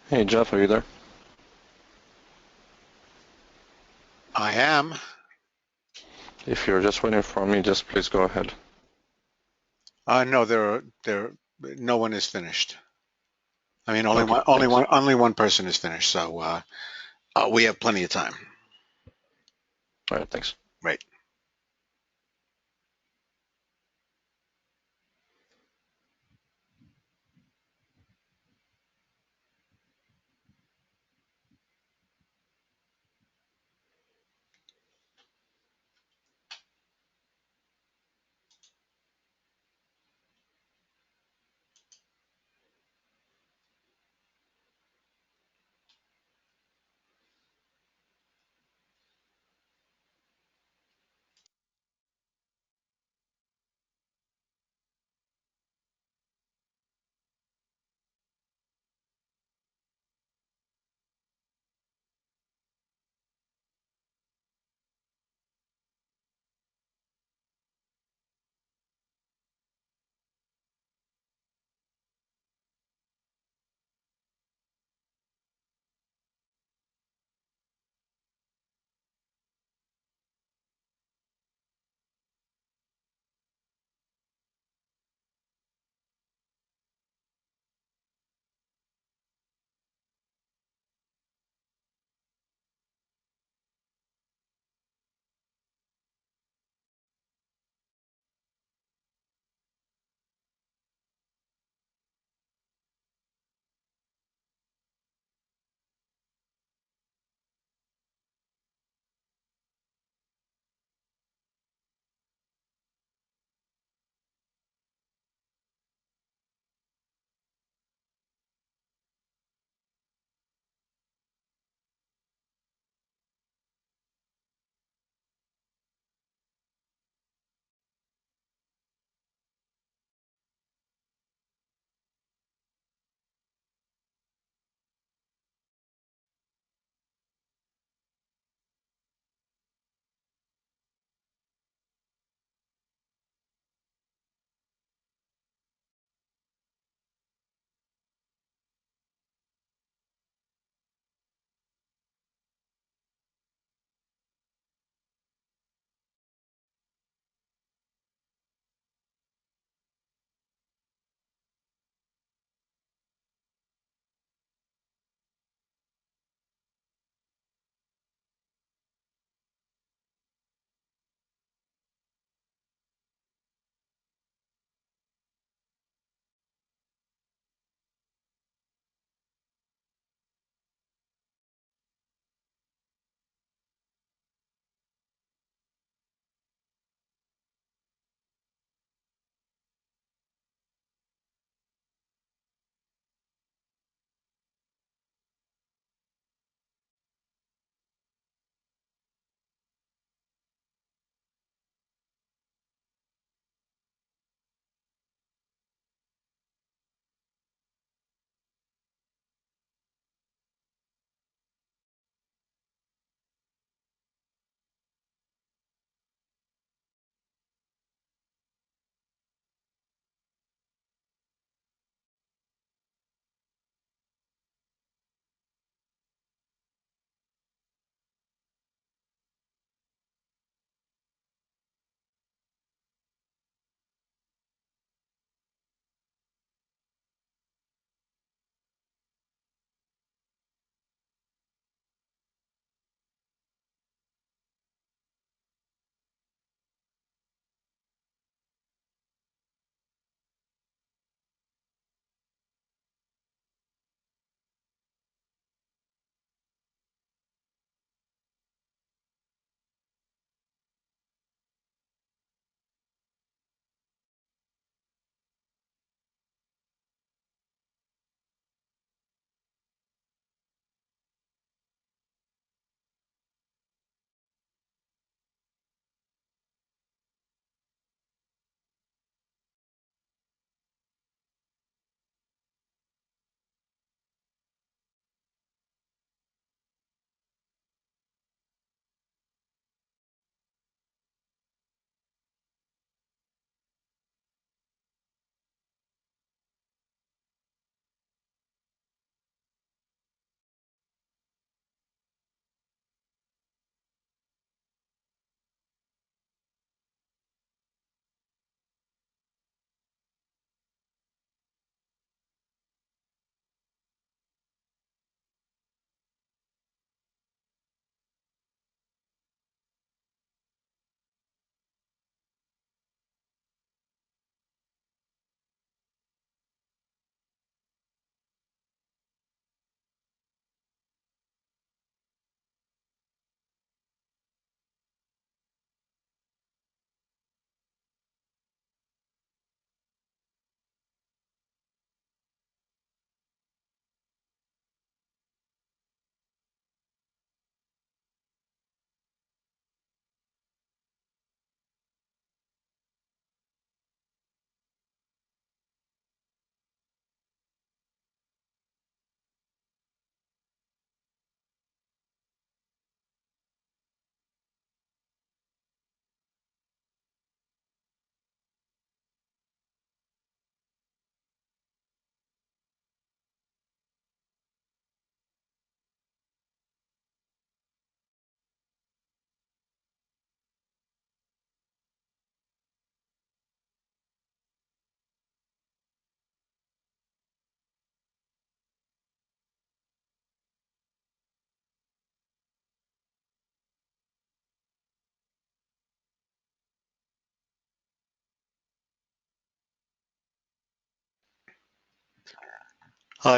Hey Jeff, are you there? I am. If you're just waiting for me, just please go ahead. No, no one is finished. I mean, Okay, thanks. only one person is finished. So we have plenty of time. All right, thanks. Right.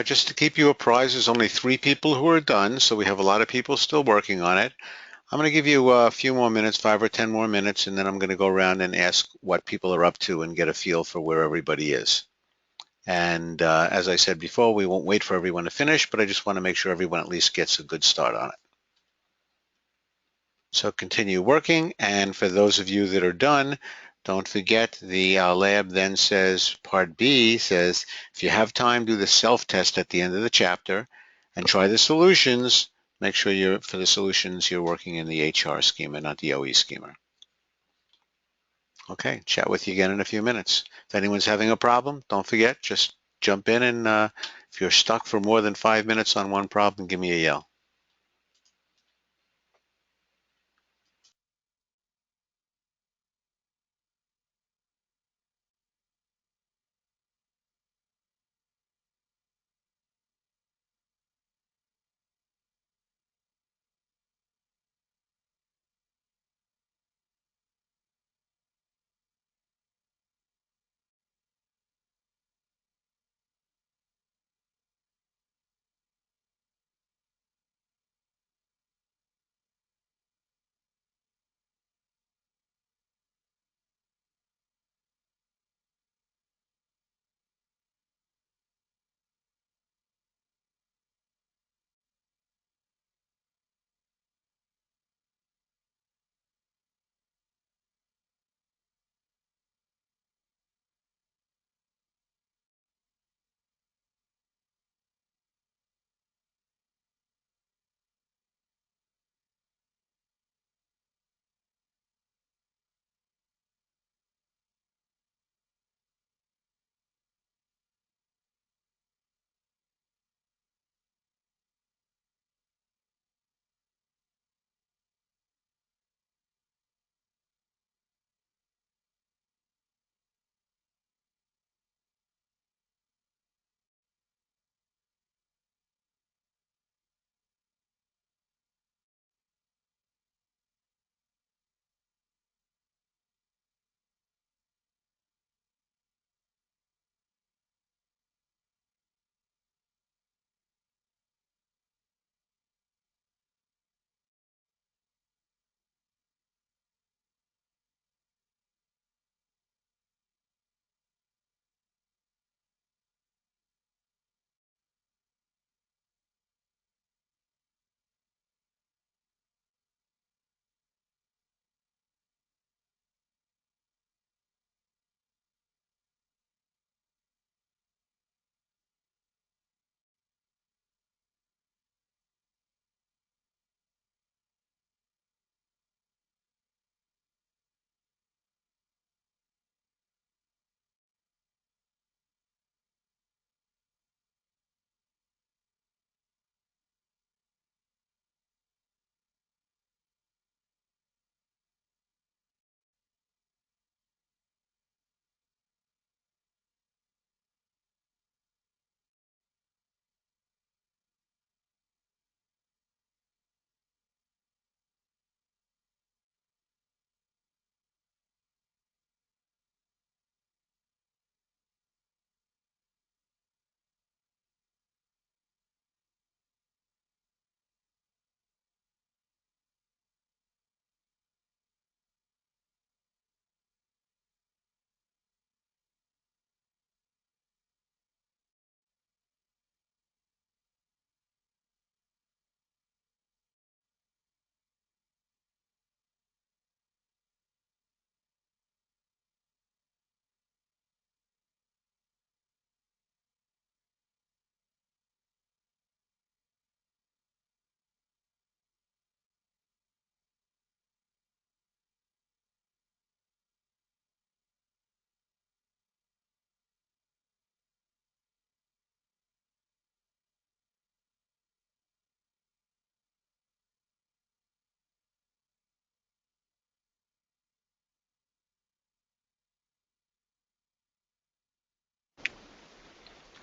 Just to keep you apprised, there's only 3 people who are done, so we have a lot of people still working on it. I'm going to give you a few more minutes, 5 or 10 more minutes, and then I'm going to go around and ask what people are up to and get a feel for where everybody is. And as I said before, we won't wait for everyone to finish, but I just want to make sure everyone at least gets a good start on it. So continue working, and for those of you that are done, don't forget the lab then says, part B says, if you have time, do the self-test at the end of the chapter and try the solutions. Make sure for the solutions, you're working in the HR schema, not the OE schema. Okay, chat with you again in a few minutes. If anyone's having a problem, don't forget, just jump in, and if you're stuck for more than 5 minutes on one problem, give me a yell.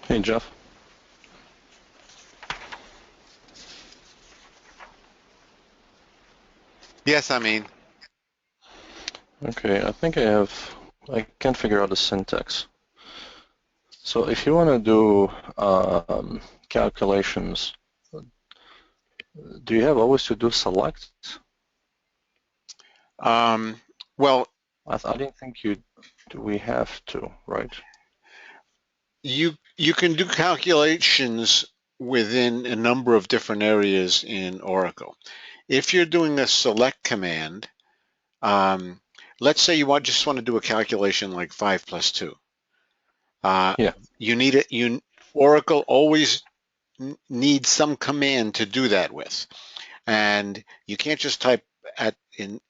Hey, Jeff. Yes, I mean, Okay, I can't figure out the syntax. So if you want to do calculations, do you have always to do select? Well, I didn't think we have to, right? you can do calculations within a number of different areas in Oracle. If you're doing a select command, um, let's say you just want to do a calculation like 5 plus 2. Yeah. You need it. Oracle always needs some command to do that with, and you can't just type in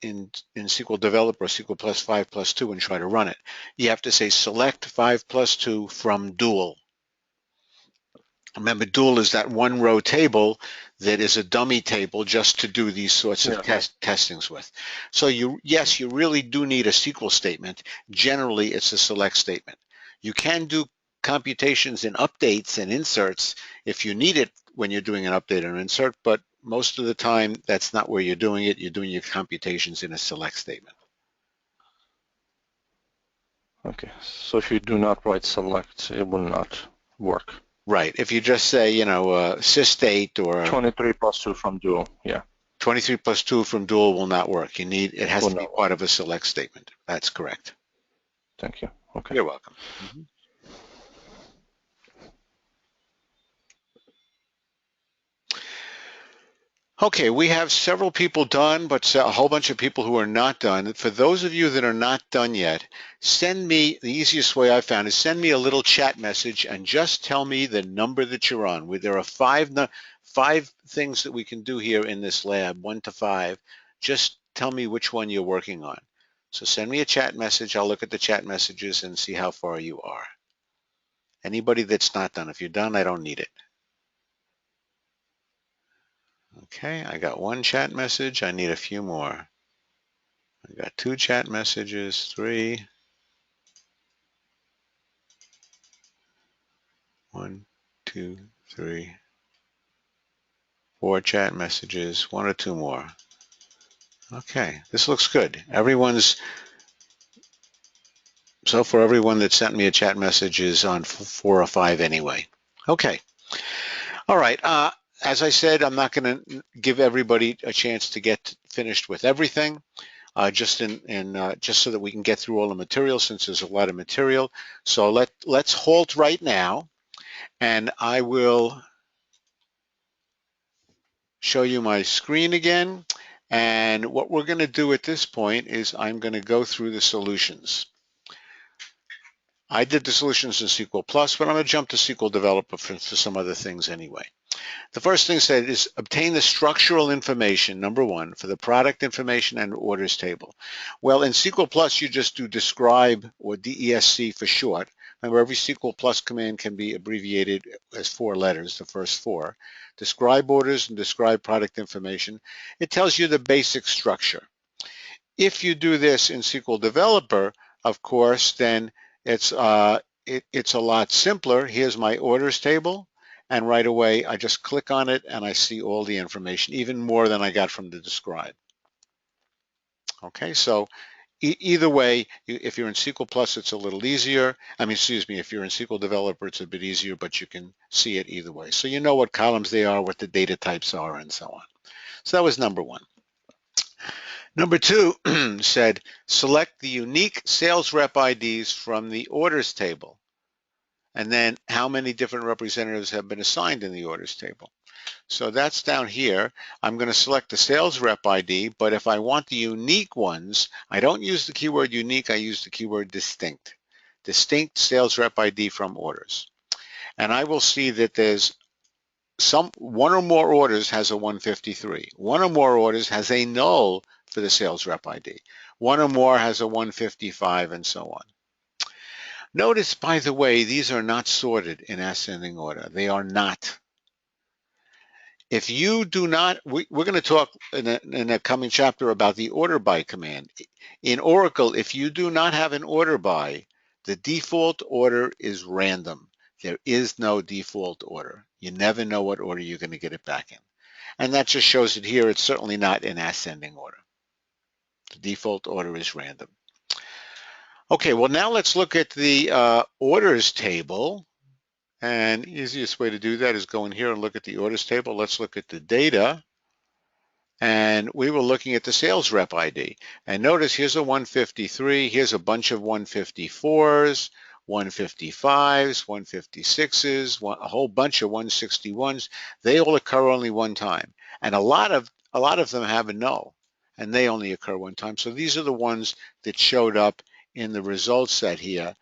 SQL Developer SQL plus 5 plus 2 and try to run it. You have to say select 5 plus 2 from dual. Remember, dual is that one row table that is a dummy table just to do these sorts of Yeah. testings with. So yes, you really do need a SQL statement. Generally, it's a select statement. You can do computations and updates and inserts if you need it when you're doing an update or insert, but most of the time, that's not where you're doing it. You're doing your computations in a select statement. Okay. So if you do not write select, it will not work. Right. If you just say, sys8 or 23 plus 2 from dual. Yeah. 23 plus 2 from dual will not work. It has Will to be not work. part of a select statement. That's correct. Thank you. Okay. You're welcome. Mhm. Okay, we have several people done, but a whole bunch of people who are not done. For those of you that are not done yet, send me, the easiest way I found is send me a little chat message and just tell me the number that you're on. There are five things that we can do here in this lab, 1 to 5. Just tell me which one you're working on. So send me a chat message. I'll look at the chat messages and see how far you are. Anybody that's not done, if you're done, I don't need it. Okay, I got one chat message. I need a few more. I got 2 chat messages, 3, 1, 2, 3, 4 chat messages, 1 or 2 more. Okay, this looks good. So far everyone that sent me a chat message is on 4 or 5 anyway. Okay, all right. As I said, I'm not going to give everybody a chance to get finished with everything. Just so that we can get through all the material, since there's a lot of material. So let's halt right now, and I will show you my screen again. And what we're going to do at this point is I'm going to go through the solutions. I did the solutions in SQL Plus, but I'm going to jump to SQL Developer for some other things anyway. The first thing said is obtain the structural information, number 1, for the product information and orders table. Well, in SQL Plus, you just do describe, or DESC for short. Remember, every SQL Plus command can be abbreviated as 4 letters, the first 4. Describe orders and describe product information. It tells you the basic structure. If you do this in SQL Developer, of course, then it's a lot simpler. Here's my orders table, and right away I just click on it and I see all the information, even more than I got from the describe. Okay, so either way, if you're in SQL Plus, it's a little easier. If you're in SQL Developer, it's a bit easier, but you can see it either way. So you know what columns they are, what the data types are, and so on. So that was number 1. Number 2 said, select the unique sales rep IDs from the orders table, and then how many different representatives have been assigned in the orders table. So that's down here. I'm going to select the sales rep ID, but if I want the unique ones, I don't use the keyword unique, I use the keyword distinct. Distinct sales rep ID from orders. And I will see that there's one or more orders has a 153. One or more orders has a null for the sales rep ID. One or more has a 155, and so on. Notice, by the way, these are not sorted in ascending order. They are not. If you do not, we're going to talk in a coming chapter about the order by command. In Oracle, if you do not have an order by, the default order is random. There is no default order. You never know what order you're going to get it back in. And that just shows it here. It's certainly not in ascending order. The default order is random. Okay, well now let's look at the orders table. And the easiest way to do that is go in here and look at the orders table. Let's look at the data. And we were looking at the sales rep ID. And notice here's a 153, here's a bunch of 154s, 155s, 156s, a whole bunch of 161s. They all occur only one time. And a lot of them have a null, and they only occur one time. So these are the ones that showed up in the results set here,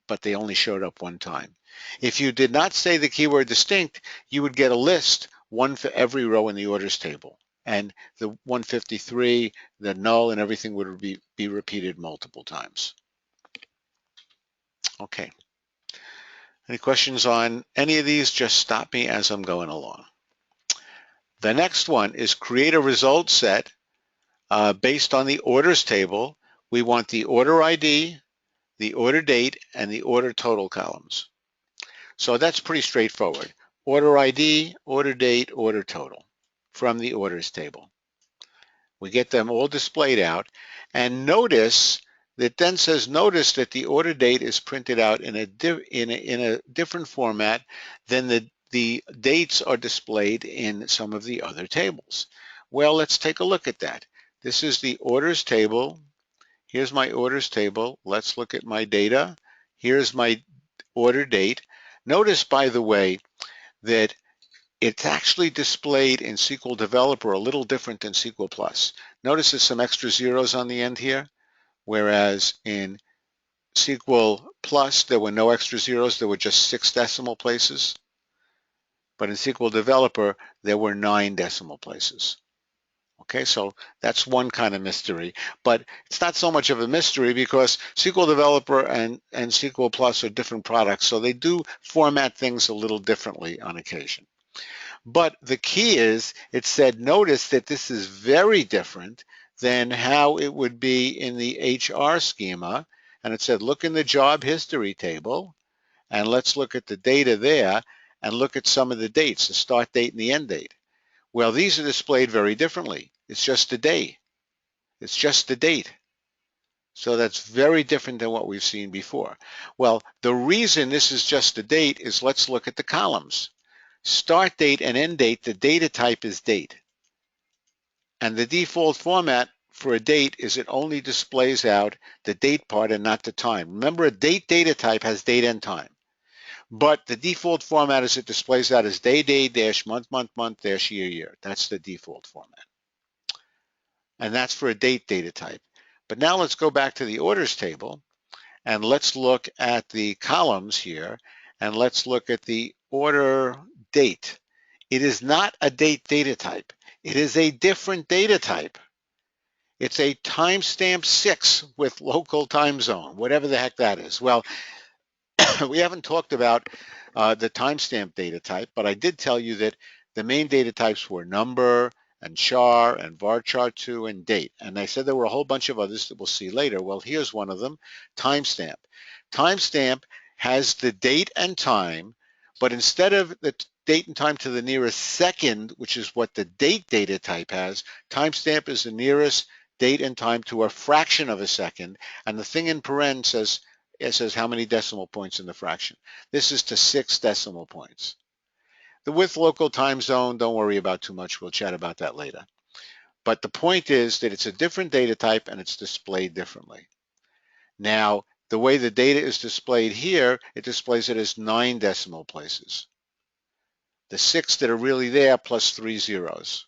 but they only showed up one time. If you did not say the keyword distinct, you would get a list, one for every row in the orders table. And the 153, the null, and everything would be repeated multiple times. Okay. Any questions on any of these? Just stop me as I'm going along. The next one is create a result set based on the orders table. We want the order ID, the order date, and the order total columns. So that's pretty straightforward. Order ID, order date, order total from the orders table. We get them all displayed out, and notice that then says notice that the order date is printed out in a different format than the dates are displayed in some of the other tables. Well, let's take a look at that. This is the orders table. Here's my orders table. Let's look at my data. Here's my order date. Notice, by the way, that it's actually displayed in SQL Developer a little different than SQL Plus. Notice there's some extra zeros on the end here, whereas in SQL Plus there were no extra zeros, there were just 6 decimal places. But in SQL Developer there were 9 decimal places. Okay, so that's one kind of mystery, but it's not so much of a mystery because SQL Developer and SQL Plus are different products, so they do format things a little differently on occasion. But the key is, it said, notice that this is very different than how it would be in the HR schema. And it said, look in the job history table, and let's look at the data there, and look at some of the dates, the start date and the end date. Well, these are displayed very differently. It's just the day. It's just the date. So that's very different than what we've seen before. Well, the reason this is just the date is let's look at the columns. Start date and end date, the data type is date. And the default format for a date is it only displays out the date part and not the time. Remember, a date data type has date and time. But the default format is it displays out as day, day, dash, month, month, month, dash, year, year. That's the default format. And that's for a date data type. But now let's go back to the orders table and let's look at the columns here and let's look at the order date. It is not a date data type. It is a different data type. It's a timestamp 6 with local time zone, whatever the heck that is. Well, we haven't talked about the timestamp data type, but I did tell you that the main data types were number and char and varchar2 and date. And I said there were a whole bunch of others that we'll see later. Well, here's one of them, timestamp. Timestamp has the date and time, but instead of the date and time to the nearest second, which is what the date data type has, timestamp is the nearest date and time to a fraction of a second, and the thing in paren says, it says how many decimal points in the fraction. This is to 6 decimal points. The with local time zone, don't worry about too much. We'll chat about that later. But the point is that it's a different data type and it's displayed differently. Now, the way the data is displayed here, it displays it as 9 decimal places. The 6 that are really there plus 3 zeros.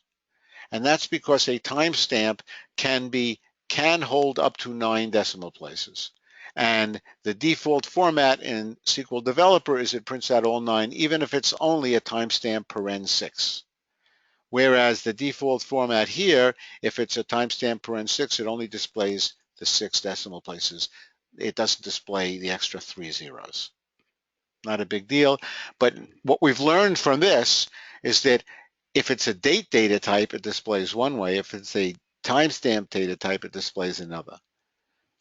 And that's because a timestamp can hold up to 9 decimal places. And the default format in SQL Developer is it prints out all 9, even if it's only a timestamp paren 6. Whereas the default format here, if it's a timestamp paren 6, it only displays the 6 decimal places. It doesn't display the extra 3 zeros. Not a big deal. But what we've learned from this is that if it's a date data type, it displays one way. If it's a timestamp data type, it displays another.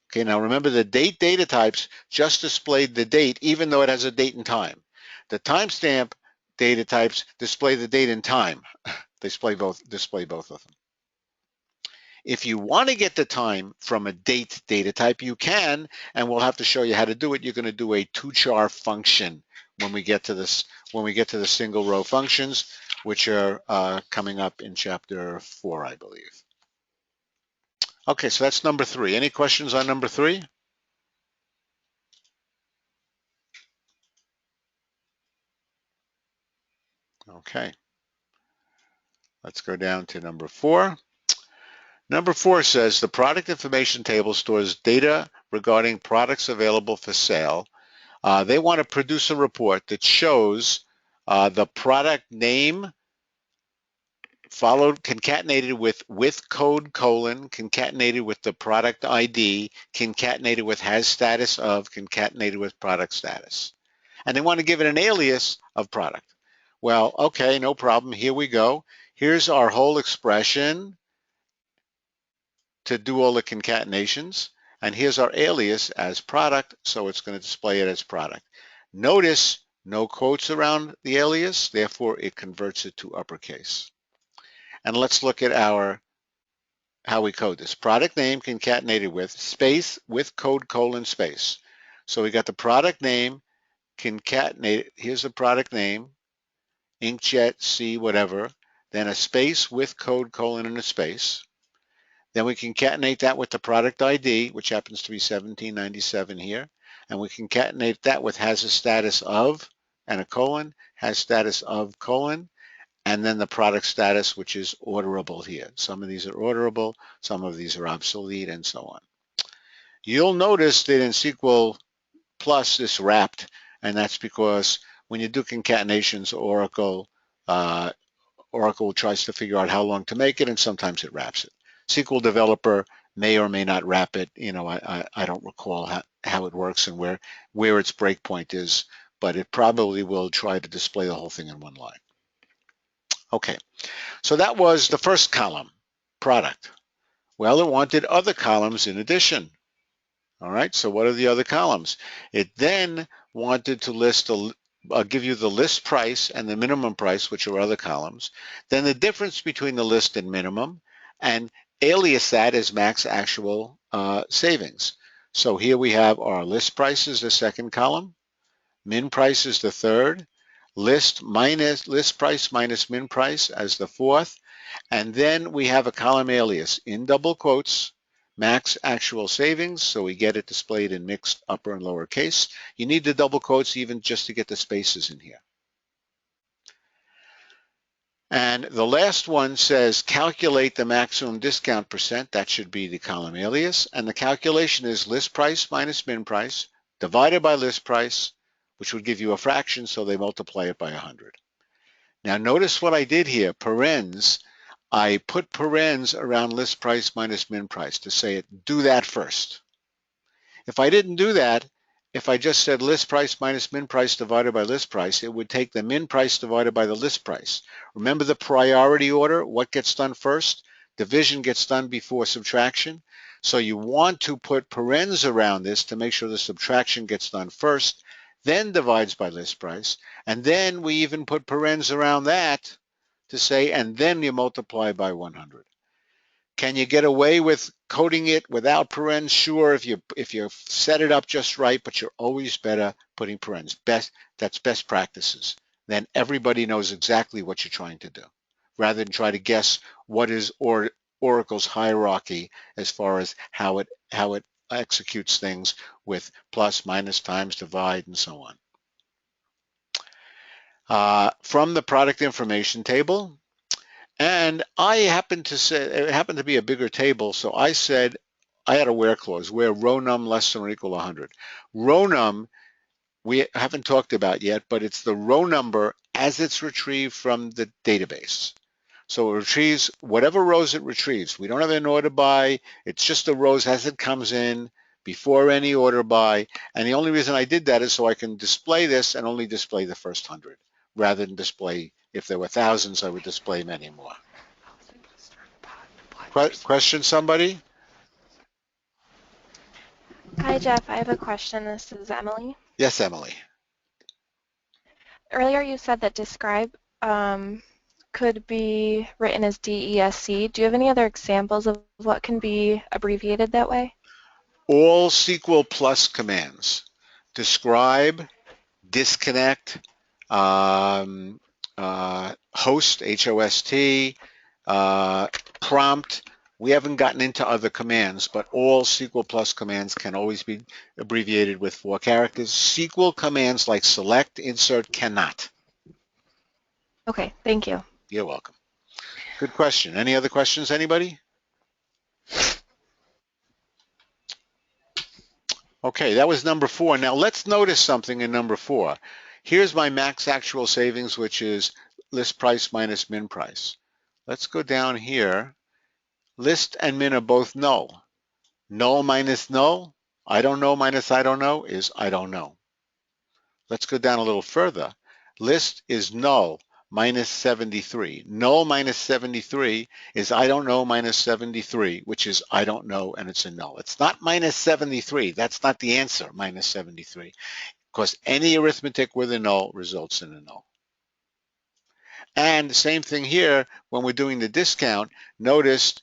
Okay, now remember the date data types just displayed the date even though it has a date and time. The timestamp data types display the date and time. They display both of them. If you want to get the time from a date data type, you can, and we'll have to show you how to do it. You're going to do a tochar function when we get to this, when we get to the single row functions, which are coming up in chapter 4, I believe. Okay, so that's number 3. Any questions on number 3? Okay, let's go down to number 4. Number 4 says the product information table stores data regarding products available for sale. They want to produce a report that shows the product name followed, concatenated with code colon, concatenated with the product ID, concatenated with has status of, concatenated with product status. And they want to give it an alias of product. Well, okay, no problem. Here we go. Here's our whole expression to do all the concatenations. And here's our alias as product, so it's going to display it as product. Notice no quotes around the alias, therefore it converts it to uppercase. And let's look at how we code this. Product name concatenated with space with code colon space. So we got the product name concatenated. Here's the product name, inkjet C whatever, then a space with code colon and a space. Then we concatenate that with the product ID, which happens to be 1797 here, and we concatenate that with has a status of and a colon, has status of colon, and then the product status, which is orderable here. Some of these are orderable, some of these are obsolete, and so on. You'll notice that in SQL Plus this wrapped, and that's because when you do concatenations, Oracle tries to figure out how long to make it, and sometimes it wraps it. SQL Developer may or may not wrap it. You know, I don't recall how it works and where its breakpoint is, but it probably will try to display the whole thing in one line. Okay, so that was the first column, product. Well, it wanted other columns in addition. All right, so what are the other columns? It then wanted to list give you the list price and the minimum price, which are other columns. Then the difference between the list and minimum, and alias that as max actual savings. So here we have our list price is the second column, min price is the third, list price minus min price as the fourth, and then we have a column alias in double quotes, max actual savings, so we get it displayed in mixed upper and lower case. You need the double quotes even just to get the spaces in here. And the last one says calculate the maximum discount percent. That should be the column alias. And the calculation is list price minus min price divided by list price, which would give you a fraction, so they multiply it by 100. Now notice what I did here, parens. I put parens around list price minus min price to say it, do that first. If I didn't do that, if I just said list price minus min price divided by list price, it would take the min price divided by the list price. Remember the priority order, what gets done first? Division gets done before subtraction. So you want to put parens around this to make sure the subtraction gets done first, then divides by list price, and then we even put parens around that to say, and then you multiply by 100. Can you get away with coding it without parens? Sure, if you set it up just right, but you're always better putting parens. That's best practices. Then everybody knows exactly what you're trying to do, rather than try to guess what is Oracle's hierarchy as far as how it executes things with plus, minus, times, divide, and so on. From the product information table. And I happened to say, it happened to be a bigger table, so I said, I had a where clause, where row num less than or equal to 100. Row num, we haven't talked about yet, but it's the row number as it's retrieved from the database. So it retrieves whatever rows it retrieves. We don't have an order by, it's just the rows as it comes in, before any order by. And the only reason I did that is so I can display this and only display the first 100, rather than display, if there were thousands, I would display many more. Question, somebody? Hi, Jeff. I have a question. This is Emily. Yes, Emily. Earlier you said that describe could be written as DESC. Do you have any other examples of what can be abbreviated that way? All SQL plus commands. Describe, disconnect, host, H-O-S-T, prompt. We haven't gotten into other commands, but all SQL plus commands can always be abbreviated with 4 characters. SQL commands like select, insert cannot. Okay, thank you. You're welcome. Good question. Any other questions, anybody? Okay, that was number 4. Now let's notice something in number 4. Here's my max actual savings, which is list price minus min price. Let's go down here. List and min are both null. Null minus null, I don't know minus I don't know is I don't know. Let's go down a little further. List is null minus 73. Null minus 73 is I don't know minus 73, which is I don't know, and it's a null. It's not minus 73. That's not the answer, minus 73, because any arithmetic with a null results in a null. And the same thing here when we're doing the discount. Notice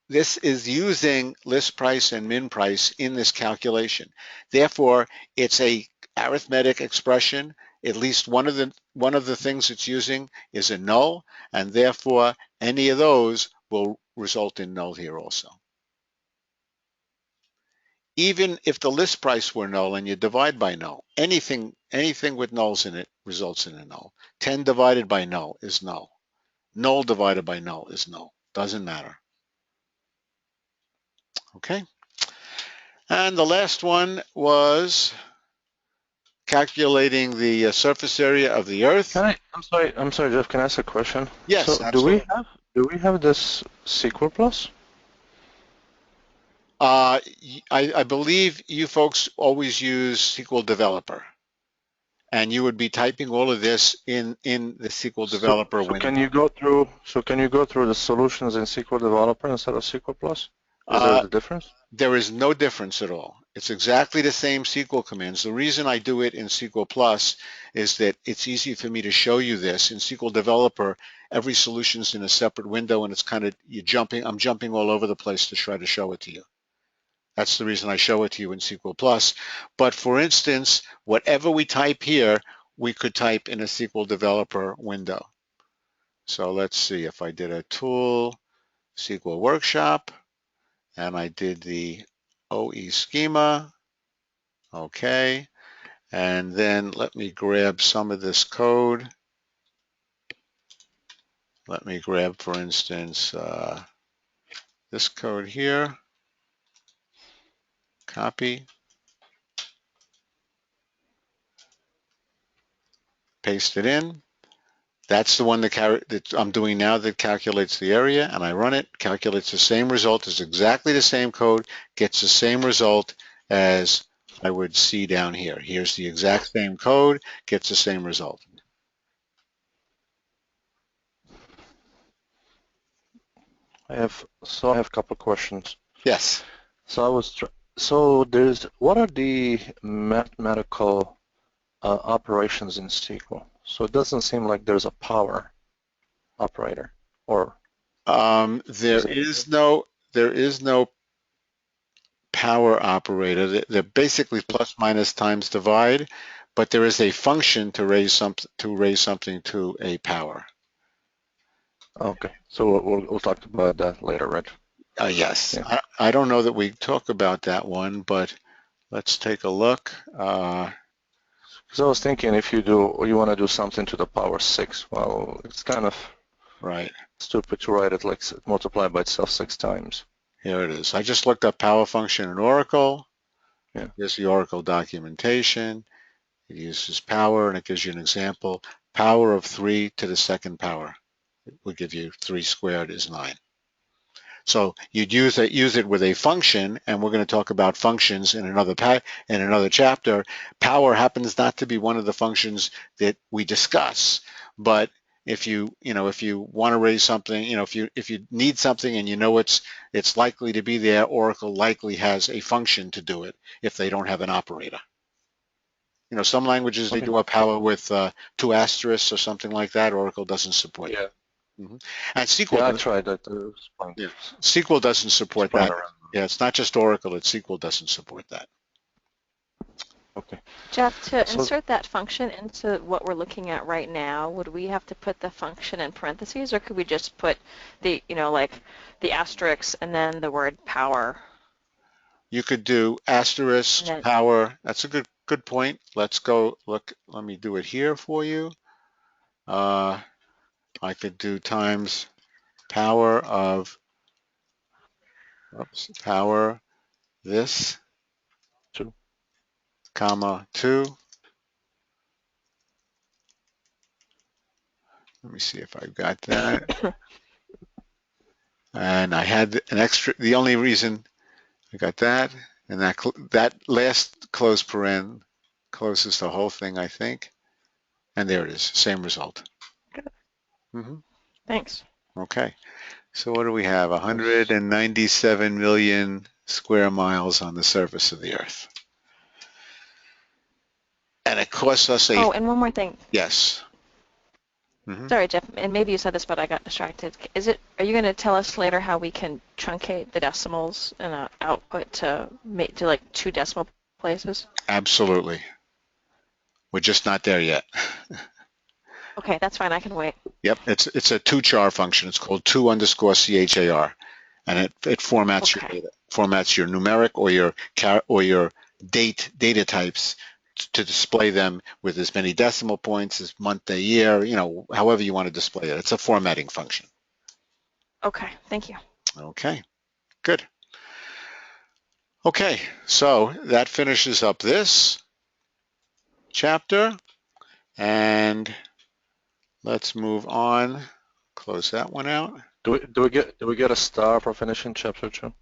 this is using list price and min price in this calculation. Therefore, it's a arithmetic expression. At least one of the things it's using is a null, and therefore any of those will result in null here also. Even if the list price were null and you divide by null, anything with nulls in it results in a null. 10 divided by null is null. Null divided by null is null. Doesn't matter. Okay. And the last one was calculating the surface area of the Earth. I'm sorry, Jeff. Can I ask a question? Yes, So absolutely. do we have this SQL plus? I believe you folks always use SQL Developer, and you would be typing all of this in the SQL Developer So window. can you go through the solutions in SQL Developer instead of SQL plus? Is there Uh, the difference? There is no difference at all. It's exactly the same SQL commands. The reason I do it in SQL Plus is that it's easy for me to show you this. In SQL Developer, every solution's in a separate window, and it's kind of I'm jumping all over the place to try to show it to you. That's the reason I show it to you in SQL Plus. But for instance, whatever we type here, we could type in a SQL Developer window. So let's see if I did a tool, SQL Workshop, and I did the OE schema. Okay. And then let me grab some of this code. Let me grab, for instance, this code here. Copy. Paste it in. That's the one that I'm doing now that calculates the area, and I run it, calculates the same result, is exactly the same code, gets the same result as I would see down here. Here's the exact same code, gets the same result. I have a couple questions. Yes. What are the mathematical operations in SQL? So it doesn't seem like there's a power operator, or There is it? is no power operator. They're basically plus, minus, times, divide, but there is a function to raise something to a power. Okay, so we'll talk about that later, right? Yes, Yeah. I don't know that we talk about that one, but let's take a look. Because I was thinking if you want to do something to the power 6, well, it's kind of Right. stupid to write it like multiply by itself 6 times. Here it is. I just looked up power function in Oracle. Yeah. Here's the Oracle documentation. It uses power, and it gives you an example. Power of 3 to the second power. It will give you 3 squared is 9. So you'd use it with a function, and we're going to talk about functions in another chapter. Power happens not to be one of the functions that we discuss, but if you want to raise something, if you need something and you know it's likely to be there, Oracle likely has a function to do it if they don't have an operator. You know, some languages they Okay. do a power with 2 asterisks or something like that. Oracle doesn't support Yeah. that. And SQL Yeah, I does. tried that. It's Yeah, pointless. SQL doesn't support Sprung that. around. Yeah, it's not just Oracle. It's SQL doesn't support that. Okay. Jeff, to So insert that function into what we're looking at right now, would we have to put the function in parentheses, or could we just put the, like the asterisk and then the word power? You could do And asterisk then, power. That's a good point. Let's go look. Let me do it here for you. I could do times power of, power this, 2. comma 2. Let me see if I've got that. And I had an extra, the only reason I got that, and that last close paren closes the whole thing, I think. And there it is, same result. thanks. Okay, so what do we have? Yes. 197 million square miles on the surface of the Earth. And it costs us Oh, and one more thing. yes. Sorry, Jeff, and maybe you said this, but I got distracted. Are you going to tell us later how we can truncate the decimals in an output to like 2 decimal places? Absolutely. We're just not there yet. Okay, that's fine. I can wait. Yep, it's a 2char function. It's called 2_char, and it formats your Okay. data, formats your numeric or your data types to display them with as many decimal points as month, day, year, however you want to display it. It's a formatting function. Okay, thank you. Okay, good. Okay, so that finishes up this chapter, and let's move on. Close that one out. Do we get a star for finishing chapter 2?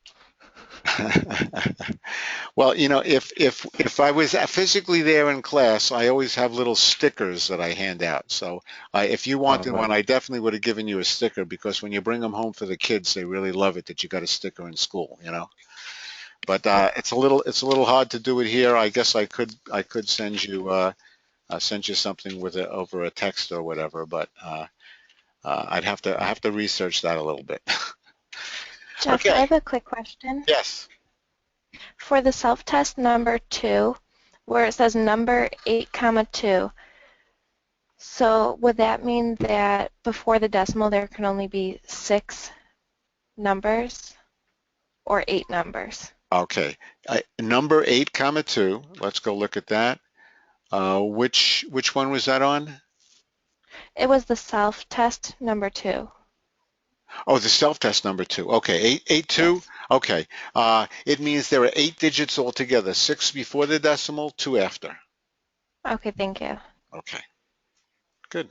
Well, if I was physically there in class, I always have little stickers that I hand out. So if you wanted Right. one, I definitely would have given you a sticker, because when you bring them home for the kids, they really love it that you got a sticker in school, But it's a little hard to do it here. I guess I could send you something with it over a text or whatever, but I have to research that a little bit. Jeff, I Okay. have a quick question. Yes. For the self-test number 2, where it says number 8, comma 2, so would that mean that before the decimal there can only be 6 numbers or 8 numbers? Okay. Number 8, comma 2. Let's go look at that. Which one was that on? It was the self-test number 2. Oh, the self-test number 2. Okay, 882. Yes. Okay. It means there are 8 digits altogether. 6 before the decimal, 2 after. Okay, thank you. Okay. Good.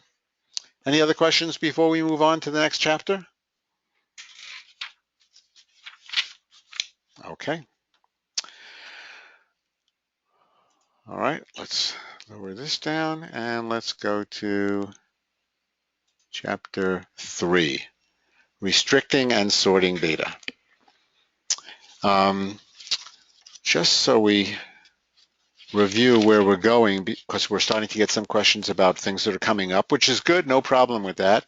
Any other questions before we move on to the next chapter? Okay. All right. Let's lower this down and let's go to chapter 3, restricting and sorting data. Just so we review where we're going, because we're starting to get some questions about things that are coming up, which is good, no problem with that.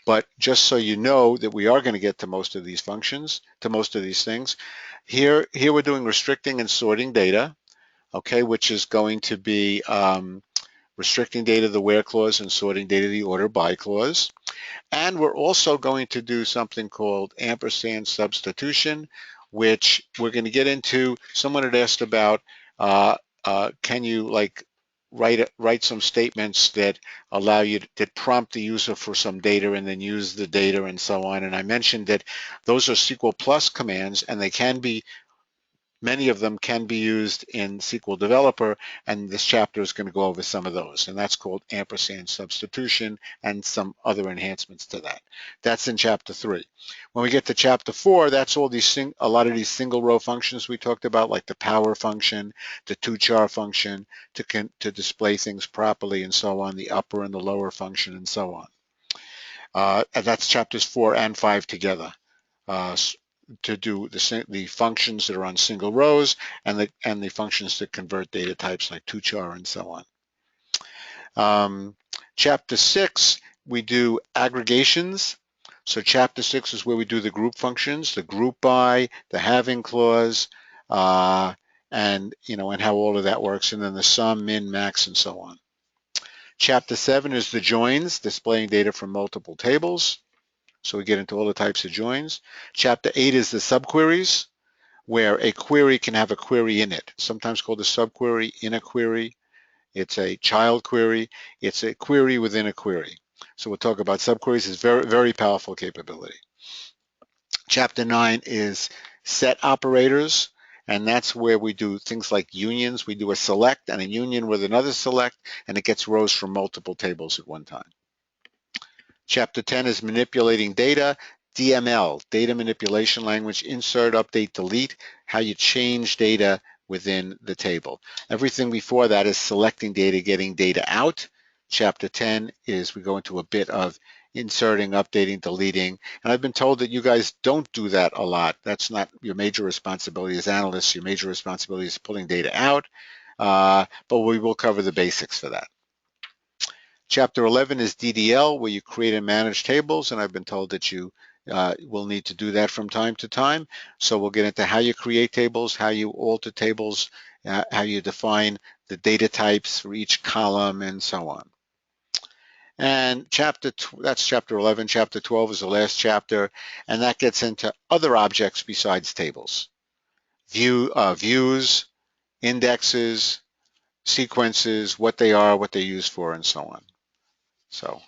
But just so you know that we are going to get to most of these functions, to most of these things. Here we're doing restricting and sorting data, okay, which is going to be restricting data, the where clause, and sorting data, the order by clause. And we're also going to do something called ampersand substitution, which we're going to get into. Someone had asked about, can you write some statements that allow you that prompt the user for some data and then use the data and so on. And I mentioned that those are SQL Plus commands, and they can be, many of them can be used in SQL Developer, and this chapter is going to go over some of those, and that's called ampersand substitution and some other enhancements to that. That's in chapter 3. When we get to chapter 4, that's all these a lot of these single row functions we talked about, like the power function, the 2char function to display things properly and so on, the upper and the lower function and so on. And that's chapters 4 and 5 together. to do the functions that are on single rows and the functions that convert data types like tochar and so on. Chapter 6, we do aggregations. So chapter 6 is where we do the group functions, the group by, the having clause, and how all of that works, and then the sum, min, max, and so on. Chapter 7 is the joins, displaying data from multiple tables. So we get into all the types of joins. Chapter 8 is the subqueries, where a query can have a query in it, sometimes called a subquery in a query. It's a child query. It's a query within a query. So we'll talk about subqueries. It's very, very powerful capability. Chapter 9 is set operators, and that's where we do things like unions. We do a select and a union with another select, and it gets rows from multiple tables at one time. Chapter 10 is manipulating data, DML, data manipulation language, insert, update, delete, how you change data within the table. Everything before that is selecting data, getting data out. Chapter 10 is we go into a bit of inserting, updating, deleting, and I've been told that you guys don't do that a lot. That's not your major responsibility as analysts. Your major responsibility is pulling data out, but we will cover the basics for that. Chapter 11 is DDL, where you create and manage tables, and I've been told that you will need to do that from time to time. So we'll get into how you create tables, how you alter tables, how you define the data types for each column, and so on. And that's chapter 11. Chapter 12 is the last chapter, and that gets into other objects besides tables. Views, indexes, sequences, what they are, what they're used for, and so on. So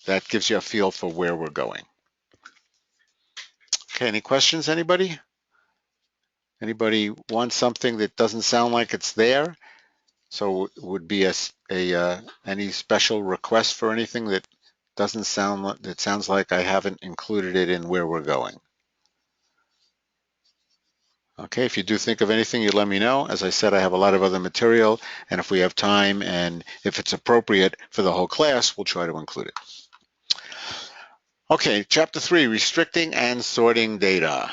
that gives you a feel for where we're going. Okay, any questions, anybody? Anybody want something that doesn't sound like it's there? So it would be any special request for anything that sounds like I haven't included it in where we're going. Okay, if you do think of anything, you let me know. As I said, I have a lot of other material, and if we have time and if it's appropriate for the whole class, we'll try to include it. Okay, chapter 3, restricting and sorting data.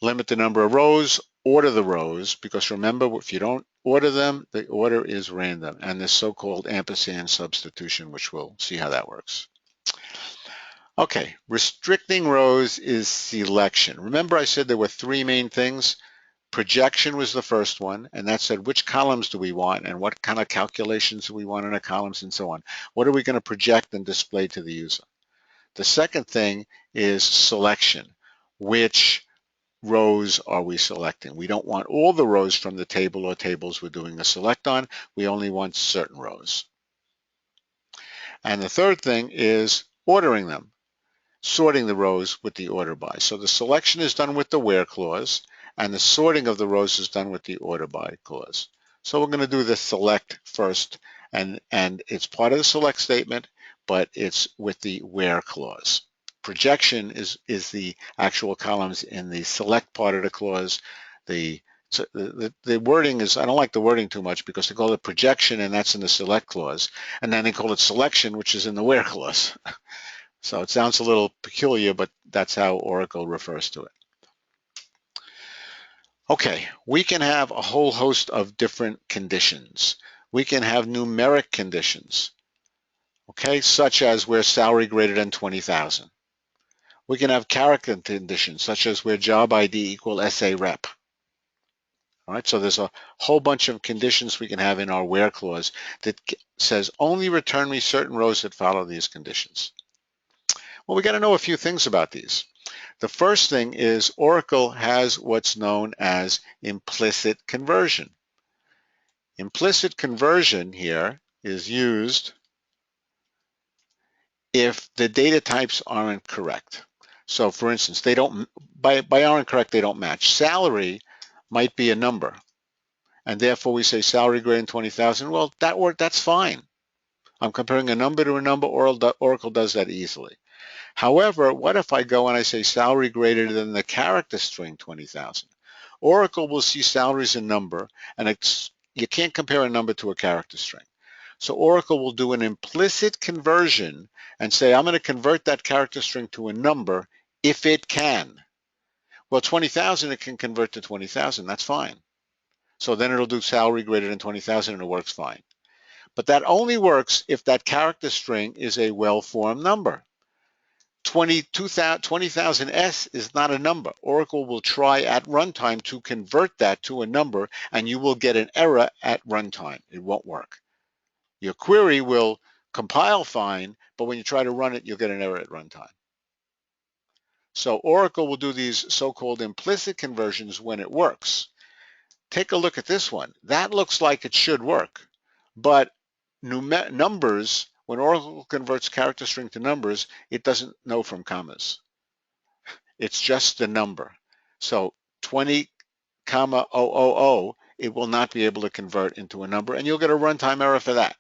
Limit the number of rows, order the rows, because remember, if you don't order them, the order is random, and this so-called ampersand substitution, which we'll see how that works. Okay, restricting rows is selection. Remember I said there were three main things? Projection was the first one, and that said which columns do we want and what kind of calculations do we want in our columns and so on. What are we going to project and display to the user? The second thing is selection. Which rows are we selecting? We don't want all the rows from the table or tables we're doing a select on. We only want certain rows. And the third thing is ordering them, sorting the rows with the order by. So the selection is done with the where clause, and the sorting of the rows is done with the order by clause. So we're going to do the select first, and it's part of the select statement, but it's with the where clause. Projection is the actual columns in the select part of the clause. The wording is, I don't like the wording too much because they call it projection and that's in the select clause. And then they call it selection, which is in the where clause. So it sounds a little peculiar, but that's how Oracle refers to it. Okay, we can have a whole host of different conditions. We can have numeric conditions, okay, such as where salary greater than 20,000. We can have character conditions, such as where job ID equal SA rep. All right, so there's a whole bunch of conditions we can have in our where clause that says only return me certain rows that follow these conditions. Well, we got to know a few things about these. The first thing is Oracle has what's known as implicit conversion. Implicit conversion here is used if the data types aren't correct. So for instance, they don't, by aren't correct, they don't match. Salary might be a number, and therefore we say salary greater than 20,000. Well, that's fine. I'm comparing a number to a number. Oracle does that easily. However, what if I go and I say salary greater than the character string 20,000? Oracle will see salary as a number, and you can't compare a number to a character string. So Oracle will do an implicit conversion and say, I'm going to convert that character string to a number if it can. Well, 20,000, it can convert to 20,000. That's fine. So then it'll do salary greater than 20,000 and it works fine. But that only works if that character string is a well-formed number. 20,000S is not a number. Oracle will try at runtime to convert that to a number, and you will get an error at runtime. It won't work. Your query will compile fine, but when you try to run it, you'll get an error at runtime. So Oracle will do these so-called implicit conversions when it works. Take a look at this one. That looks like it should work, but numbers, when Oracle converts character string to numbers, it doesn't know from commas. It's just the number. So 20, 000, it will not be able to convert into a number, and you'll get a runtime error for that.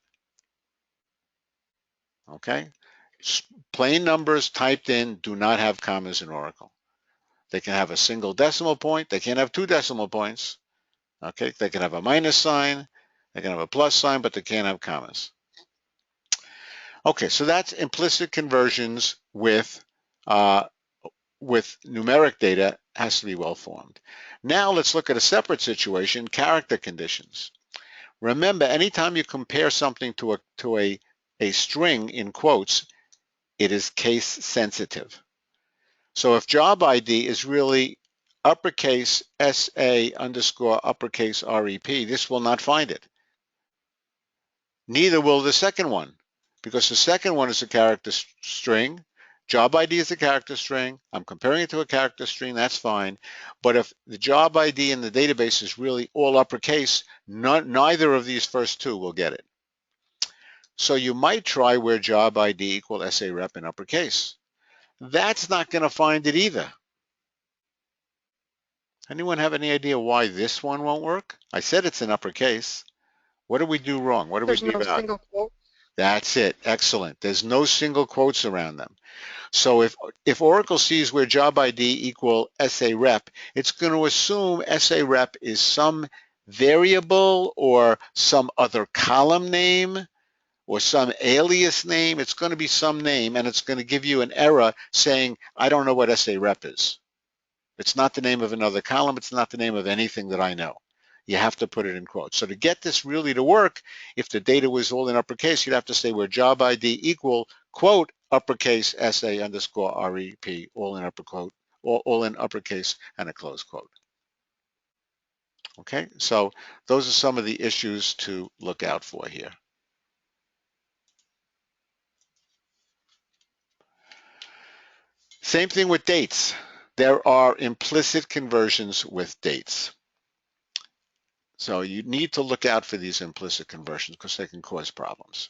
Okay? Plain numbers typed in do not have commas in Oracle. They can have a single decimal point. They can't have two decimal points. Okay? They can have a minus sign. They can have a plus sign, but they can't have commas. Okay, so that's implicit conversions with numeric data has to be well formed. Now let's look at a separate situation, character conditions. Remember, anytime you compare something to a string in quotes, it is case sensitive. So if job ID is really uppercase SA underscore uppercase REP, this will not find it. Neither will the second one, because the second one is a character string. Job ID is a character string. I'm comparing it to a character string, that's fine. But if the job ID in the database is really all uppercase, neither of these first two will get it. So you might try where job ID equal SA rep in uppercase. That's not going to find it either. Anyone have any idea why this one won't work? I said it's in uppercase. What did we do wrong? What did we leave out? Single quote. That's it. Excellent. There's no single quotes around them. So if Oracle sees where job ID equal SA rep, it's going to assume SA rep is some variable or some other column name or some alias name. It's going to be some name, and it's going to give you an error saying, I don't know what SA rep is. It's not the name of another column. It's not the name of anything that I know. You have to put it in quotes. So to get this really to work, if the data was all in uppercase, you'd have to say where job ID equal quote uppercase SA underscore REP, all in upper quote, all in uppercase and a close quote. Okay, so those are some of the issues to look out for here. Same thing with dates. There are implicit conversions with dates. So you need to look out for these implicit conversions because they can cause problems.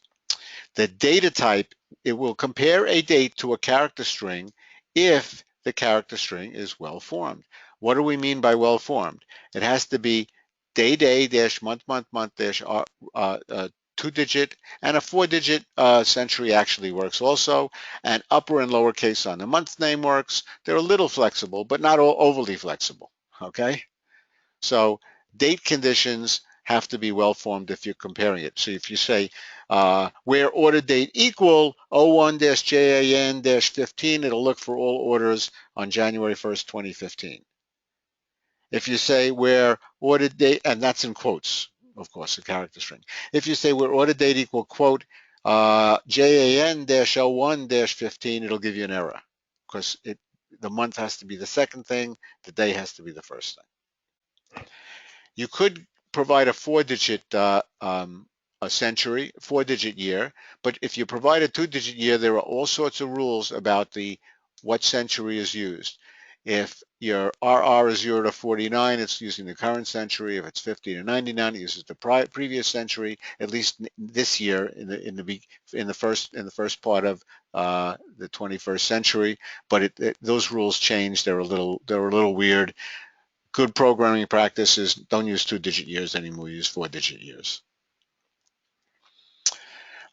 The data type, it will compare a date to a character string if the character string is well formed. What do we mean by well formed? It has to be day dash month dash 2-digit, and a 4-digit century actually works also, and upper and lower case on the month name works. They're a little flexible, but not overly flexible, okay? So date conditions have to be well formed if you're comparing it. So if you say where order date equal 01-JAN-15, it'll look for all orders on January 1st, 2015. If you say where order date, and that's in quotes, of course, a character string. If you say where order date equal quote JAN-01-15, it'll give you an error because the month has to be the second thing, the day has to be the first thing. You could provide a 4-digit a century, 4-digit year, but if you provide a 2-digit year, there are all sorts of rules about what century is used. If your RR is 0 to 49, it's using the current century. If it's 50 to 99, it uses the previous century. At least this year, in the first part of the 21st century. But those rules change. They're a little weird. Good programming practices don't use 2-digit years anymore, use 4-digit years.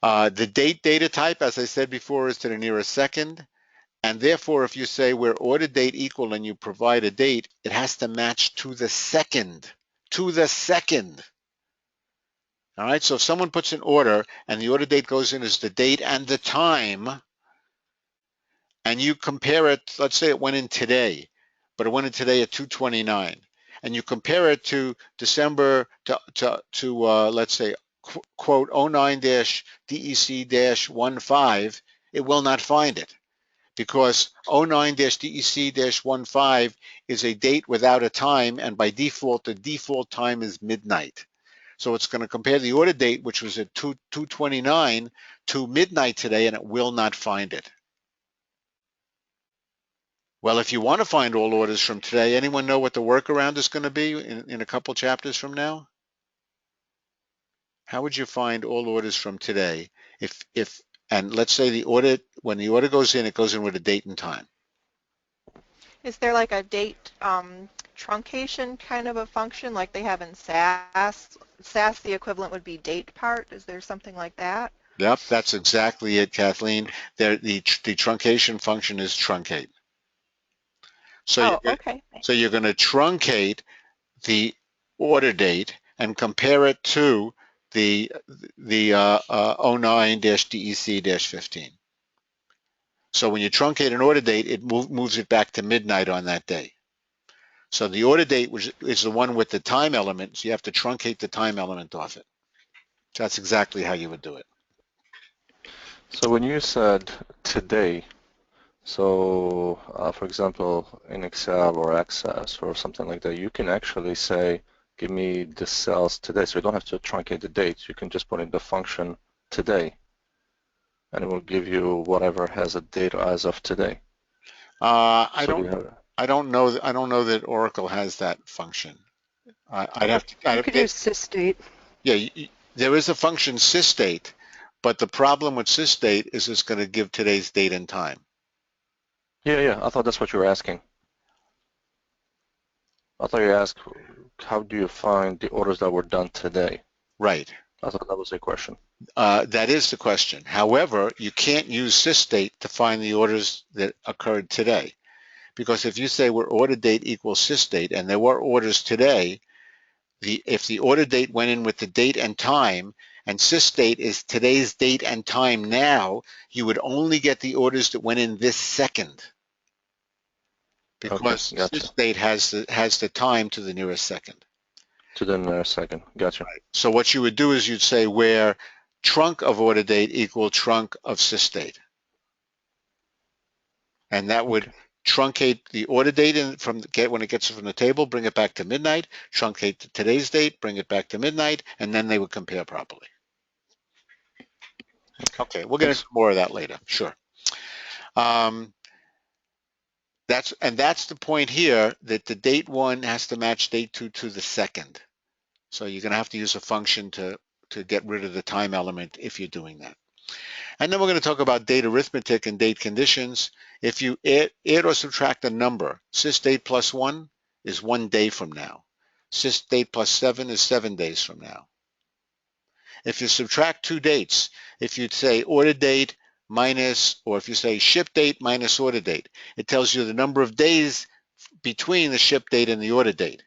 The date data type, as I said before, is to the nearest second. And therefore, if you say where order date equal and you provide a date, it has to match to the second. To the second. All right, so if someone puts an order and the order date goes in as the date and the time, and you compare it, let's say it went in today, but it went in today at 2:29, and you compare it to December to let's say quote 09-DEC-15, it will not find it because 09-DEC-15 is a date without a time, and by default, the default time is midnight. So it's going to compare the order date, which was at 2:29, to midnight today, and it will not find it. Well, if you want to find all orders from today, anyone know what the workaround is going to be in a couple chapters from now? How would you find all orders from today if and let's say the order, when the order goes in, it goes in with a date and time. Is there like a date truncation kind of a function like they have in SAS? SAS, the equivalent would be date part. Is there something like that? Yep, that's exactly it, Kathleen. The truncation function is truncate. So Oh, okay. you're going to truncate the order date and compare it to the 09-DEC-15. So when you truncate an order date, it moves it back to midnight on that day. So the order date is the one with the time element, so you have to truncate the time element off it. So that's exactly how you would do it. So when you said today, so for example, in Excel or Access or something like that, you can actually say, give me the cells today. So you don't have to truncate the dates. You can just put in the function today, and it will give you whatever has a date as of today. I don't know that Oracle has that function. I'd have to. You could use sysdate. Yeah, there is a function sysdate, but the problem with sysdate is it's going to give today's date and time. Yeah. I thought that's what you were asking. I thought you asked, how do you find the orders that were done today? Right. I thought that was a question. That is the question. However, you can't use sysdate to find the orders that occurred today. Because if you say we're order date equals sysdate, and there were orders today, if the order date went in with the date and time, and sysdate is today's date and time now, you would only get the orders that went in this second. Because Okay, gotcha. sysdate has the time to the nearest second. To the nearest second, gotcha. Right. So what you would do is you'd say where trunk of order date equal trunk of sysdate. And that would truncate the order date when it gets from the table, bring it back to midnight, truncate today's date, bring it back to midnight, and then they would compare properly. Okay, we'll get into more of that later, sure. That's the point here, that the date one has to match date two to the second. So you're going to have to use a function to get rid of the time element if you're doing that. And then we're going to talk about date arithmetic and date conditions. If you add or subtract a number, sysdate plus 1 is 1 day from now. Sysdate plus 7 is 7 days from now. If you subtract two dates, if you say order date minus, or if you say ship date minus order date, it tells you the number of days between the ship date and the order date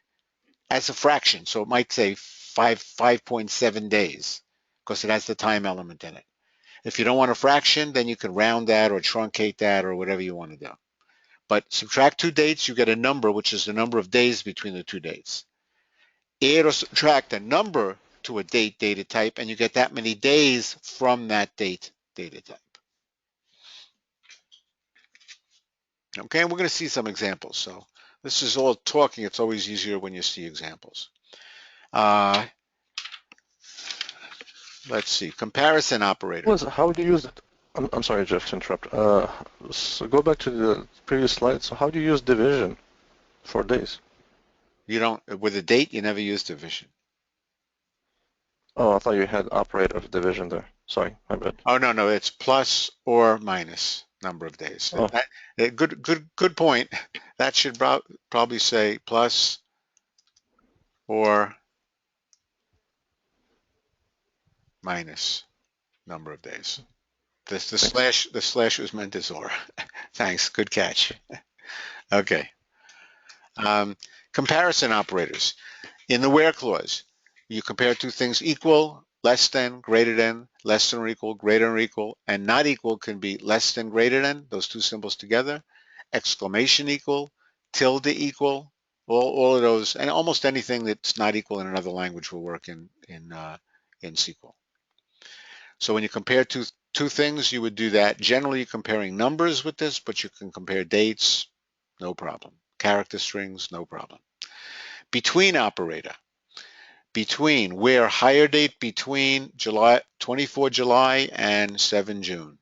as a fraction. So it might say 5.7 days because it has the time element in it. If you don't want a fraction, then you can round that or truncate that or whatever you want to do. But subtract two dates, you get a number, which is the number of days between the two dates. Add or subtract a number to a date data type, and you get that many days from that date data type. Okay, and we're going to see some examples. So this is all talking. It's always easier when you see examples. Let's see, comparison operator. How do you use it? I'm sorry, Jeff, to interrupt. So go back to the previous slide. So how do you use division for days? You don't, with a date, you never use division. Oh, I thought you had operator of division there. Sorry, my bad. Oh, no, it's plus or minus number of days. Oh. Good point. That should probably say plus or minus number of days. The slash was meant as or. Thanks, good catch. Okay. Comparison operators. In the where clause, you compare two things equal less than, greater than, less than or equal, greater than or equal, and not equal can be less than, greater than, those two symbols together, exclamation equal, tilde equal, all of those, and almost anything that's not equal in another language will work in SQL. So when you compare two things, you would do that. Generally, you're comparing numbers with this, but you can compare dates, no problem. Character strings, no problem. Between operator. Between, where higher date between 24 July and 7 June.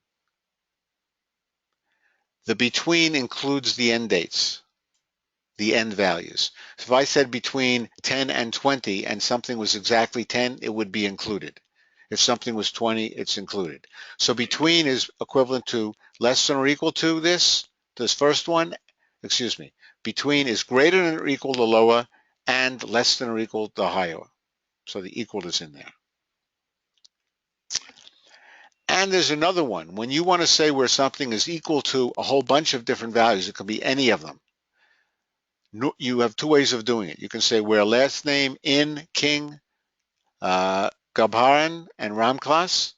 The between includes the end dates, the end values. So if I said between 10 and 20 and something was exactly 10, it would be included. If something was 20, it's included. So between is equivalent to less than or equal to this first one, excuse me. Between is greater than or equal to lower and less than or equal to higher. So the equal is in there. And there's another one. When you want to say where something is equal to a whole bunch of different values, it could be any of them. You have two ways of doing it. You can say where last name in King, Gabharan, and Ramklas,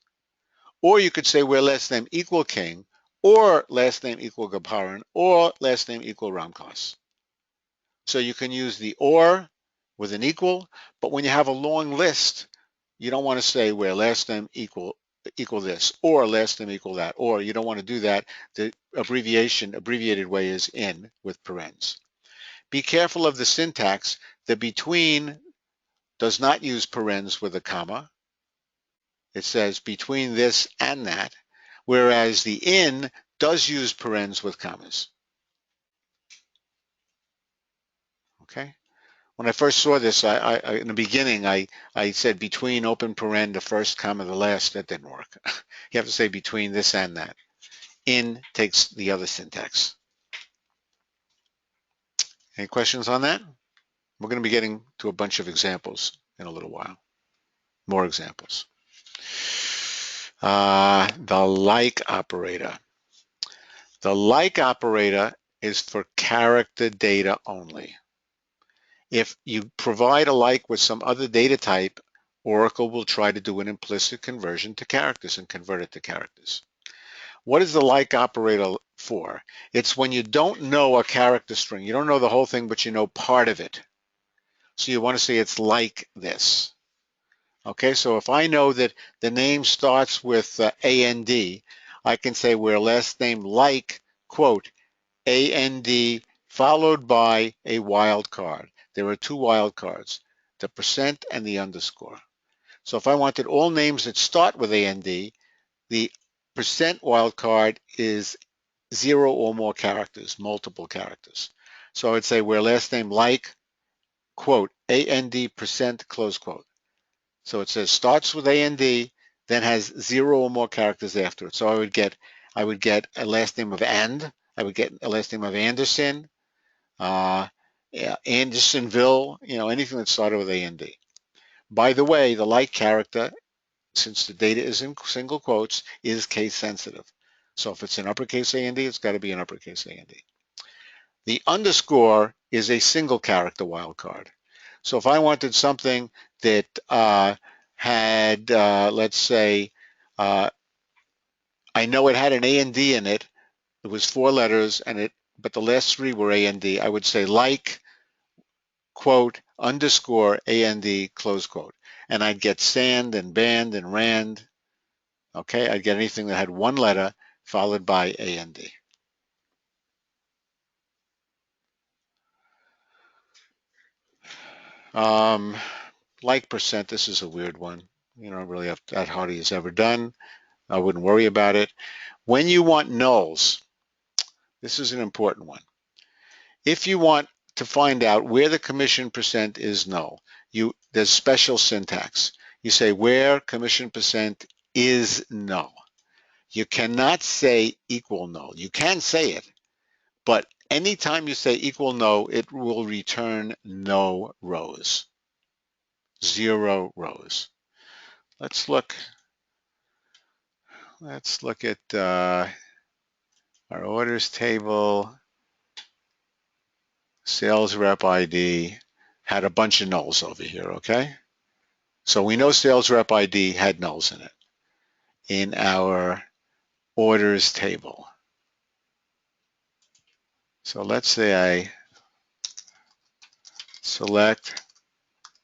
or you could say where last name equal King, or last name equal Gabharan, or last name equal Ramklas. So you can use the or with an equal, but when you have a long list, you don't want to say where last name equal this, or last name equal that, or you don't want to do that. The abbreviated way is in with parens. Be careful of the syntax. The between does not use parens with a comma. It says between this and that, whereas the in does use parens with commas. Okay. When I first saw this, in the beginning, I said between open paren, the first comma, the last. That didn't work. You have to say between this and that. In takes the other syntax. Any questions on that? We're going to be getting to a bunch of examples in a little while. More examples. The like operator. The like operator is for character data only. If you provide a like with some other data type, Oracle will try to do an implicit conversion to characters and convert it to characters. What is the like operator for? It's when you don't know a character string. You don't know the whole thing, but you know part of it. So you want to say it's like this. Okay, so if I know that the name starts with AND, I can say where last name like, quote, AND followed by a wildcard. There are two wildcards, the percent and the underscore. So if I wanted all names that start with AND, the percent wildcard is 0 or more characters, multiple characters. So I would say where last name like, quote, AND percent, close quote. So it says starts with AND, then has 0 or more characters after it. So I would get a last name of and, I would get a last name of Anderson, yeah, Andersonville, anything that started with AND. By the way, the like character, since the data is in single quotes, is case sensitive. So if it's in uppercase AND, it's got to be in uppercase AND. The underscore is a single character wildcard. So if I wanted something that had, let's say, I know it had an AND in it, it was 4 letters, but the last 3 were AND, I would say like, quote, underscore AND, close quote. And I'd get sand and band and rand. Okay, I'd get anything that had 1 letter followed by AND. Like percent, this is a weird one. Really that Hardy has ever done. I wouldn't worry about it. When you want nulls, this is an important one. If you want to find out where the commission percent is null, there's special syntax. You say where commission percent is null. You cannot say equal null. You can say it, but anytime you say equal no, it will return no rows. 0 rows. Let's look at our orders table. Sales rep ID had a bunch of nulls over here, okay? So we know sales rep ID had nulls in it in our orders table. So let's say I select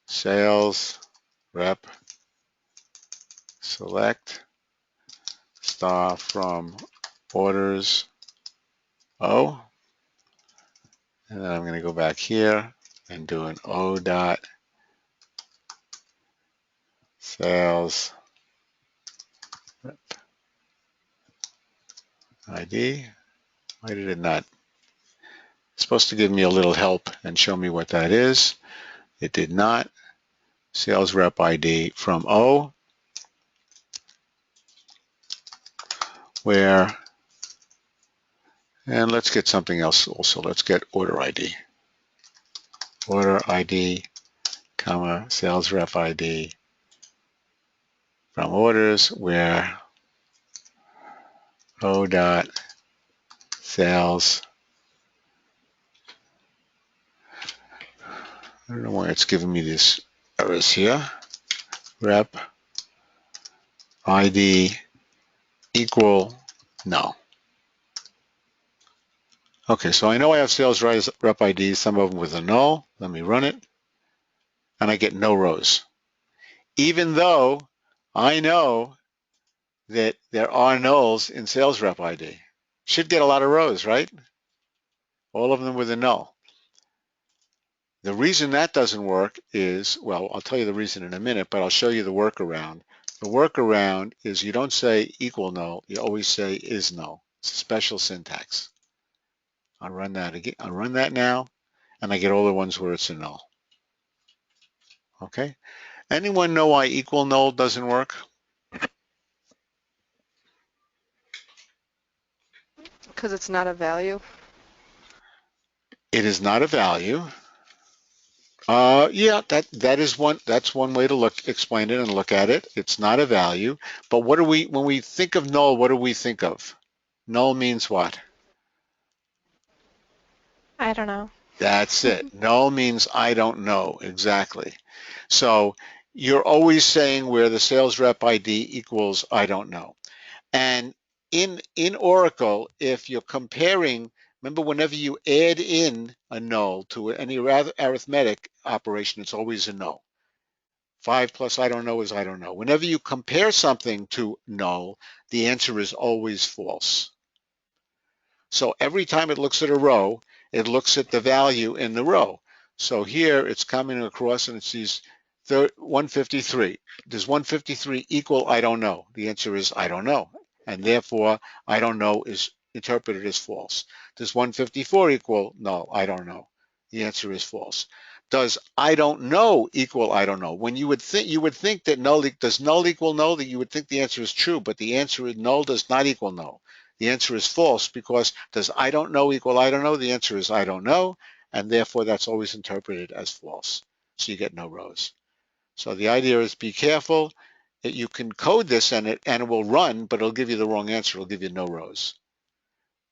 sales rep, select star from orders O, and then I'm going to go back here and do an O dot sales rep ID. Why did it not? It's supposed to give me a little help and show me what that is. It did not. Sales rep ID from O, where, and let's get something else also. Let's get order ID. Order ID, comma, sales rep ID from orders, where O dot sales. I don't know why it's giving me these errors here. Rep ID equal no. Okay, so I know I have sales rep ID, some of them with a null. Let me run it, and I get no rows. Even though I know that there are nulls in sales rep ID. Should get a lot of rows, right? All of them with a null. The reason that doesn't work is, well, I'll tell you the reason in a minute, but I'll show you the workaround. The workaround is you don't say equal null, you always say is null. It's a special syntax. I'll run that again. I'll run that now, and I get all the ones where it's a null. Okay? Anyone know why equal null doesn't work? Because it's not a value. It is not a value. Yeah, that's one way to explain it and look at it. It's not a value, but when we think of null, what do we think of? Null means what? I don't know. That's it. Null means I don't know exactly. So you're always saying where the sales rep ID equals I don't know. And in Oracle, if you're comparing, remember whenever you add in a null to any arithmetic operation, it's always a null. 5 plus I don't know is I don't know. Whenever you compare something to null, the answer is always false. So every time it looks at a row, it looks at the value in the row. So here it's coming across and it sees 153. Does 153 equal I don't know? The answer is I don't know. And therefore, I don't know is interpreted as false. Does 154 equal no, I don't know? The answer is false. Does I don't know equal I don't know? When you would think that null does null equal null, that you would think the answer is true, but the answer is null does not equal null. The answer is false because does I don't know equal I don't know? The answer is I don't know, and therefore that's always interpreted as false. So you get no rows. So the idea is be careful that you can code this and it will run, but it'll give you the wrong answer. It'll give you no rows.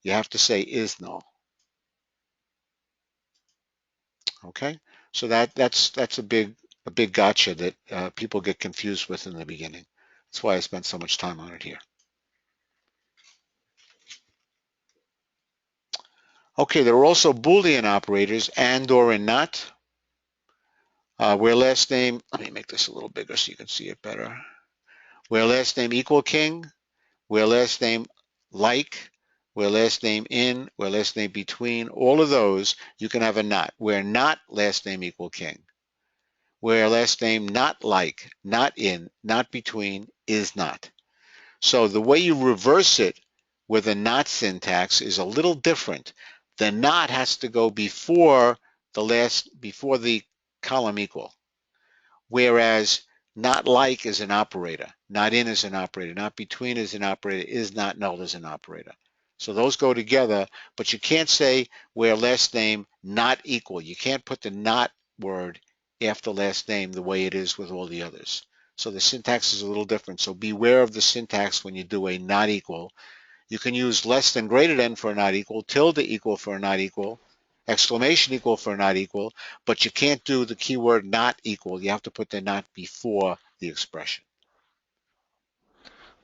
You have to say is null. Okay? So that's a big gotcha that people get confused with in the beginning. That's why I spent so much time on it here. Okay, there are also Boolean operators and or and not. Where last name, let me make this a little bigger so you can see it better. Where last name equal king, where last name like, where last name in, where last name between, all of those you can have a not. Where not last name equal king, where last name not like, not in, not between, is not. So the way you reverse it with a not syntax is a little different. The not has to go before the column equal. Whereas not like is an operator, not in is an operator, not between is an operator, is not null is an operator. So those go together, but you can't say where last name not equal. You can't put the not word after last name the way it is with all the others. So the syntax is a little different. So beware of the syntax when you do a not equal. You can use less than greater than for a not equal, tilde equal for a not equal, exclamation equal for not equal, but you can't do the keyword not equal. You have to put the not before the expression.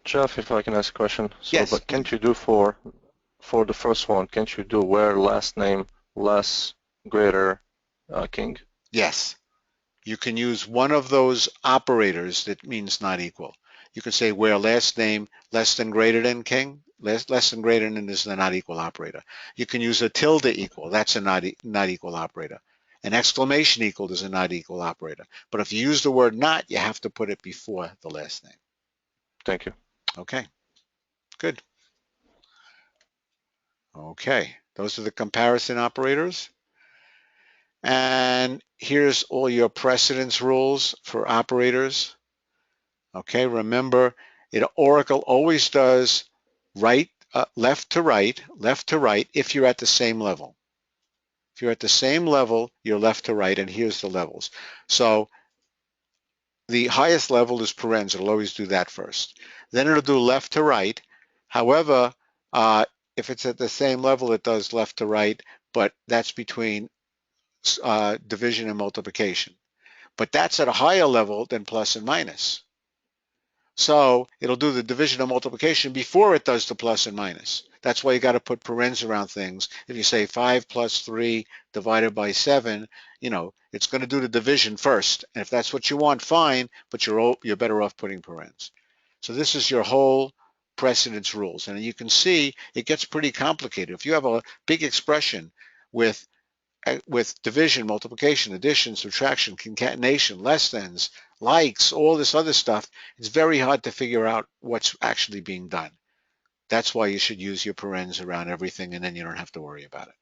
Jeff, if I can ask a question. So, Yes, but can't please. you do for the first one, can't you do where last name less greater king? Yes. You can use one of those operators that means not equal. You can say where last name less than greater than king, less than greater than is the not equal operator. You can use a tilde equal, that's a not equal operator. An exclamation equal is a not equal operator. But if you use the word not, you have to put it before the last name. Thank you. Okay, good. Okay, those are the comparison operators. And here's all your precedence rules for operators. Okay, remember, Oracle always does left to right if you're at the same level. If you're at the same level, you're left to right, and here's the levels. So the highest level is parens. It'll always do that first. Then it'll do left to right. However, if it's at the same level, it does left to right, but that's between division and multiplication. But that's at a higher level than plus and minus. So it'll do the division and multiplication before it does the plus and minus. That's why you got to put parens around things. If you say 5 plus 3 divided by 7, it's going to do the division first. And if that's what you want, fine, but you're better off putting parens. So this is your whole precedence rules. And you can see it gets pretty complicated. If you have a big expression with division, multiplication, addition, subtraction, concatenation, less thans, likes, all this other stuff, it's very hard to figure out what's actually being done. That's why you should use your parens around everything, and then you don't have to worry about it.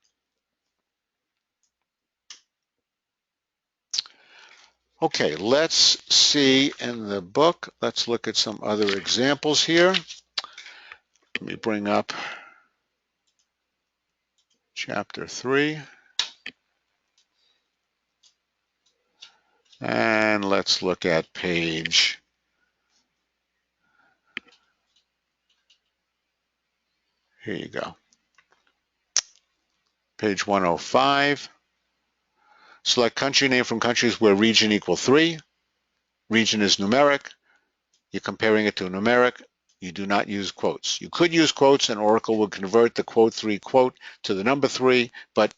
Okay, let's see in the book. Let's look at some other examples here. Let me bring up chapter 3. And let's look at page, here you go, page 105. Select country name from countries where region equal 3. Region is numeric. You're comparing it to a numeric. You do not use quotes. You could use quotes, and Oracle would convert the quote 3 quote to the number 3, but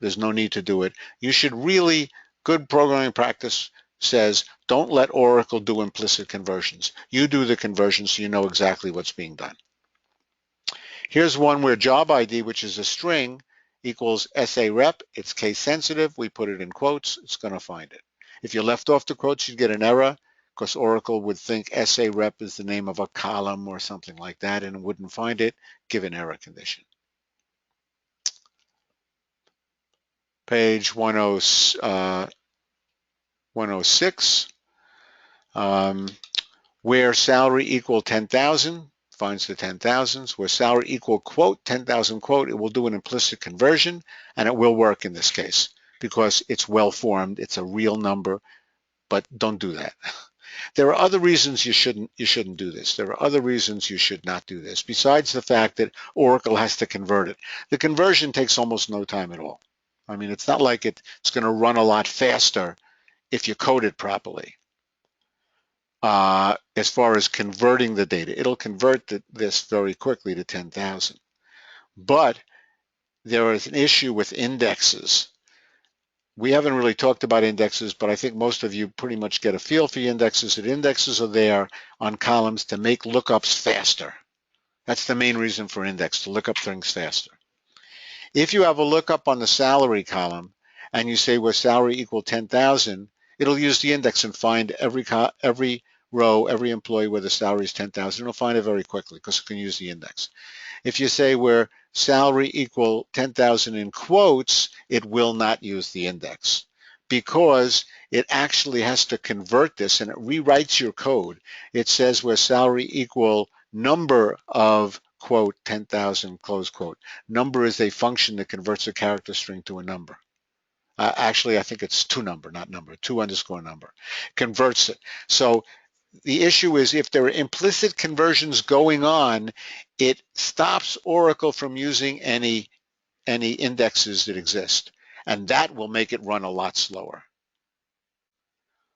there's no need to do it. You should really, good programming practice says, don't let Oracle do implicit conversions. You do the conversions so you know exactly what's being done. Here's one where job ID, which is a string, equals SA rep. It's case sensitive. We put it in quotes. It's going to find it. If you left off the quotes, you'd get an error because Oracle would think SA rep is the name of a column or something like that and wouldn't find it, give an error condition. Page 106, where salary equal 10,000, finds the 10,000s. Where salary equal quote, 10,000 quote, it will do an implicit conversion, and it will work in this case because it's well formed. It's a real number, but don't do that. There are other reasons you shouldn't do this. There are other reasons you should not do this, besides the fact that Oracle has to convert it. The conversion takes almost no time at all. I mean, it's not like it's going to run a lot faster if you code it properly. As far as converting the data, it'll convert this very quickly to 10,000. But there is an issue with indexes. We haven't really talked about indexes, but I think most of you pretty much get a feel for indexes. That indexes are there on columns to make lookups faster. That's the main reason for index, to look up things faster. If you have a lookup on the salary column and you say where salary equal 10,000, it'll use the index and find every row, every employee where the salary is 10,000. It'll find it very quickly because it can use the index. If you say where salary equal 10,000 in quotes, it will not use the index because it actually has to convert this and it rewrites your code. It says where salary equal number of quote 10,000 close quote. Number is a function that converts a character string to a number. Actually, I think it's two number, not number, 2_ number. Converts it. So the issue is if there are implicit conversions going on, it stops Oracle from using any indexes that exist. and that will make it run a lot slower.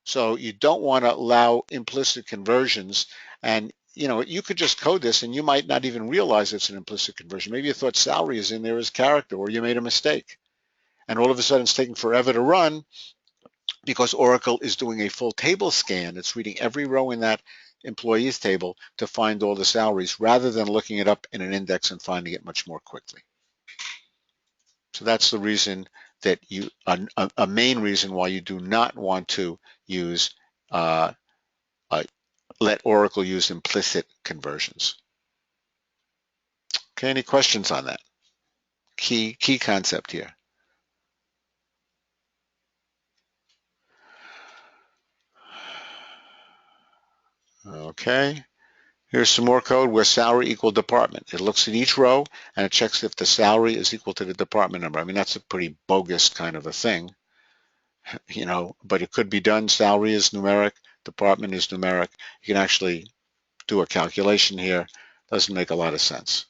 So you don't want to allow implicit conversions, and you could just code this and you might not even realize it's an implicit conversion. Maybe you thought salary is in there as character, or you made a mistake. And all of a sudden it's taking forever to run because Oracle is doing a full table scan. It's reading every row in that employees table to find all the salaries rather than looking it up in an index and finding it much more quickly. So that's the reason that a main reason why you do not want to use let Oracle use implicit conversions. Okay, any questions on that? Key concept here. Okay, here's some more code where salary equal department. It looks at each row and it checks if the salary is equal to the department number. I mean, that's a pretty bogus kind of a thing, but it could be done. Salary is numeric, department is numeric. You can actually do a calculation here. Doesn't make a lot of sense.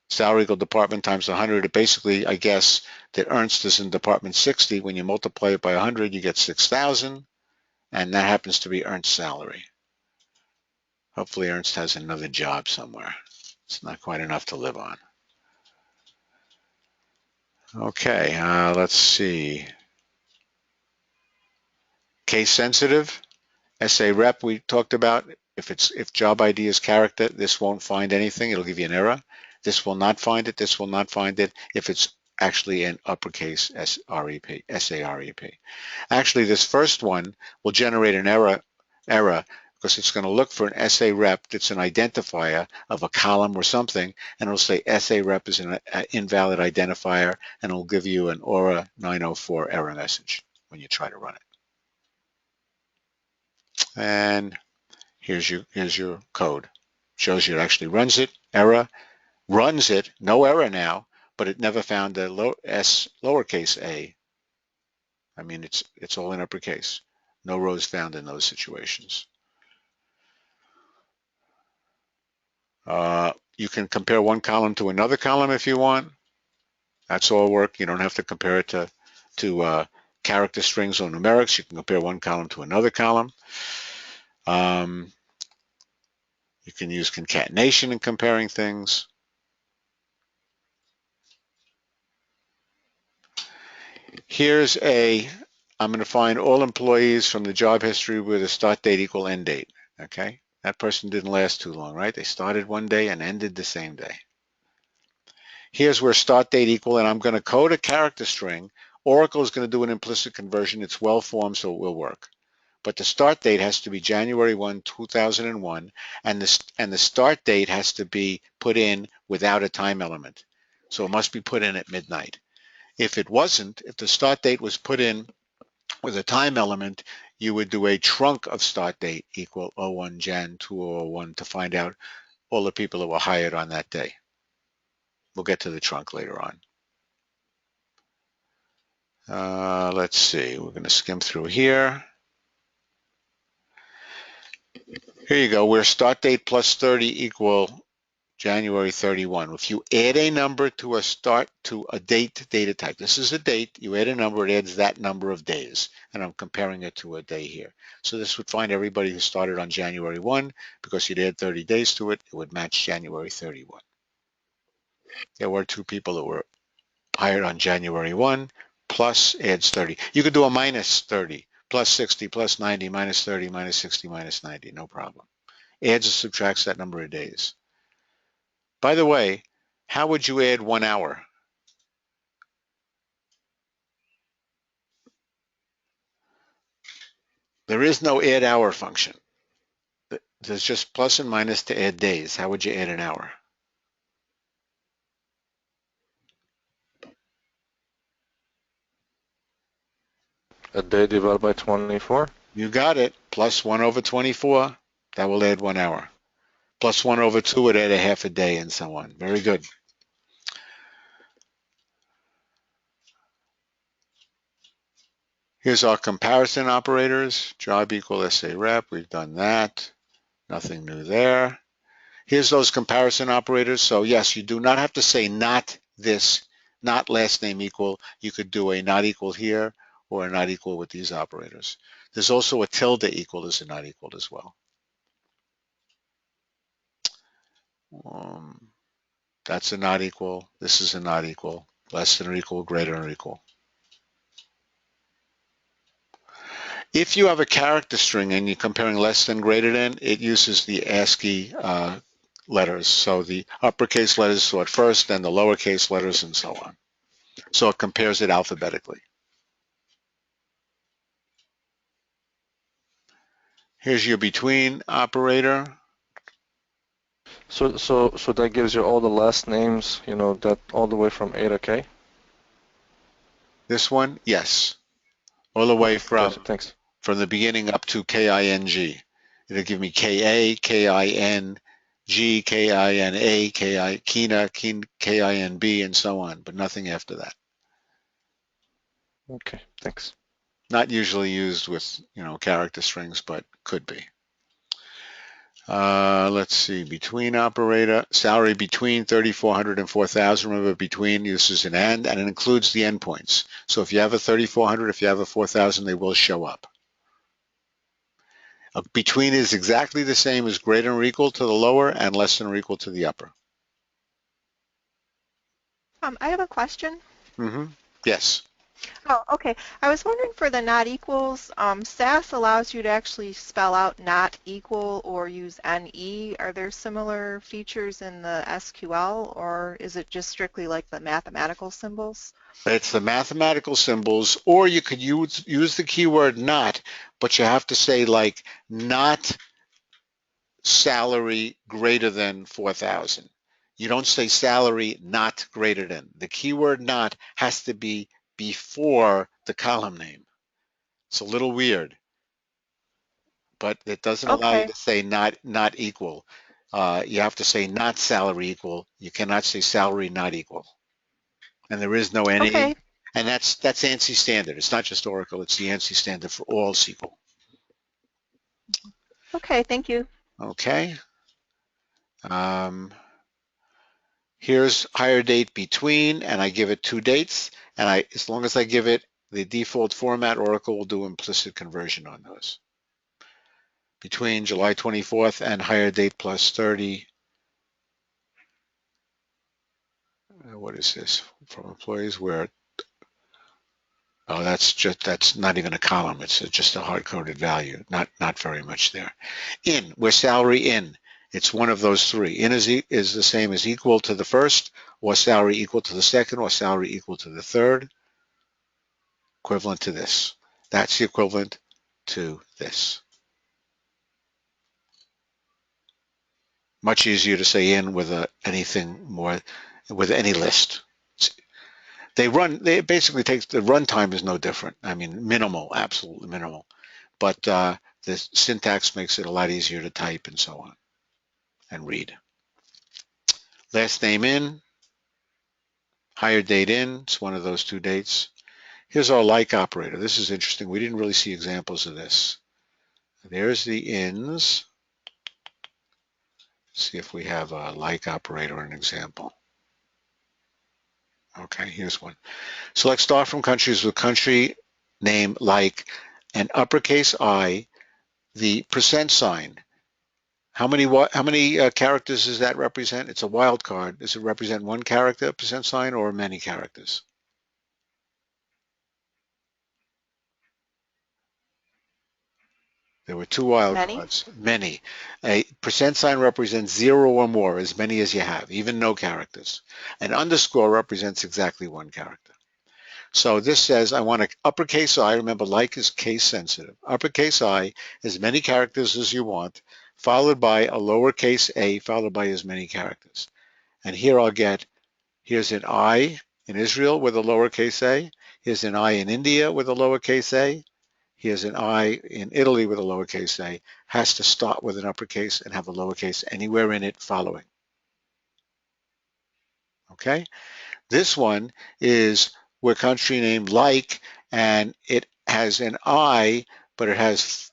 Salary equal department times 100. It basically, I guess, that Ernst is in department 60. When you multiply it by 100, you get 6,000, and that happens to be Ernst's salary. Hopefully Ernst has another job somewhere. It's not quite enough to live on. Okay, let's see. Case sensitive. SA rep we talked about. If job ID is character, this won't find anything. It'll give you an error. This will not find it. This will not find it. If it's actually in uppercase SREP, SAREP. Actually, this first one will generate an error because it's going to look for an SA rep that's an identifier of a column or something, and it'll say SA rep is an invalid identifier, and it'll give you an ORA 904 error message when you try to run it. And here's your code. Shows you it actually runs it, error, runs it, no error now, but it never found the lowercase a. I mean, it's all in uppercase. No rows found in those situations. You can compare one column to another column if you want. That's all work. You don't have to compare it to character strings or numerics. You can compare one column to another column. You can use concatenation in comparing things. I'm going to find all employees from the job history with a start date equal end date. Okay, that person didn't last too long, right? They started one day and ended the same day. Here's where start date equal, and I'm going to code a character string. Oracle is going to do an implicit conversion. It's well formed, so it will work. But the start date has to be January 1, 2001, and the start date has to be put in without a time element. So it must be put in at midnight. If it wasn't, if the start date was put in with a time element, you would do a trunk of start date equal 01 Jan 2001 to find out all the people that were hired on that day. We'll get to the trunk later on. Let's see, we're going to skim through here. Here you go, where start date plus 30 equal January 31. If you add a number to a date data type, this is a date, you add a number, it adds that number of days, and I'm comparing it to a day here. So this would find everybody who started on January 1, because you'd add 30 days to it, it would match January 31. There were 2 people that were hired on January 1, plus adds 30. You could do a minus 30, plus 60, plus 90, minus 30, minus 60, minus 90, no problem. Adds or subtracts that number of days. By the way, how would you add 1 hour? There is no add hour function. There's just plus and minus to add days. How would you add an hour? A day divided by 24? You got it. Plus 1 over 24. That will add 1 hour. Plus 1 over 2 would add a half a day and so on. Very good. Here's our comparison operators. Job equal SA rep. We've done that. Nothing new there. Here's those comparison operators. So yes, you do not have to say not this not last name equal, you could do a not equal here or a not equal with these operators. There's also a tilde equal as a not equal as well. That's a not equal. This is a not equal. Less than or equal, greater than or equal. If you have a character string and you're comparing less than, greater than, it uses the ASCII letters. So the uppercase letters sort first, then the lowercase letters, and so on. So it compares it alphabetically. Here's your between operator. So that gives you all the last names, that all the way from A to K? This one, yes. All the way Okay, from thanks. the beginning up to KING. It'll give me KA, KIN, G, KINA, KINA, KINB, and so on, but nothing after that. Okay, thanks. Not usually used with, character strings, but could be. Let's see, between operator, salary between 3,400 and 4,000. Remember, between uses an and it includes the endpoints. So if you have a 3,400, if you have a 4,000, they will show up. Between is exactly the same as greater than or equal to the lower and less than or equal to the upper. I have a question. Yes. Oh, okay. I was wondering for the not equals, SAS allows you to actually spell out not equal or use NE. Are there similar features in the SQL, or is it just strictly like the mathematical symbols? It's the mathematical symbols, or you could use the keyword not, but you have to say like not salary greater than 4,000. You don't say salary not greater than. The keyword not has to be before the column name. It's a little weird, but it doesn't allow you Okay. to say not equal. You have to say not salary equal. You cannot say salary not equal. And there is no NE. Okay. And that's ANSI standard. It's not just Oracle. It's the ANSI standard for all SQL. Okay. Thank you. Okay. Here's hire date between, and I give it 2 dates. And as long as I give it the default format, Oracle will do implicit conversion on those. Between July 24th and hire date plus 30. What is this? From employees where, oh, that's not even a column. It's just a hard-coded value. Not very much there. In, where salary in. It's one of those three. In is the same as equal to the first, or salary equal to the second, or salary equal to the third. Equivalent to this. That's the equivalent to this. Much easier to say in with anything more, with any list. They basically take, the runtime is no different. I mean, minimal, absolutely minimal. But the syntax makes it a lot easier to type and so on, and read. Last name in, hire date in, it's one of those 2 dates. Here's our like operator. This is interesting. We didn't really see examples of this. There's the ins. See if we have a like operator, an example. Okay, here's one. Select star from countries with country name like an uppercase I, the percent sign. How many characters does that represent? It's a wild card. Does it represent one character, percent sign, or many characters? There were 2 wild Many? cards. Many. A percent sign represents 0 or more, as many as you have, even no characters. An underscore represents exactly 1 character. So this says I want an uppercase I. Remember, like is case sensitive. Uppercase I, as many characters as you want, followed by a lowercase a, followed by as many characters. And here I'll get, here's an I in Israel with a lowercase a. Here's an I in India with a lowercase a. Here's an I in Italy with a lowercase a. Has to start with an uppercase and have a lowercase anywhere in it following. Okay? This one is where country name like, and it has an I, but it has,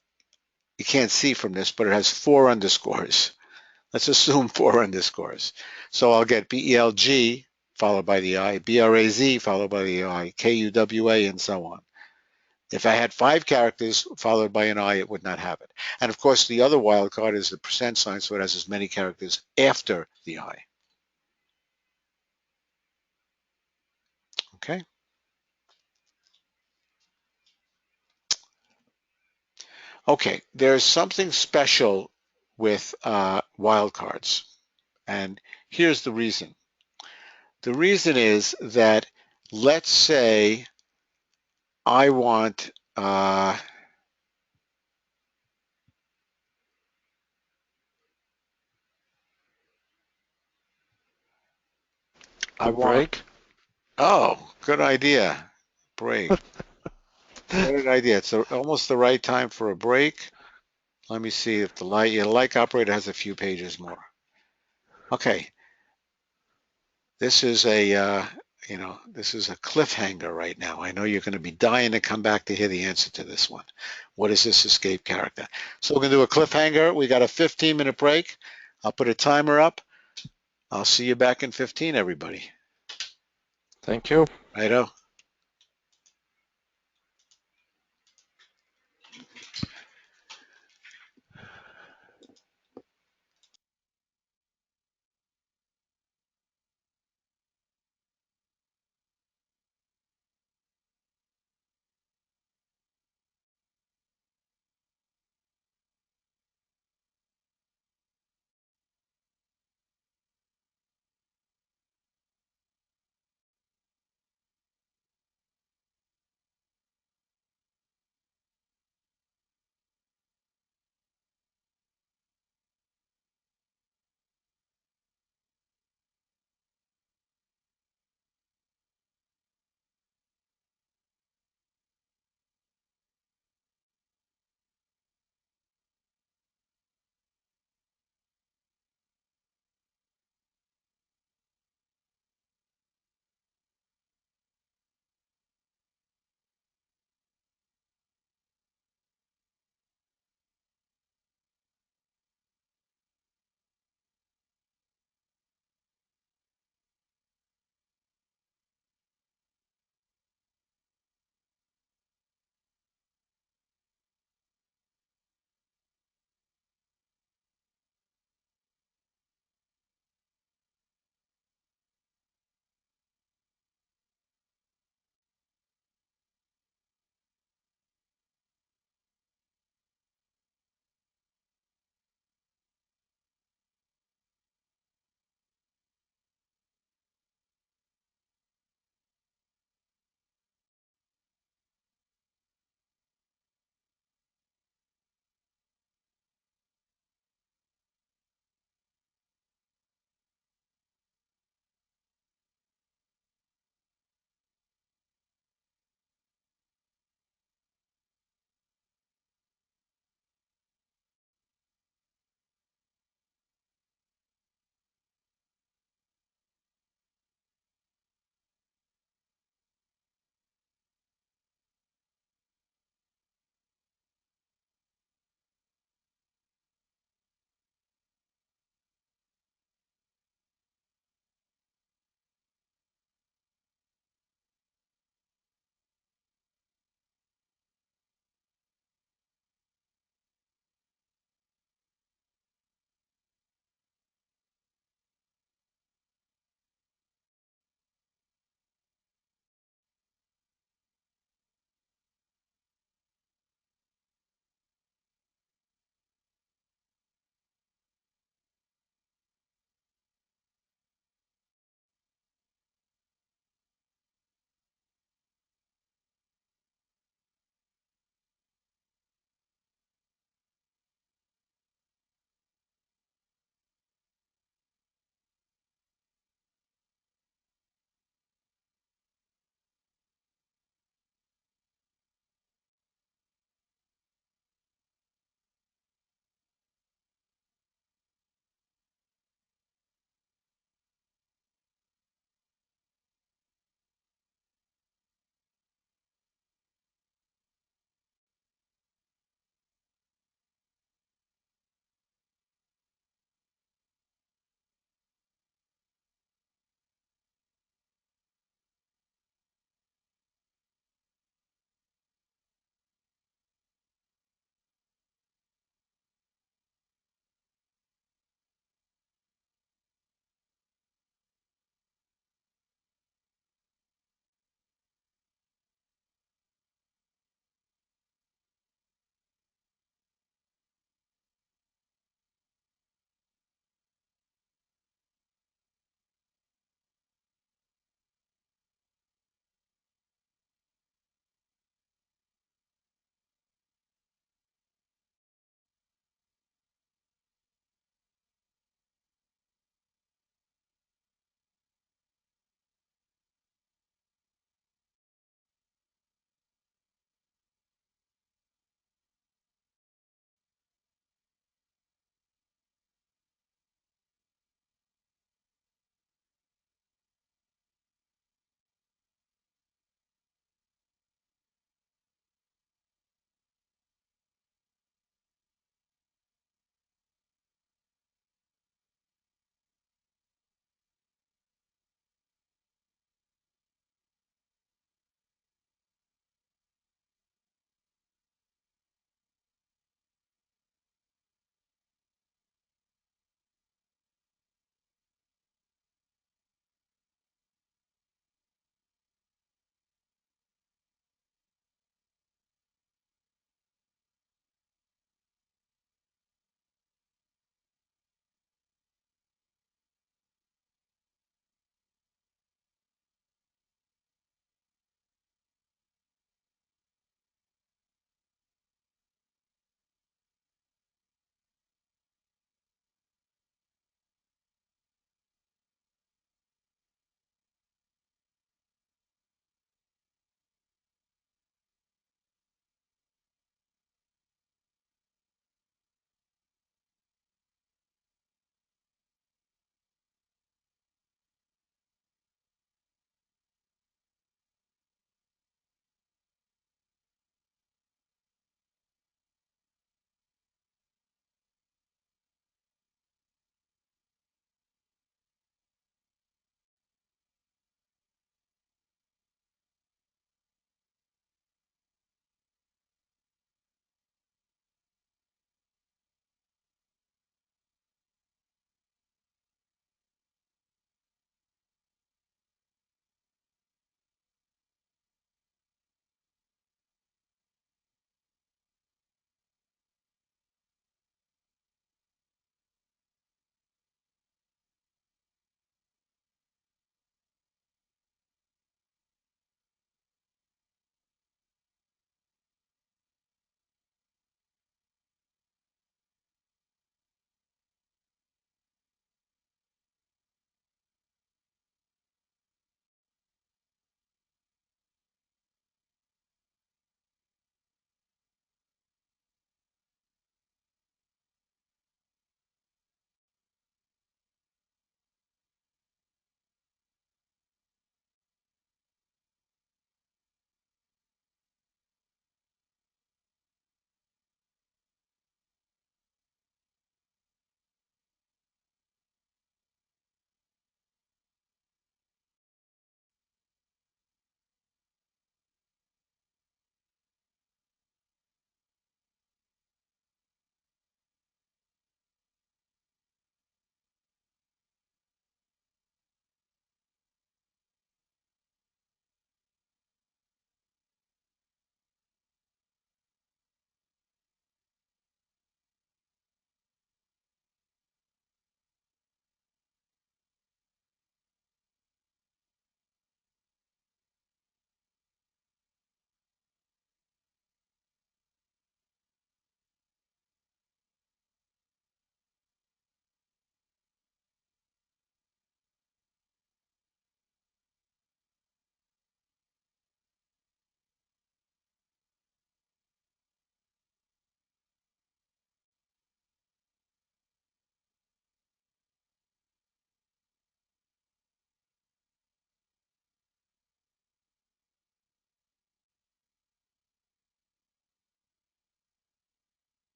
you can't see from this, but it has 4 underscores. Let's assume 4 underscores. So I'll get BELG followed by the I, BRAZ followed by the I, KUWA, and so on. If I had 5 characters followed by an I, it would not have it. And of course, the other wildcard is the percent sign, so it has as many characters after the I. Okay. Okay, there's something special with wildcards, and here's the reason. The reason is that, let's say I want A break? oh, good idea, break. Good idea. It's almost the right time for a break. Let me see if the light, yeah, the like operator has a few pages more. Okay, this is a, this is a cliffhanger right now. I know you're going to be dying to come back to hear the answer to this one. What is this escape character? So we're going to do a cliffhanger. We got a 15-minute break. I'll put a timer up. I'll see you back in 15, everybody. Thank you. Righto.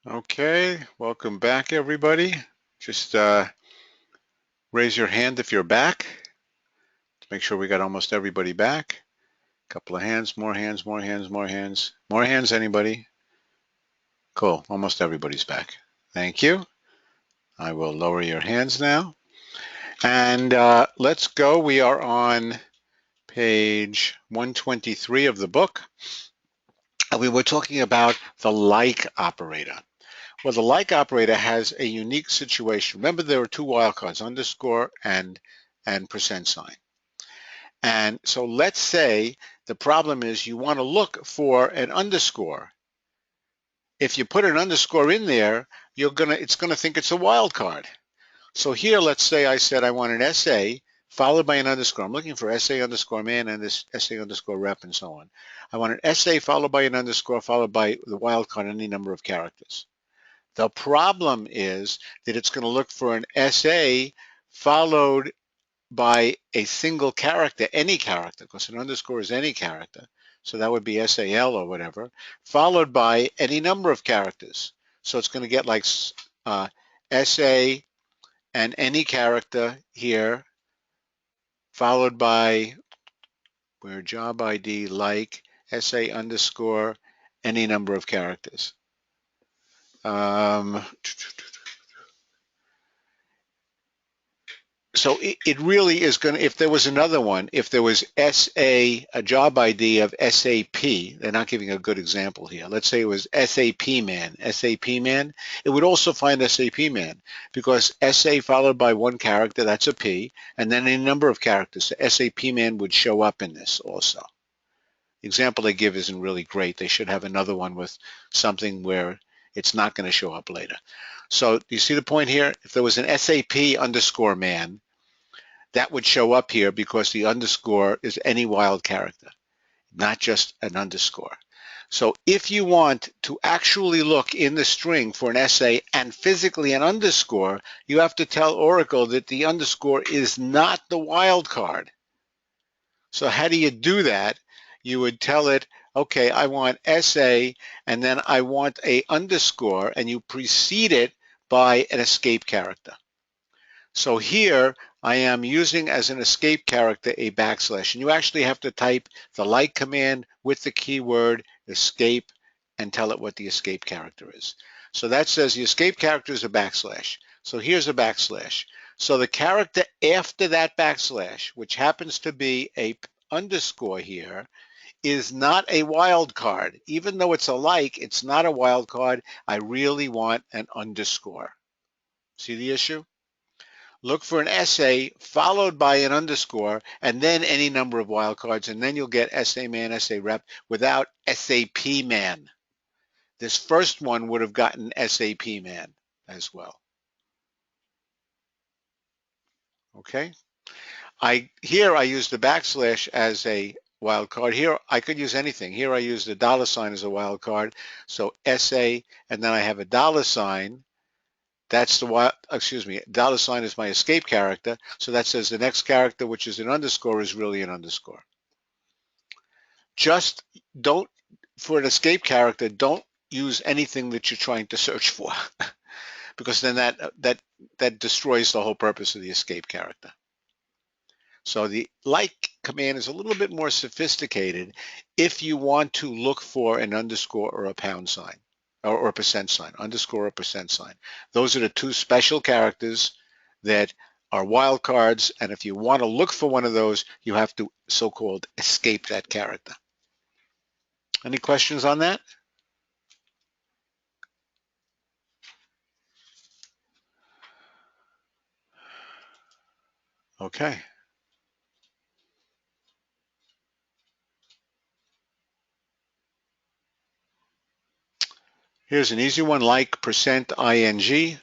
Okay, welcome back, everybody. Just raise your hand if you're back to make sure we got almost everybody back. Couple of hands, more hands, more hands, more hands. More hands, anybody? Cool, almost everybody's back. Thank you. I will lower your hands now. And let's go. We are on page 123 of the book. We were talking about the like operator. Well, the like operator has a unique situation. Remember, there are two wildcards, underscore and percent sign. And so let's say the problem is you want to look for an underscore. If you put an underscore in there, it's gonna think it's a wildcard. So here, let's say I said I want an SA followed by an underscore. I'm looking for SA underscore man and this SA underscore rep and so on. I want an SA followed by an underscore followed by the wildcard, any number of characters. The problem is that it's going to look for an SA followed by a single character, any character, because an underscore is any character. So that would be SAL or whatever, followed by any number of characters. So it's going to get like SA and any character here, followed by where job ID like SA underscore any number of characters. So it really is going to, if there was another one, if there was a job ID of SAP, they're not giving a good example here. Let's say it was SAP man, it would also find SAP man because SA followed by one character, that's a P, and then a number of characters. So SAP man would show up in this also. The example they give isn't really great. They should have another one with something where it's not going to show up later. So you see the point here? If there was an SAP underscore man, that would show up here because the underscore is any wild character, not just an underscore. So if you want to actually look in the string for an SA and physically an underscore, you have to tell Oracle that the underscore is not the wildcard. So how do you do that? You would tell it, okay, I want SA and then I want a underscore, and you precede it by an escape character. So here I am using as an escape character a backslash, and you actually have to type the like command with the keyword escape and tell it what the escape character is. So that says the escape character is a backslash. So here's a backslash. So the character after that backslash, which happens to be a underscore here, is not a wildcard. Even though it's a like, it's not a wildcard. I really want an underscore. See the issue? Look for an SA followed by an underscore and then any number of wildcards, and then you'll get SA man, SA rep without SAP man. This first one would have gotten SAP man as well. Okay. Here I use the backslash as a wildcard. Here I could use anything. Here I use the $ as a wildcard. So SA and then I have a $. That's the $ is my escape character. So that says the next character, which is an underscore, is really an underscore. Just don't, for an escape character, don't use anything that you're trying to search for because then that destroys the whole purpose of the escape character. So the like command is a little bit more sophisticated if you want to look for an underscore or a pound sign. Or a percent sign, underscore or percent sign. Those are the two special characters that are wildcards, and if you want to look for one of those, you have to so-called escape that character. Any questions on that? Okay. Here's an easy one, like %ing.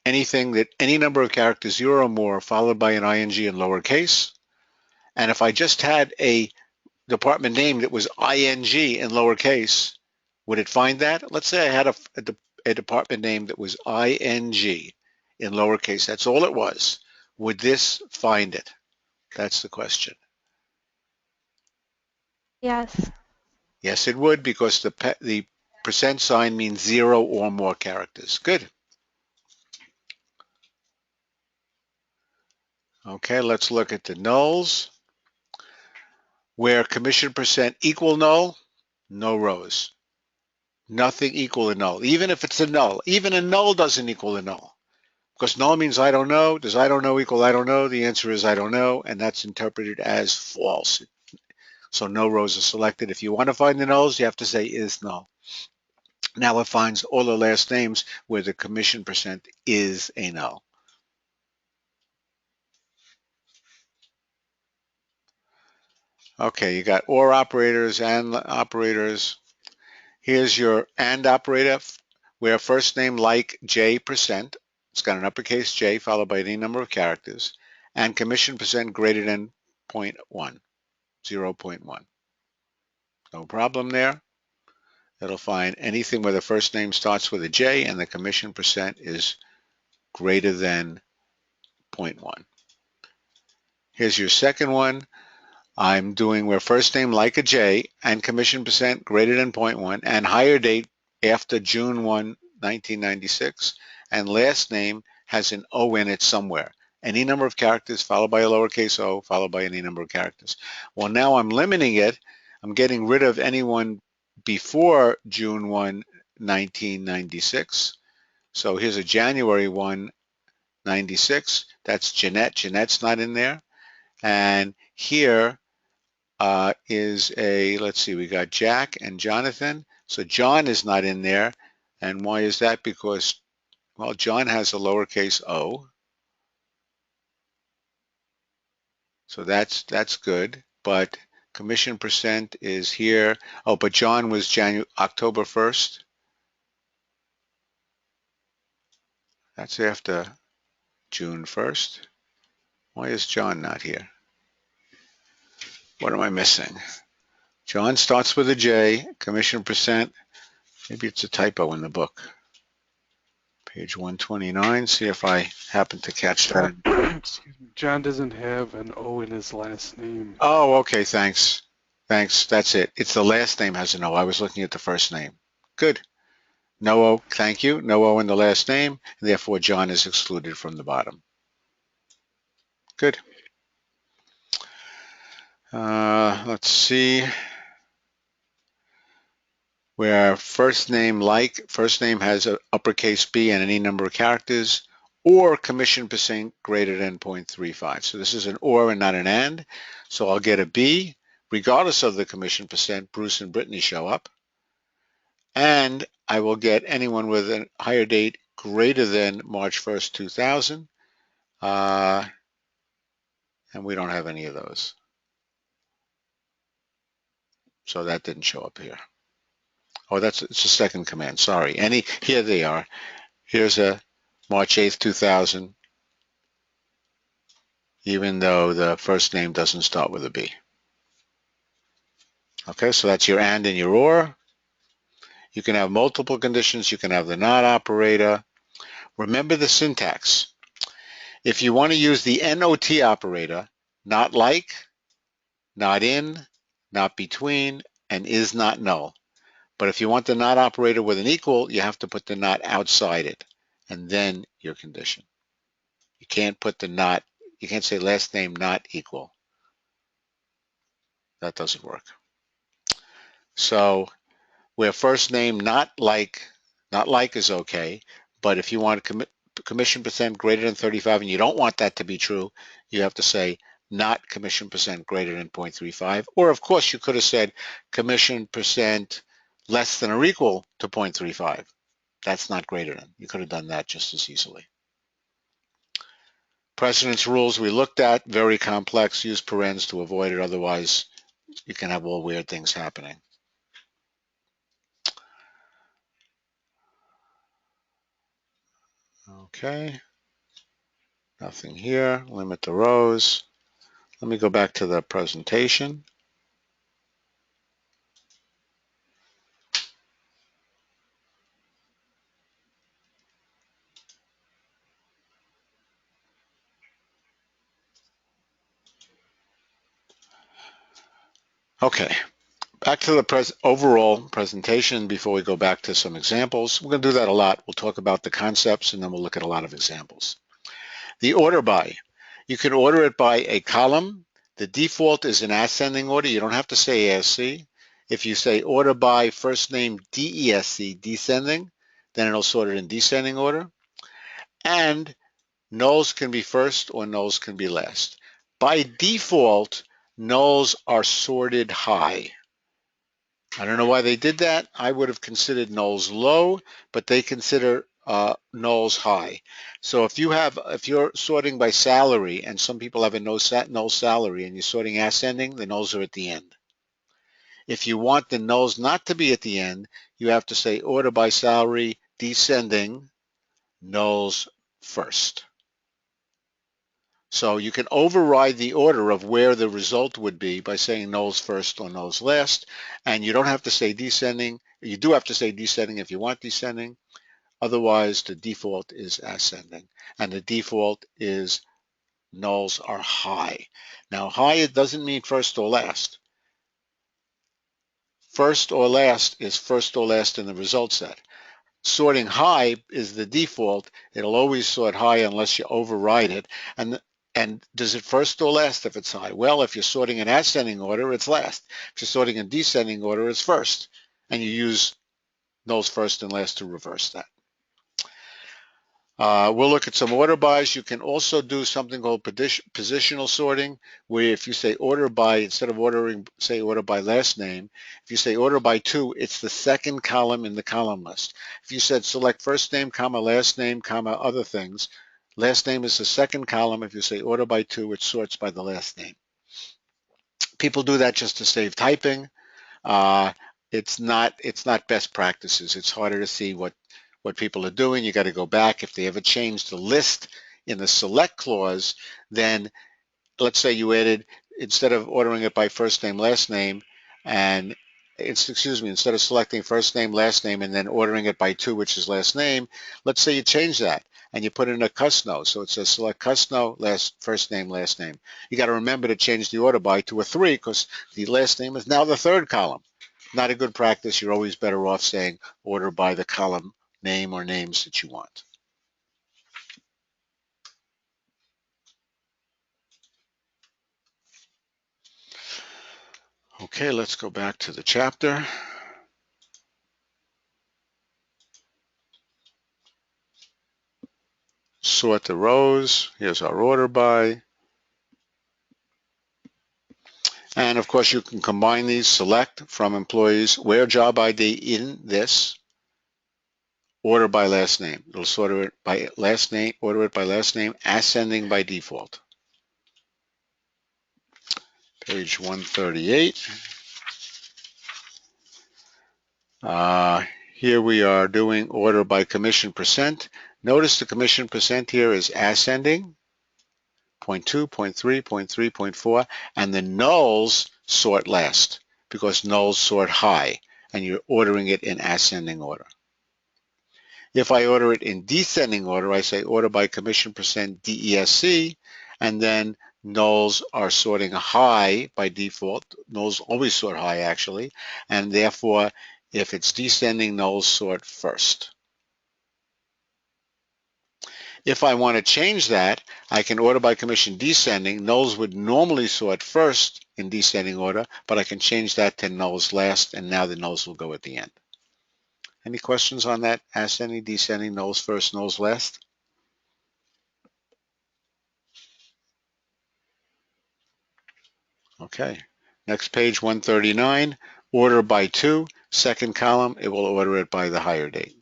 Anything that any number of characters, 0 or more, followed by an ing in lowercase. And if I just had a department name that was ing in lowercase, would it find that? Let's say I had a department name that was ing in lowercase. That's all it was. Would this find it? That's the question. Yes. Yes, it would, because the percent sign means 0 or more characters. Good. Okay, let's look at the nulls. Where commission percent equal null, no rows. Nothing equal a null. Even if it's a null, even a null doesn't equal a null. Because null means I don't know. Does I don't know equal I don't know? The answer is I don't know, and that's interpreted as false. So no rows are selected. If you want to find the nulls, you have to say is null. Now it finds all the last names where the commission percent is a null. Okay, you got OR operators and operators. Here's your AND operator where first name like J percent, it's got an uppercase J followed by any number of characters, and commission percent greater than 0.1, 0.1. No problem there. It'll find anything where the first name starts with a J and the commission percent is greater than 0.1. Here's your second one. I'm doing where first name like a J and commission percent greater than 0.1 and hire date after June 1, 1996, and last name has an O in it somewhere. Any number of characters followed by a lowercase o followed by any number of characters. Well, now I'm limiting it. I'm getting rid of anyone before June 1, 1996. So here's a January 1, 96. That's Jeanette. Jeanette's not in there. And here is a, let's see, we got Jack and Jonathan. So John is not in there. And why is that? Because, well, John has a lowercase o. So that's good. But commission percent is here. Oh, but John was October 1st. That's after June 1st. Why is John not here? What am I missing? John starts with a J, commission percent. Maybe it's a typo in the book. Page 129. See if I happen to catch that. Excuse me. John doesn't have an O in his last name. Oh, okay. Thanks. Thanks. That's it. It's the last name has an O. I was looking at the first name. Good. No O. Thank you. No O in the last name. And therefore, John is excluded from the bottom. Good. Let's see. Where first name has an uppercase B and any number of characters, or commission percent greater than 0.35. So this is an or and not an and. So I'll get a B. Regardless of the commission percent, Bruce and Brittany show up. And I will get anyone with a hire date greater than March 1st, 2000. And we don't have any of those. So that didn't show up here. Oh, it's a second command. Sorry. Here they are. Here's a March 8th, 2000, even though the first name doesn't start with a B. Okay, so that's your and your or. You can have multiple conditions. You can have the not operator. Remember the syntax. If you want to use the not operator, not like, not in, not between, and is not null. But if you want the not operator with an equal, you have to put the not outside it, and then your condition. You can't put the not, you can't say last name not equal. That doesn't work. So where first name not like is okay, but if you want commission percent greater than 35 and you don't want that to be true, you have to say not commission percent greater than 0.35. Or of course you could have said commission percent less than or equal to 0.35. That's not greater than. You could have done that just as easily. Precedence rules we looked at, very complex. Use parens to avoid it. Otherwise, you can have all weird things happening. Okay. Nothing here. Limit the rows. Let me go back to the presentation. Okay. Back to the overall presentation before we go back to some examples. We're going to do that a lot. We'll talk about the concepts and then we'll look at a lot of examples. The order by. You can order it by a column. The default is in ascending order. You don't have to say ASC. If you say order by first name DESC, descending, then it'll sort it in descending order. And nulls can be first or nulls can be last. By default, nulls are sorted high. I don't know why they did that. I would have considered nulls low, but they consider nulls high. So if you're sorting by salary, and some people have a null salary, and you're sorting ascending, the nulls are at the end. If you want the nulls not to be at the end, you have to say order by salary, descending, nulls first. So you can override the order of where the result would be by saying nulls first or nulls last, and you don't have to say descending. You do have to say descending if you want descending. Otherwise, the default is ascending, and the default is nulls are high. Now, high, it doesn't mean first or last. First or last is first or last in the result set. Sorting high is the default. It'll always sort high unless you override it. And does it first or last if it's high? Well, if you're sorting in ascending order, it's last. If you're sorting in descending order, it's first. And you use nulls first and last to reverse that. We'll look at some order bys. You can also do something called positional sorting, where if you say order by, instead of say order by last name, if you say order by 2, it's the second column in the column list. If you said select first name, comma, last name, comma, other things, last name is the second column. If you say order by 2, it sorts by the last name. People do that just to save typing. It's not best practices. It's harder to see what people are doing. You got to go back. If they ever change the list in the select clause, then let's say you added, instead of ordering it by first name, last name, and instead of selecting first name, last name, and then ordering it by 2, which is last name, let's say you change that and you put in a cusno. So it says select cusno, first name, last name. You got to remember to change the order by to a 3 because the last name is now the third column. Not a good practice. You're always better off saying order by the column name or names that you want. Okay, let's go back to the chapter. Sort the rows. Here's our order by. And of course, you can combine these, select from employees, where job ID in this, order by last name. It'll sort it by last name, order it by last name, ascending by default. Page 138. Here we are doing order by commission percent. Notice the commission percent here is ascending, 0.2, 0.3, 0.3, 0.4, and the nulls sort last because nulls sort high, and you're ordering it in ascending order. If I order it in descending order, I say order by commission percent DESC, and then nulls are sorting high by default. Nulls always sort high, actually, and therefore, if it's descending, nulls sort first. If I want to change that, I can order by commission descending. Nulls would normally sort first in descending order, but I can change that to nulls last, and now the nulls will go at the end. Any questions on that? Ascending, descending, nulls first, nulls last? Okay. Next page, 139. Order by 2, second column, it will order it by the hire date.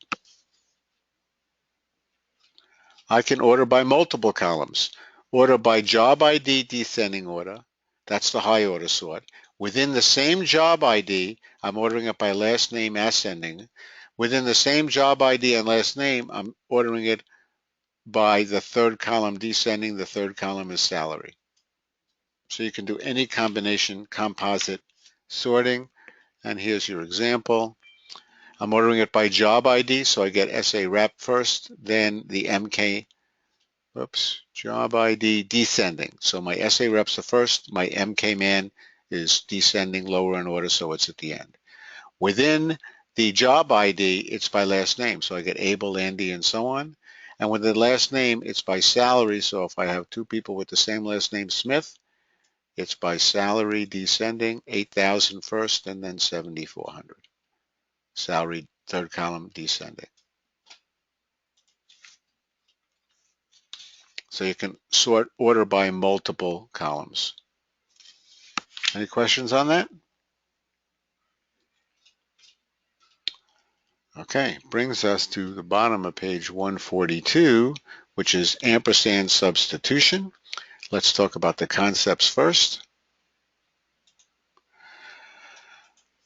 I can order by multiple columns. Order by job ID, descending order. That's the high order sort. Within the same job ID, I'm ordering it by last name, ascending. Within the same job ID and last name, I'm ordering it by the third column, descending. The third column is salary. So you can do any combination, composite sorting. And here's your example. I'm ordering it by job ID, so I get SA rep first, then the MK, job ID descending. So my SA reps are first, my MK man is descending lower in order, so it's at the end. Within the job ID, it's by last name. So I get Abel, Andy, and so on. And with the last name, it's by salary. So if I have two people with the same last name, Smith, it's by salary descending, 8,000 first, and then 7,400. Salary, third column, descending. So you can sort order by multiple columns. Any questions on that? Okay, brings us to the bottom of page 142, which is ampersand substitution. Let's talk about the concepts first.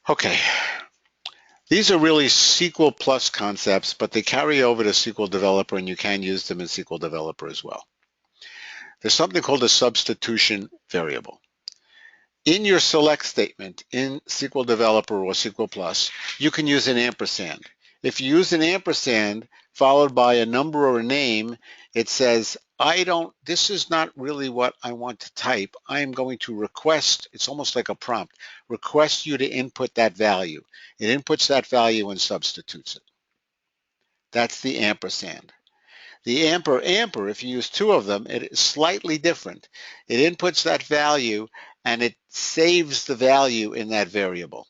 Okay, these are really SQL Plus concepts, but they carry over to SQL Developer, and you can use them in SQL Developer as well. There's something called a substitution variable. In your select statement in SQL Developer or SQL Plus, you can use an ampersand. If you use an ampersand followed by a number or a name, it says, this is not really what I want to type. I am going to request, it's almost like a prompt, request you to input that value. It inputs that value and substitutes it. That's the ampersand. The amper, if you use two of them, it is slightly different. It inputs that value and it saves the value in that variable.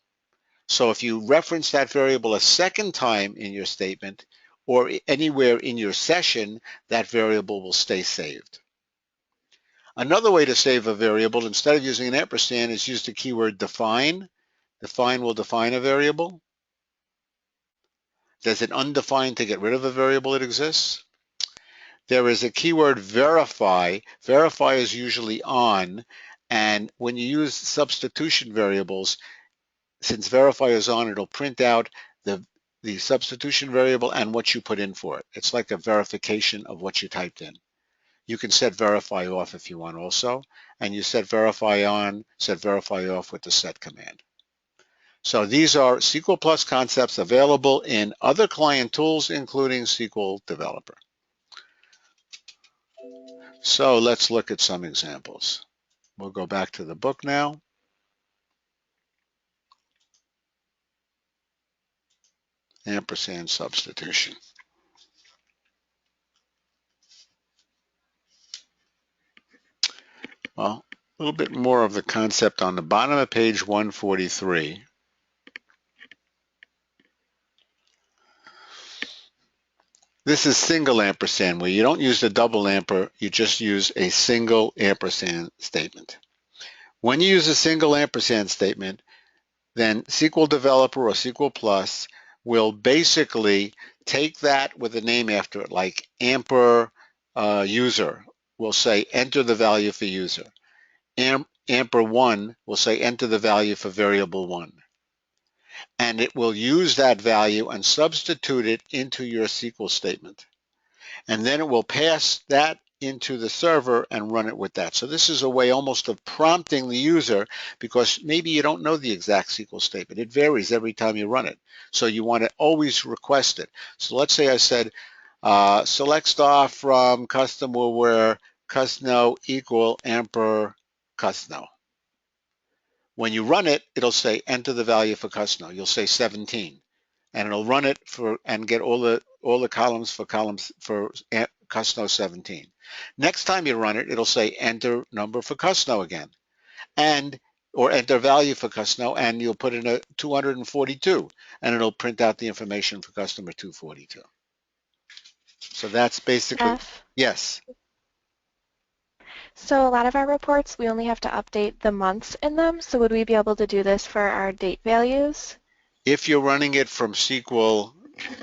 So if you reference that variable a second time in your statement or anywhere in your session, that variable will stay saved. Another way to save a variable, instead of using an ampersand, is use the keyword define. Define will define a variable. Does it undefine to get rid of a variable that exists? There is a keyword verify. Verify is usually on, and when you use substitution variables, since verify is on, it'll print out the substitution variable and what you put in for it. It's like a verification of what you typed in. You can set verify off if you want also, and you set verify on, set verify off with the set command. So these are SQL Plus concepts available in other client tools, including SQL Developer. So let's look at some examples. We'll go back to the book now. Ampersand substitution. Well, a little bit more of the concept on the bottom of page 143. This is single ampersand, where you don't use the double amper, you just use a single ampersand statement. When you use a single ampersand statement, then SQL Developer or SQL Plus will basically take that with a name after it, like amper user will say enter the value for user. Amper1 will say enter the value for variable 1. And it will use that value and substitute it into your SQL statement. And then it will pass that into the server and run it with that. So this is a way almost of prompting the user, because maybe you don't know the exact SQL statement. It varies every time you run it. So you want to always request it. So let's say I said, select star from customer where cusno equal amper cusno. When you run it, it'll say enter the value for cusno. You'll say 17. And it'll run it for and get all the columns for cusno 17. Next time you run it, it'll say enter number for cusno again, or enter value for cusno, and you'll put in a 242, and it'll print out the information for customer 242. So that's basically, Jeff? yes. So a lot of our reports, we only have to update the months in them. So would we be able to do this for our date values? If you're running it from SQL,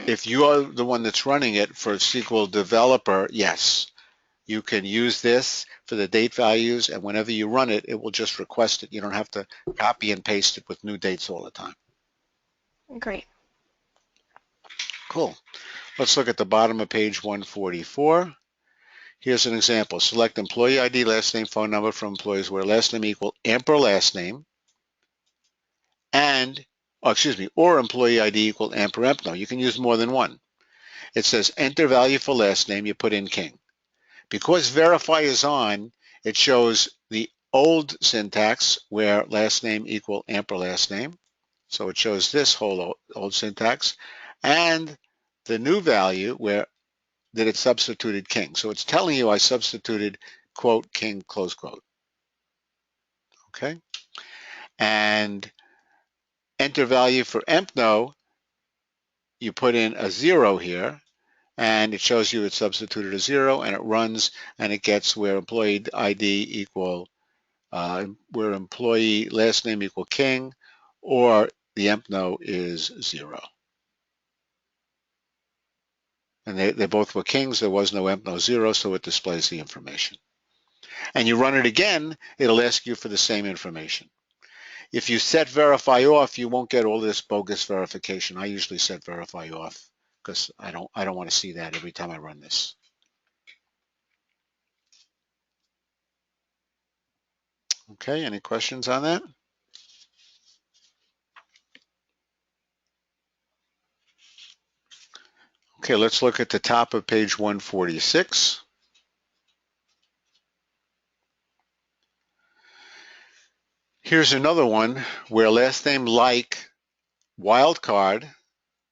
if you are the one that's running it for SQL Developer, yes. You can use this for the date values, and whenever you run it, it will just request it. You don't have to copy and paste it with new dates all the time. Great. Cool. Let's look at the bottom of page 144. Here's an example. Select employee ID, last name, phone number from employees where last name equal amper last name, or employee ID equal amper empno. You can use more than one. It says enter value for last name, you put in King. Because verify is on, it shows the old syntax where last name equal amper last name. So it shows this whole old syntax. And the new value where that it substituted king. So it's telling you I substituted quote king close quote. Okay. And enter value for empno, you put in a 0 here, and it shows you it substituted a 0, and it runs, and it gets where employee ID equal, where employee last name equal king, or the empno is 0. And they both were kings. There was no empno 0, so it displays the information. And you run it again, it'll ask you for the same information. If you set verify off, you won't get all this bogus verification. I usually set verify off because I don't want to see that every time I run this. Okay, any questions on that? Okay, let's look at the top of page 146. Here's another one where last name like wildcard,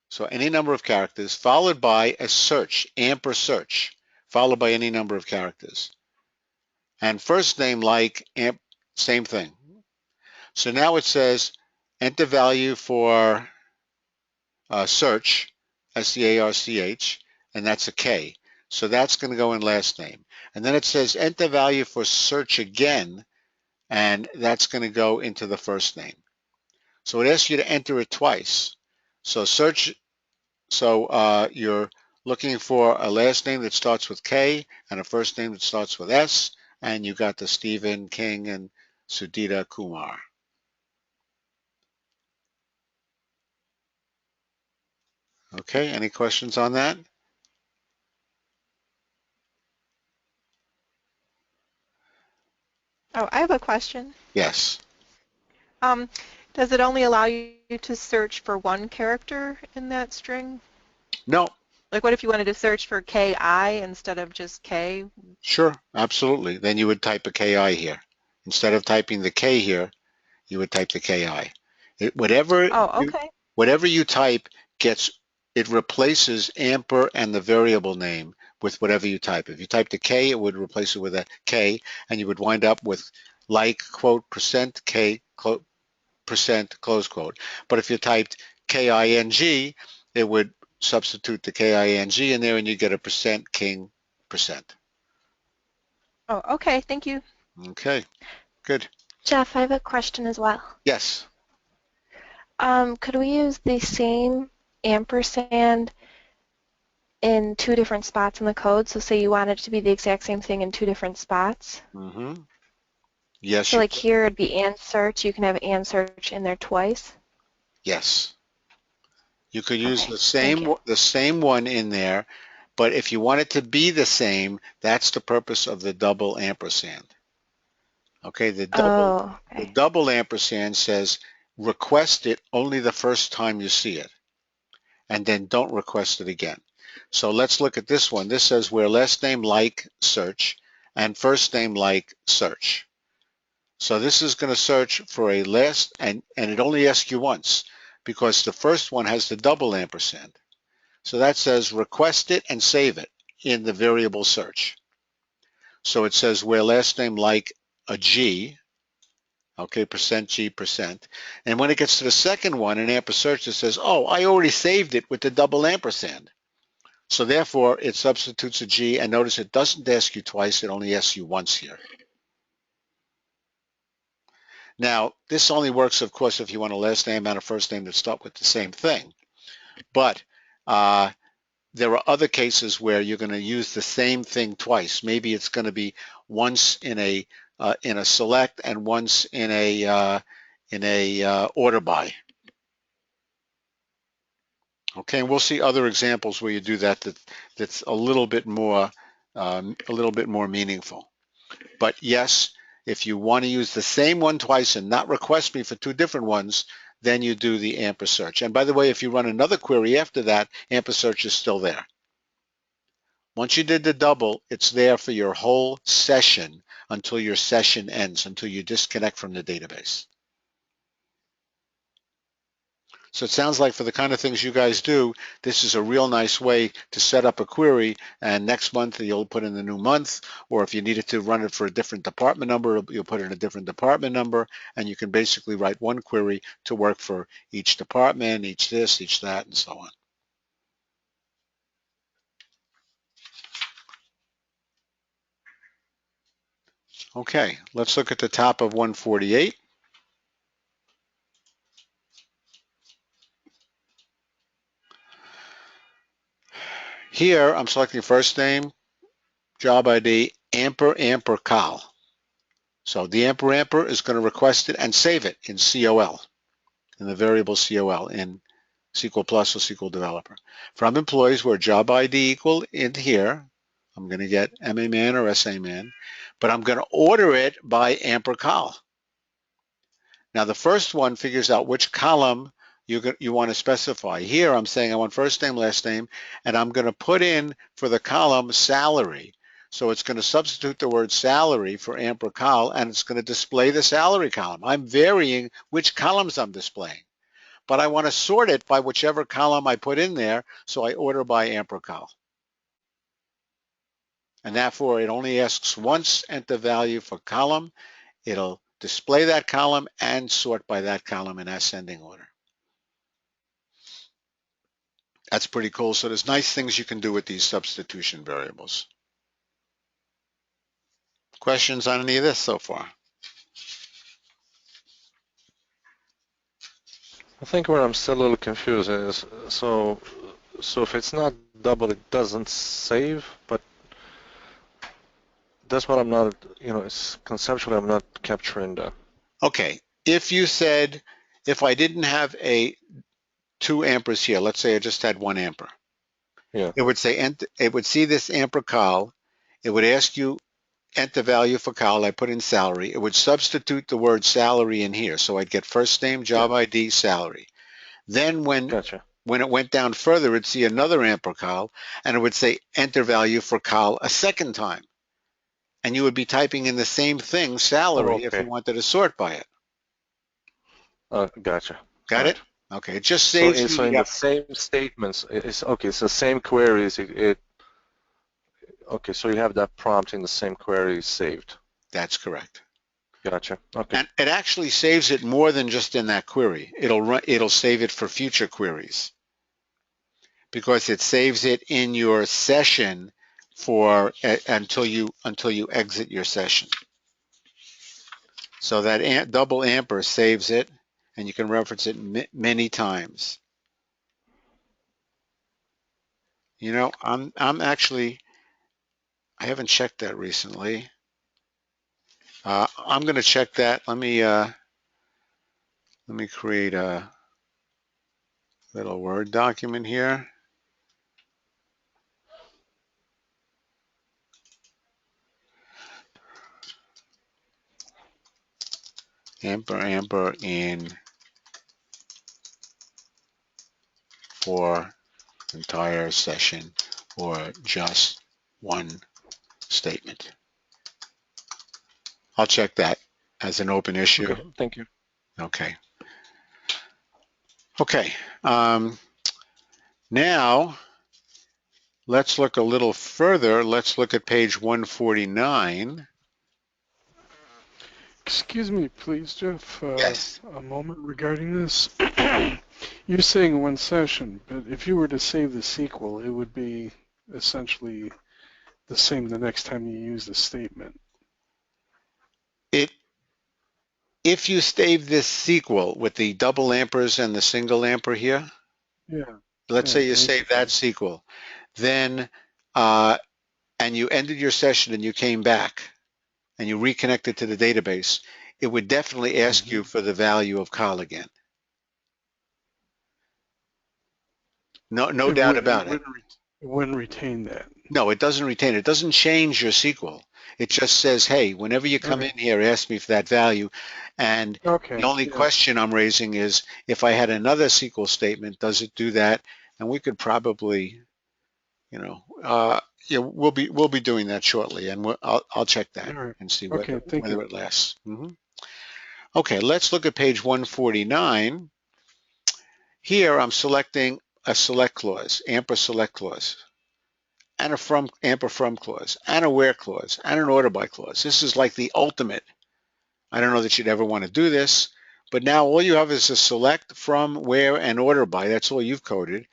so any number of characters, followed by a search, amper search, followed by any number of characters. And first name like amp, same thing. So now it says enter value for search, S-C-A-R-C-H, and that's a K. So that's going to go in last name. And then it says enter value for search again, and that's going to go into the first name. So it asks you to enter it twice. So search, so you're looking for a last name that starts with K and a first name that starts with S, and you got the Stephen King and Sudhita Kumar. Okay, any questions on that? Oh, I have a question. Yes. Um, does it only allow you to search for one character in that string? No. Like what if you wanted to search for KI instead of just K? Sure, absolutely. Then you would type a KI here. Instead of typing the K here, you would type the KI. Oh, okay. Whatever you type it replaces amper and the variable name with whatever you type. If you typed a K, it would replace it with a K, and you would wind up with like quote percent K percent close quote. But if you typed KING, it would substitute the KING in there, and you get a percent king percent. Oh, okay. Thank you. Okay, good. Jeff, I have a question as well. Yes. Could we use the same ampersand in two different spots in the code? So say you want it to be the exact same thing in two different spots. Mm-hmm. Yes. So like here it'd be and search. You can have and search in there twice. Yes. You could use Okay, the same one in there, but if you want it to be the same, that's the purpose of the double ampersand. Okay, the double ampersand says request it only the first time you see it, and then don't request it again. So let's look at this one. This says where last name like search and first name like search. So this is going to search for a last, and it only asks you once because the first one has the double ampersand. So that says request it and save it in the variable search. So it says where last name like a G, okay, percent G percent. And when it gets to the second one in amper search, it says, oh, I already saved it with the double ampersand. So therefore, it substitutes a G, and notice it doesn't ask you twice, it only asks you once here. Now, this only works, of course, if you want a last name and a first name that start with the same thing. But there are other cases where you're going to use the same thing twice. Maybe it's going to be once in a select and once in a order by. Okay, and we'll see other examples where you do that's a little bit more meaningful. But yes, if you want to use the same one twice and not request me for two different ones, then you do the amper search. And by the way, if you run another query after that, amper search is still there. Once you did the double, it's there for your whole session until your session ends, until you disconnect from the database. So it sounds like for the kind of things you guys do, this is a real nice way to set up a query, and next month you'll put in the new month, or if you needed to run it for a different department number, you'll put in a different department number, and you can basically write one query to work for each department, each this, each that, and so on. Okay, let's look at the top of 148. Here, I'm selecting first name, job ID, amper col. So the amper is going to request it and save it in COL, in the variable COL in SQL Plus or SQL Developer. From employees where job ID equal in here, I'm going to get MA man or SA man, but I'm going to order it by amper col. Now the first one figures out which column you want to specify. Here I'm saying I want first name, last name, and I'm going to put in for the column salary. So it's going to substitute the word salary for amper col, and it's going to display the salary column. I'm varying which columns I'm displaying, but I want to sort it by whichever column I put in there, so I order by amper col. And therefore it only asks once, enter value for column. It'll display that column and sort by that column in ascending order. That's pretty cool. So there's nice things you can do with these substitution variables. Questions on any of this so far? I think where I'm still a little confused is, so if it's not double, it doesn't save, but that's what I'm not, it's conceptually I'm not capturing that. Okay, if you said, if I didn't have a 2 amperes here, let's say I just had 1 amper. Yeah. It would say, it would see this amper col. It would ask you, enter value for col. I put in salary. It would substitute the word salary in here. So I'd get first name, job ID, salary. Then Gotcha. when it went down further, it'd see another amper col, and it would say enter value for col a second time. And you would be typing in the same thing, salary, if you Okay. wanted to sort by it. Gotcha. Got it? Okay, it just So, saves you so the in the effort. same statements, it's okay. It's the same queries. Okay. So you have that prompt in the same query saved. That's correct. Gotcha. Okay. And it actually saves it more than just in that query. It'll save it for future queries because it saves it in your session for until you exit your session. So that double amper saves it, and you can reference it many times. You know, I'm actually, I haven't checked that recently. I'm going to check that. Let me create a little Word document here. Amper in for entire session or just one statement. I'll check that as an open issue. Okay. Thank you. Okay. Okay. Now let's look a little further. Let's look at page 149. Excuse me, please, Jeff, Yes. a moment regarding this. You're saying one session, but if you were to save the SQL, it would be essentially the same the next time you use the statement. If you save this SQL with the double ampers and the single amper here, Yeah. let's say you save that basically. SQL, then and you ended your session and you came back and you reconnected to the database, it would definitely ask you for the value of col again. No It doubt would. about it. It wouldn't retain that. No, it doesn't retain it. It doesn't change your SQL. It just says, hey, whenever you come Okay. in here, ask me for that value. And the Okay. only Yeah. question I'm raising is, if I had another SQL statement, does it do that? And we could probably, Yeah, we'll be doing that shortly, and I'll check that All right. and see Okay, thank whether you. it lasts. Okay, let's look at page 149. Here I'm selecting a select clause, amper select clause, and a amper from clause, and a where clause, and an order by clause. This is like the ultimate. I don't know that you'd ever want to do this, but now all you have is a select, from, where, and order by. That's all you've coded.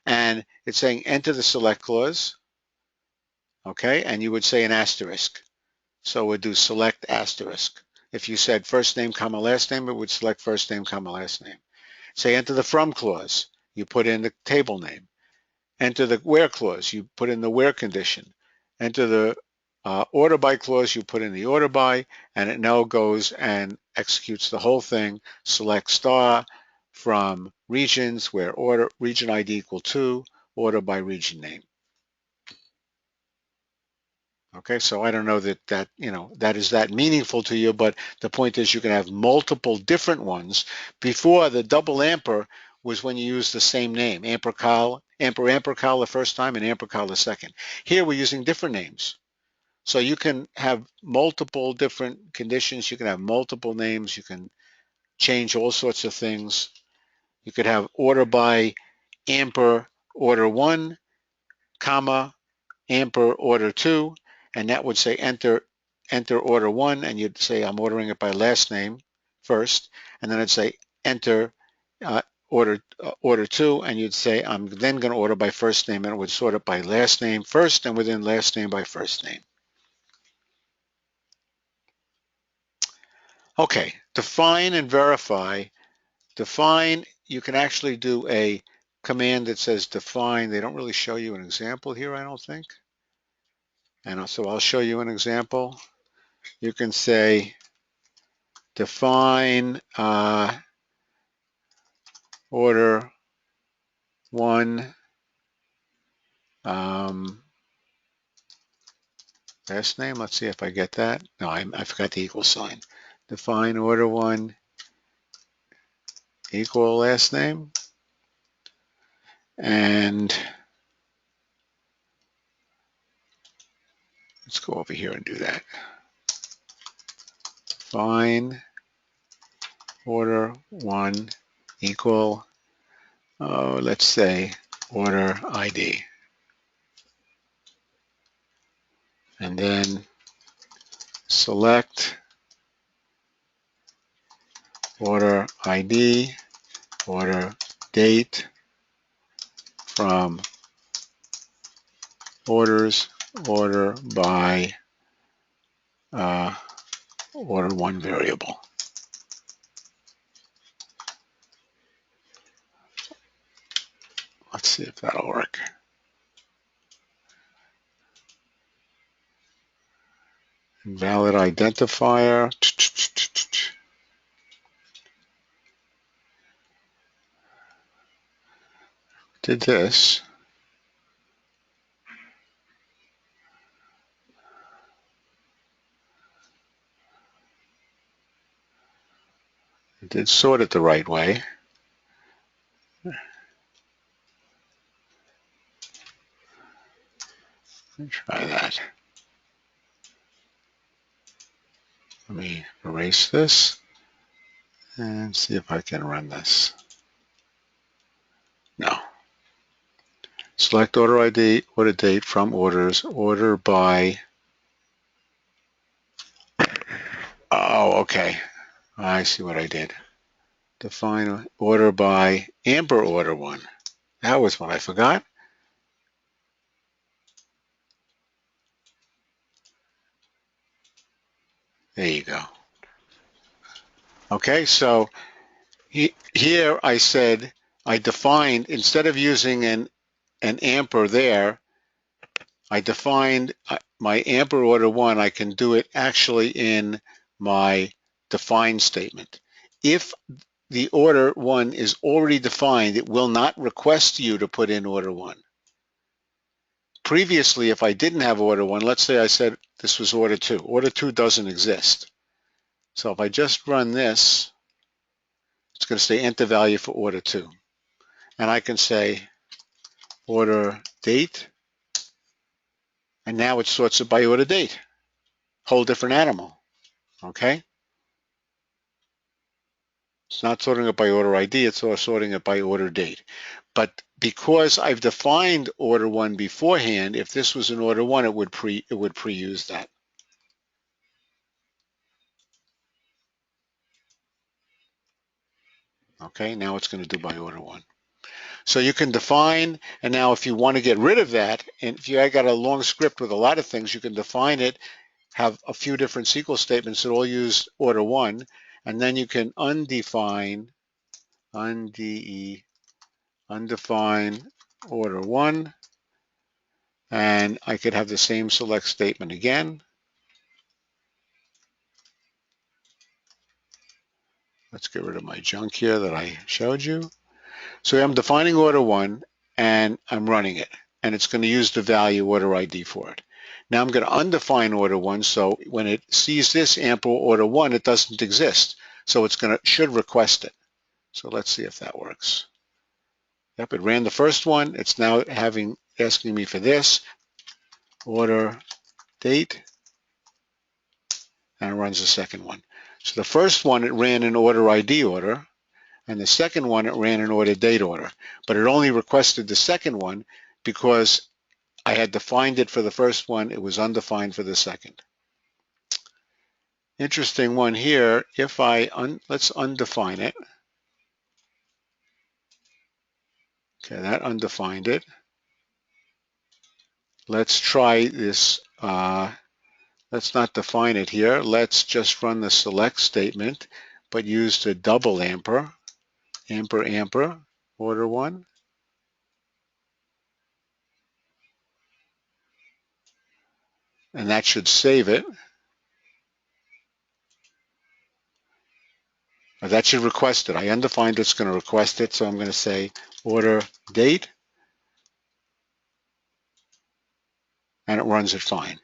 And it's saying enter the select clause, okay? And you would say an asterisk. So we'd do select asterisk. If you said first name, comma, last name, it would select first name, comma, last name. Say enter the from clause. You put in the table name. Enter the where clause. You put in the where condition. Enter the order by clause. You put in the order by, and it now goes and executes the whole thing. Select star from regions where order region ID equal to order by region name. Okay, so I don't know that is that meaningful to you, but the point is you can have multiple different ones. Before, the double amper was when you use the same name, amper cal the first time and amper cal the second. Here we're using different names. So you can have multiple different conditions, you can have multiple names, you can change all sorts of things. You could have order by amper order 1, comma, amper order 2, and that would say enter order 1, and you'd say I'm ordering it by last name first, and then I'd say enter order 2, and you'd say I'm then going to order by first name, and it would sort it by last name first, and within last name by first name. Okay, define and verify. Define, you can actually do a command that says define. They don't really show you an example here, I don't think. And so I'll show you an example. You can say define order 1 last name. Let's see if I get that. No, I forgot the equal sign. Define order 1 equal last name. And let's go over here and do that. Define order 1 equal, let's say, order ID. And then select order ID, order date from orders, order by order 1 variable. Let's see if that'll work. Valid identifier. Did this. It did sort it the right way. Let me try that. Let me erase this and see if I can run this. No. Select order ID, order date from orders, order by. Oh, okay. I see what I did. Define order by amper order 1. That was what I forgot. There you go. Okay, so here I said I defined, instead of using an amper there, I defined my amper order 1. I can do it actually in my define statement. If the order 1 is already defined, it will not request you to put in order 1. Previously, if I didn't have order 1, let's say I said this was order 2. Order 2 doesn't exist. So if I just run this, it's going to say enter value for order 2. And I can say order date And now it sorts it by order date. Whole different animal, okay? It's not sorting it by order ID, it's sorting it by order date. But because I've defined order 1 beforehand, if this was an order 1, it would pre-use that. Okay, now it's going to do by order 1. So you can define, and now if you want to get rid of that, and if you got a long script with a lot of things, you can define it, have a few different SQL statements that all use order 1, and then you can undefine order 1, and I could have the same select statement again. Let's get rid of my junk here that I showed you. So I'm defining order 1, and I'm running it, and it's going to use the value order ID for it. Now I'm going to undefine order 1, so when it sees this ample order 1, it doesn't exist. So it's should request it. So let's see if that works. Yep, it ran the first one. It's now asking me for this order date, and it runs the second one. So the first one, it ran in order ID order, and the second one, it ran in order date order. But it only requested the second one because I had defined it for the first one. It was undefined for the second. Interesting one here. If let's undefine it. Okay, that undefined it. Let's try this. Let's not define it here. Let's just run the select statement, but use the double amper, order 1. And that should save it. Or that should request it. I undefined it's going to request it, so I'm going to say order date, and it runs it fine.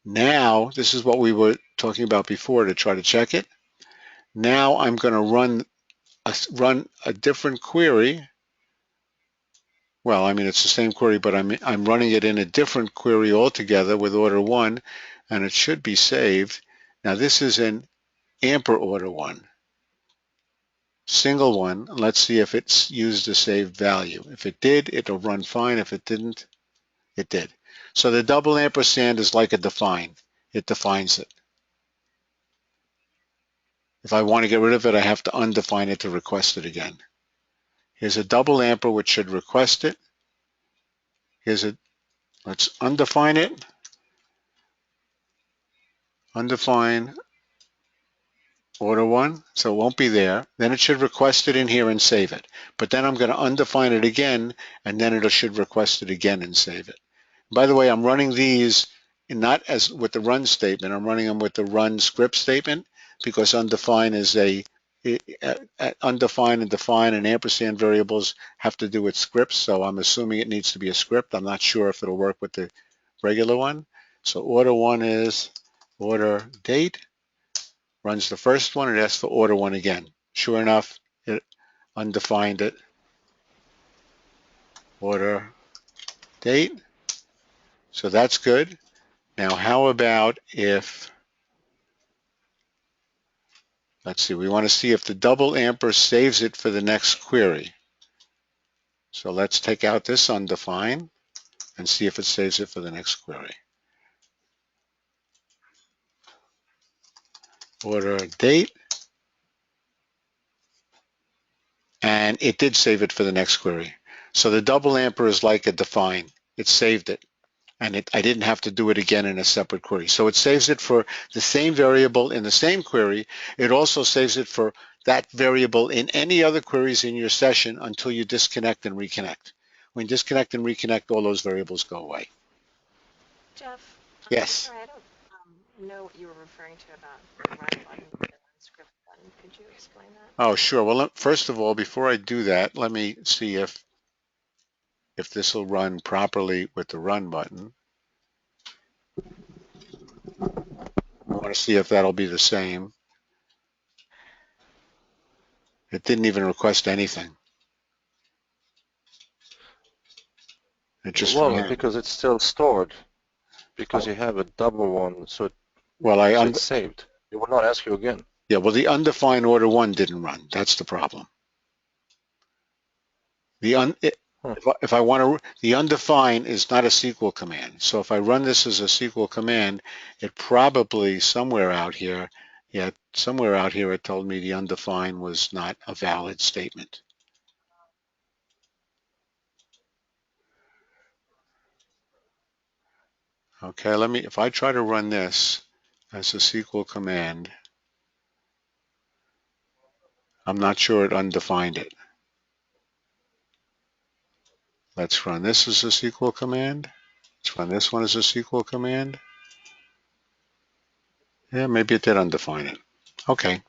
Now, this is what we were talking about before to try to check it. Now I'm going to run a different query. Well, I mean, it's the same query, but I'm running it in a different query altogether with order 1, and it should be saved. Now this is an amper order 1, single one. Let's see if it's used the saved value. If it did, it'll run fine. If it didn't, it did. So the double ampersand is like a define. It defines it. If I want to get rid of it, I have to undefine it to request it again. Here's a double amper, which should request it. Let's undefine it. Undefine order 1, so it won't be there. Then it should request it in here and save it. But then I'm going to undefine it again, and then it should request it again and save it. By the way, I'm running these not as with the run statement. I'm running them with the run script statement because undefine is undefine and define and ampersand variables have to do with scripts. So I'm assuming it needs to be a script. I'm not sure if it'll work with the regular one. So order 1 is order date. Runs the first one, it asks for order 1 again. Sure enough, it undefined it. Order date. So that's good. Now how about if, let's see, we want to see if the double amper saves it for the next query. So let's take out this undefined and see if it saves it for the next query. Order date. And it did save it for the next query. So the double amper is like a define. It saved it. And I didn't have to do it again in a separate query. So it saves it for the same variable in the same query. It also saves it for that variable in any other queries in your session until you disconnect and reconnect. When you disconnect and reconnect, all those variables go away. Jeff, Yes. sorry, I don't know what you were referring to about the run button and the script button. Could you explain that? Oh, sure. Well, first of all, before I do that, let me see if this will run properly with the run button. I want to see if that'll be the same. It didn't even request anything. It just Well, ran. because it's still stored. because you have a double one, so Well, it's saved. It will not ask you again. yeah, well, the undefined order one didn't run. That's the problem. If I want to, the undefined is not a SQL command. So if I run this as a SQL command, it probably somewhere out here, yeah, somewhere out here it told me the undefined was not a valid statement. Okay, if I try to run this as a SQL command, I'm not sure it undefined it. Let's run this as a SQL command. Let's run this one as a SQL command. Yeah, maybe it did undefine it. Okay.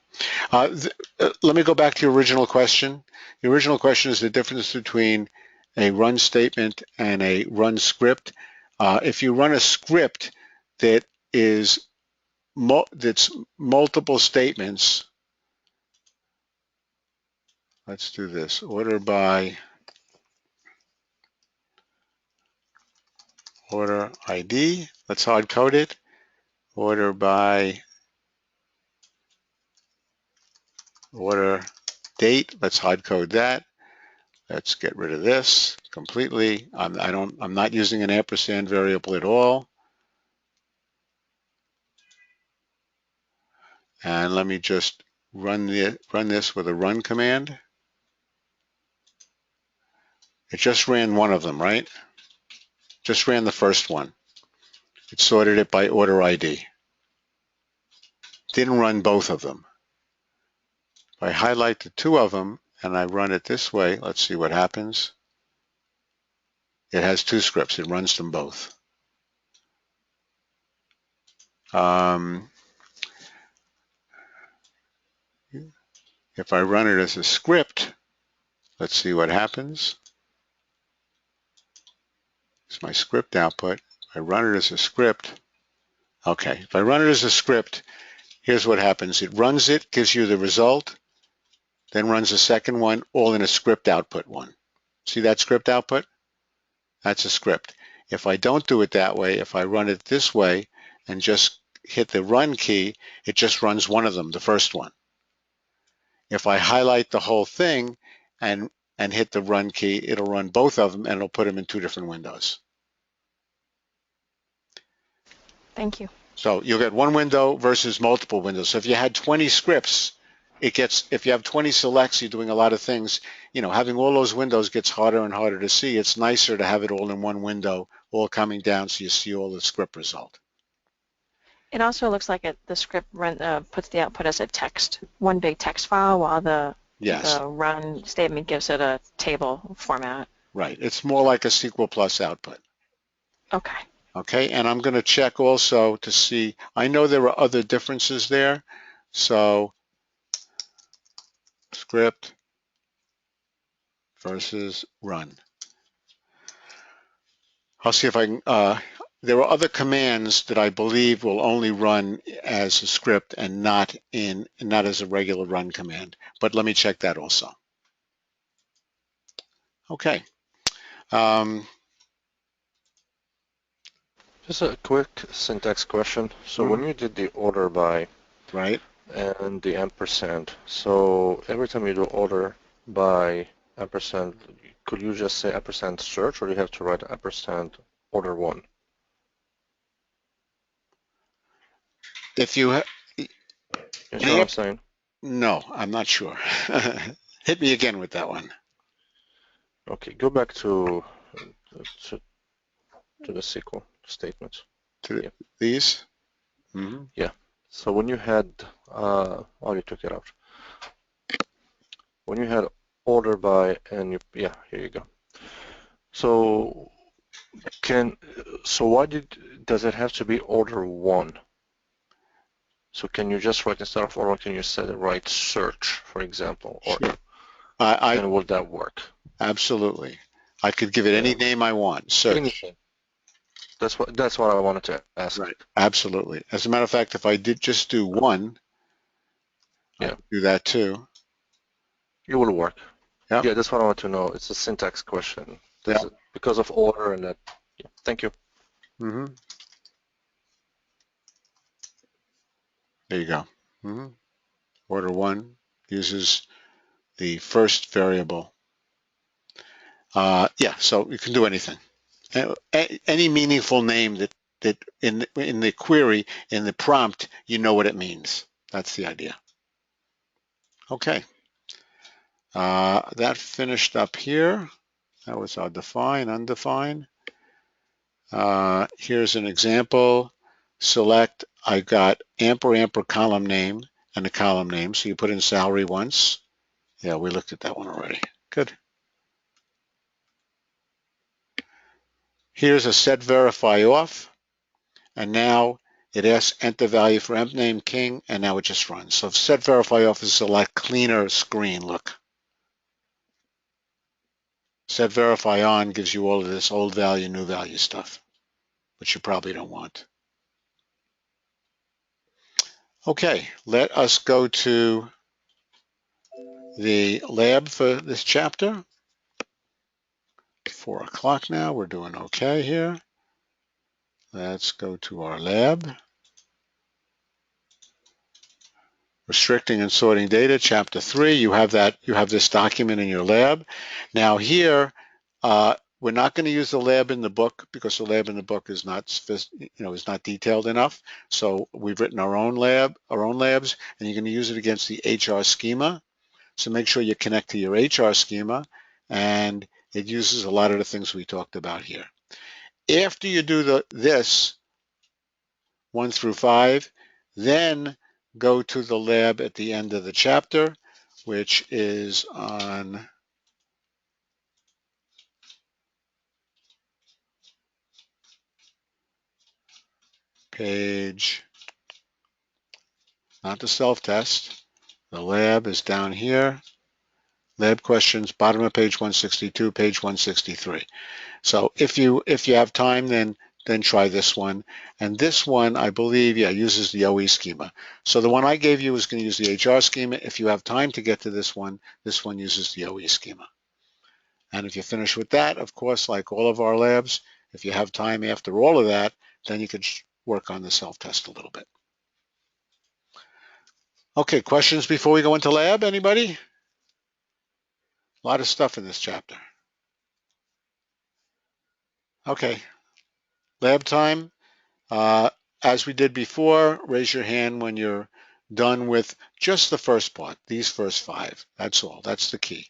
Let me go back to your original question. The original question is the difference between a run statement and a run script. If you run a script that is that's multiple statements, let's do this. Order by order ID. Let's hard code it. Order by order date. Let's hard code that. Let's get rid of this completely. I'm not using an ampersand variable at all. And let me just run this with a run command. It just ran one of them, right? Just ran the first one. It sorted it by order ID. Didn't run both of them. If I highlight the two of them and I run it this way, let's see what happens. It has two scripts. It runs them both. If I run it as a script, let's see what happens. It's my script output. If I run it as a script, okay. If I run it as a script, here's what happens. It runs it, gives you the result, then runs a second one, all in a script output one. See that script output? That's a script. If I don't do it that way, if I run it this way and just hit the run key, it just runs one of them, the first one. If I highlight the whole thing and hit the run key, it'll run both of them and it'll put them in two different windows. Thank you. So you'll get one window versus multiple windows. So if you had 20 scripts, if you have 20 selects, you're doing a lot of things, having all those windows gets harder and harder to see. It's nicer to have it all in one window, all coming down so you see all the script result. It also looks like the script puts the output as a text, one big text file, while the run statement gives it a table format. Right. It's more like a SQL Plus output. Okay. Okay, and I'm going to check also to see, I know there are other differences there. So script versus run. I'll see if I can, there are other commands that I believe will only run as a script and not as a regular run command. But let me check that also. Okay. Just a quick syntax question. So when you did the order by right and the ampersand, so every time you do order by ampersand, could you just say ampersand search, or do you have to write ampersand order one? If you You know what I'm saying? No, I'm not sure. Hit me again with that one. Okay, go back to the SQL statements. These? Mm-hmm. Yeah. So when you had, oh, you took it out. When you had order by and here you go. So why does it have to be order one? So can you just write instead of order, can you write search, for example, or sure. And would that work? Absolutely. I could give it any name I want. Search. Anything. That's what I wanted to ask. Right. Absolutely. As a matter of fact, if I did just do one, I could do that too. It will work. Yeah. Yeah, that's what I want to know. It's a syntax question. Yeah. Because of order and that. Yeah. Thank you. Mm-hmm. There you go. Order 1 uses the first variable. Yeah, so you can do anything. Any meaningful name that in the query, in the prompt, you know what it means. That's the idea. Okay. That finished up here. That was our define, undefine. Here's an example. Select, I got amper column name and a column name. So you put in salary once. Yeah, we looked at that one already. Good. Here's a set verify off. And now it asks enter value for emp name king, and now it just runs. So if set verify off is a lot cleaner screen look. Set verify on gives you all of this old value, new value stuff, which you probably don't want. Okay, let us go to the lab for this chapter. 4 o'clock now, we're doing okay here. Let's go to our lab. Restricting and sorting data, chapter 3. You have this document in your lab. Now here, we're not going to use the lab in the book because the lab in the book is not, is not detailed enough. So we've written our own labs, and you're going to use it against the HR schema. So make sure you connect to your HR schema, and it uses a lot of the things we talked about here. After you do this 1 through 5, then go to the lab at the end of the chapter, which is on page, not the self-test, the lab is down here. Lab questions, bottom of page 162, page 163. So if you have time, then try this one. And this one, I believe, yeah, uses the OE schema. So the one I gave you is going to use the HR schema. If you have time to get to this one uses the OE schema. And if you finish with that, of course, like all of our labs, if you have time after all of that, then you could work on the self-test a little bit. Okay, questions before we go into lab? Anybody? A lot of stuff in this chapter. Okay, lab time. As we did before, raise your hand when you're done with just the first part, these first 5. That's all. That's the key.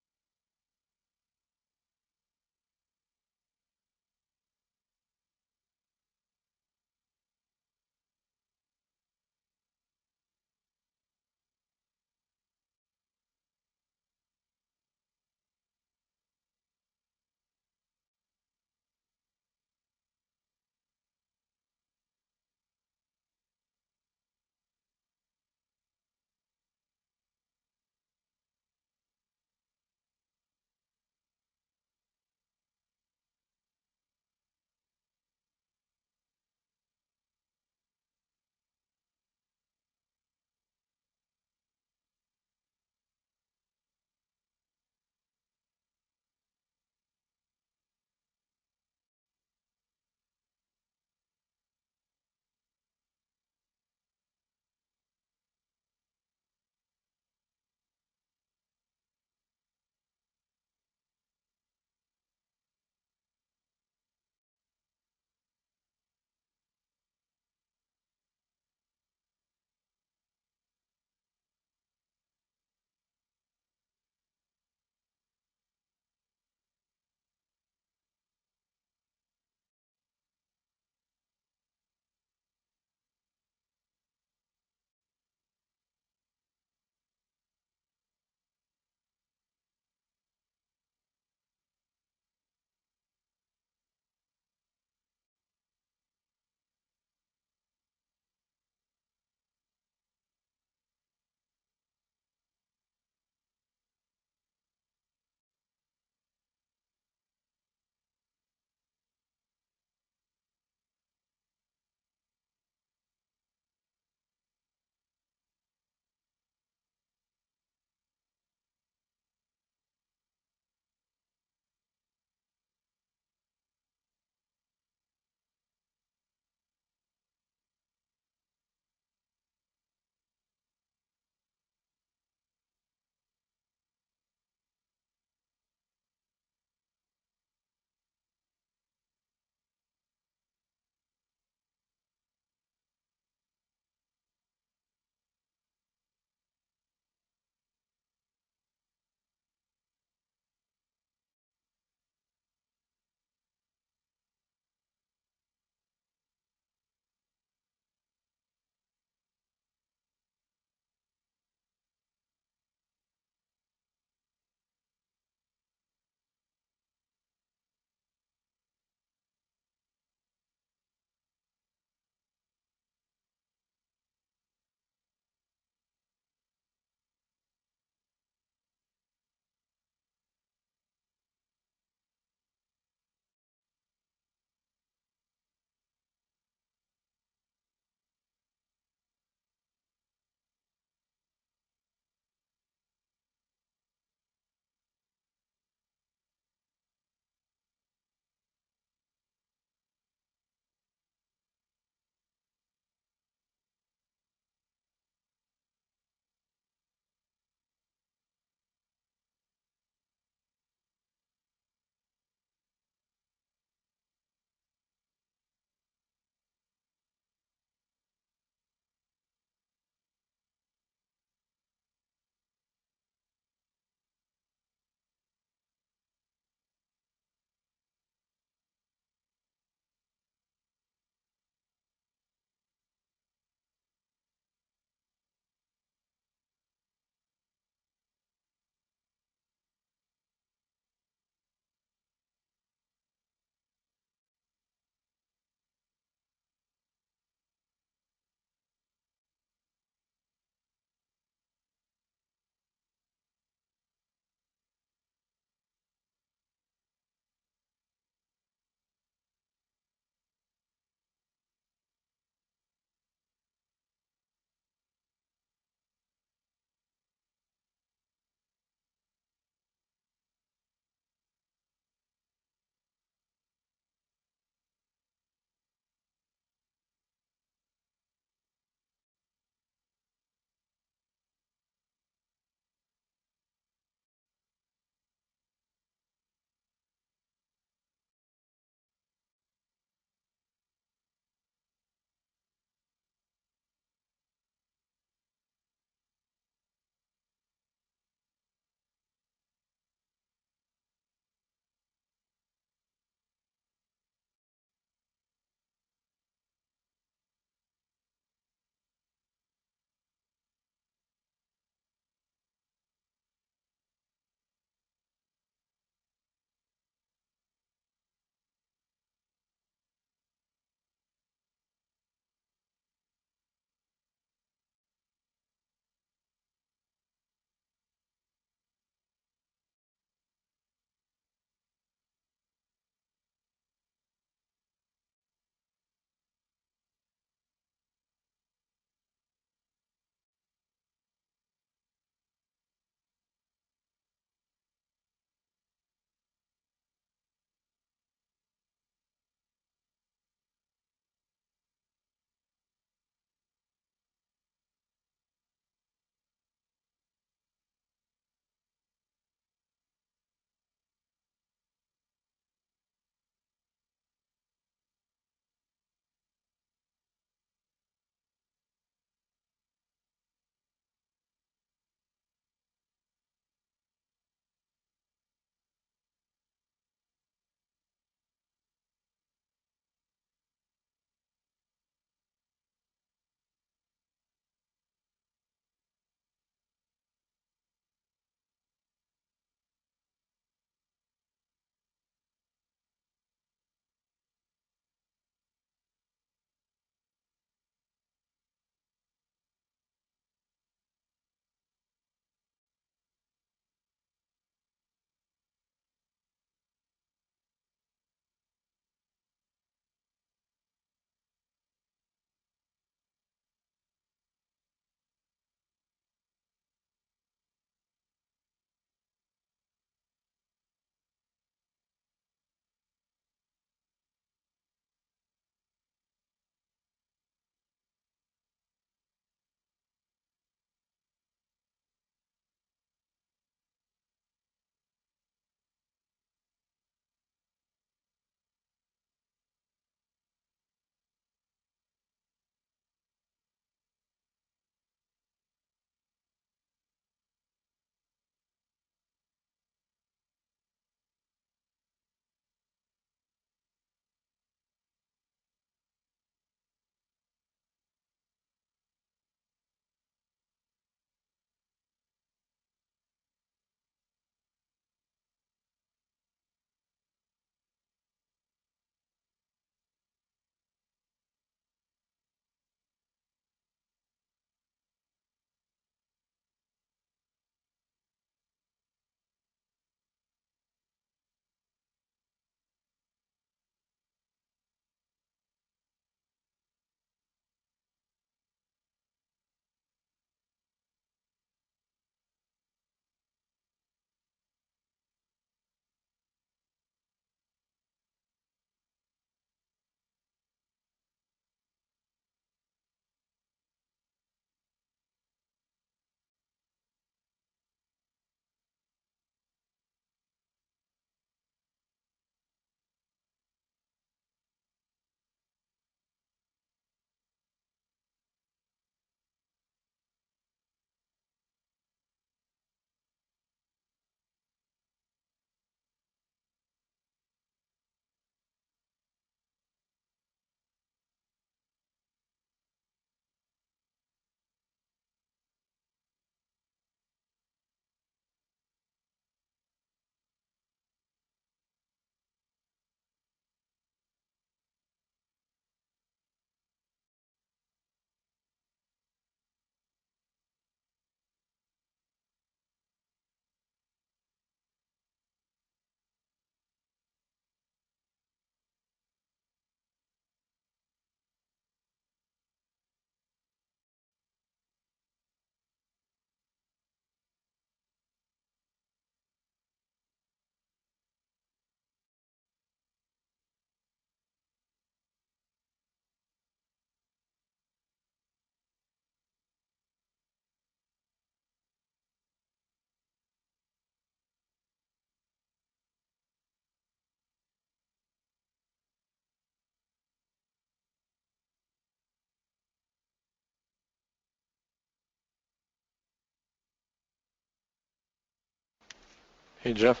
Hey, Jeff.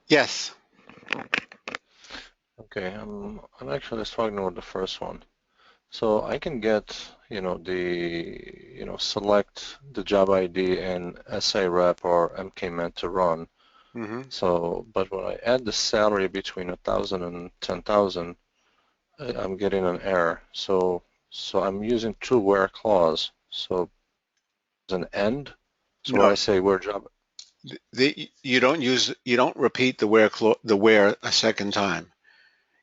Yes. Okay, I'm actually struggling with the first one. So I can get, select the job ID in SIREP or MKMent to run. Mm-hmm. So, but when I add the salary between 1,000 and 10,000, I'm getting an error. So I'm using two where clause. So it's an end. So when No, I say where job, you don't repeat the where a second time.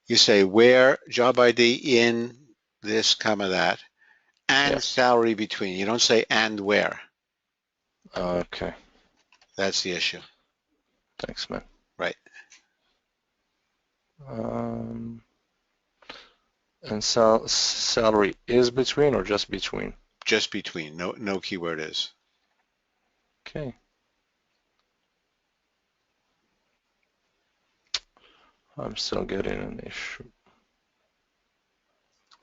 You say where job ID in this, comma, that, and yes. salary between. You don't say and where. Okay, That's the issue. thanks, man. Right. And salary is between or just between? Just between. No keyword is. Okay. I'm still getting an issue.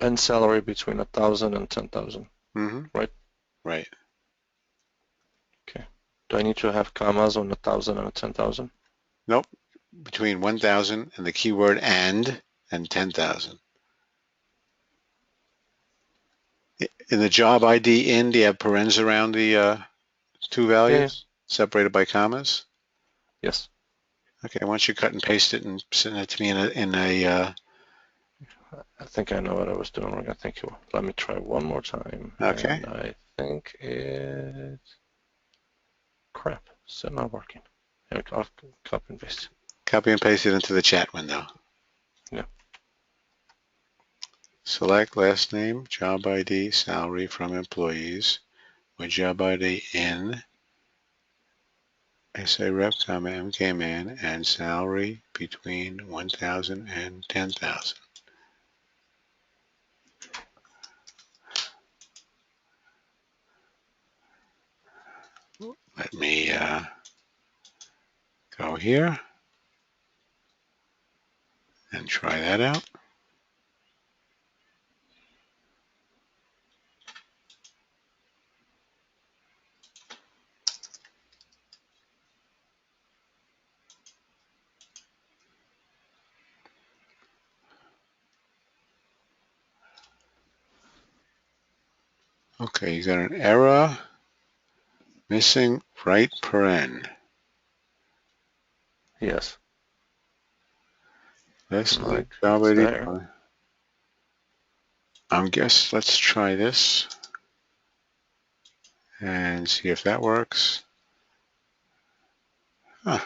And salary between 1,000 and 10,000, Mm-hmm. right? Right. Okay. Do I need to have commas on 1,000 and 10,000? Nope. Between 1,000 and the keyword and 10,000. In the job ID in, do you have parens around the two Yeah. values separated by commas? Yes. Okay, why don't you cut and paste it and send it to me I think I know what I was doing wrong. Thank you. Let me try one more time. okay. And I think it's crap. Still not working. Here, I'll copy and paste. Copy and paste it into the chat window. Yeah. Select last name, job ID, salary from employees with job ID in SIREP, MKMan, and salary between 1,000 and 10,000. Let me go here and try that out. Okay, you got an error, missing right paren. Yes. Last name, Like, job it's ID. there. Guess let's try this and see if that works. Huh.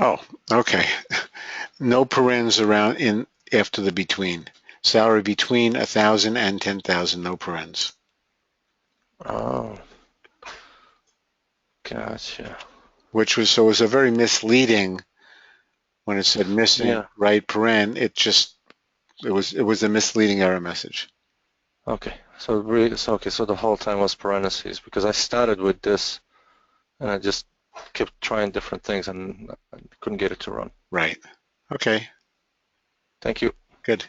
Oh, okay. No parens around in after the between. Salary between 1,000 and 10,000, no parens. Oh, gotcha. Which was, so it was a very misleading when it said missing Yeah. right paren. It was a misleading error message. Okay. So the whole time was parentheses because I started with this and I just kept trying different things and I couldn't get it to run. Right. Okay. Thank you. Good.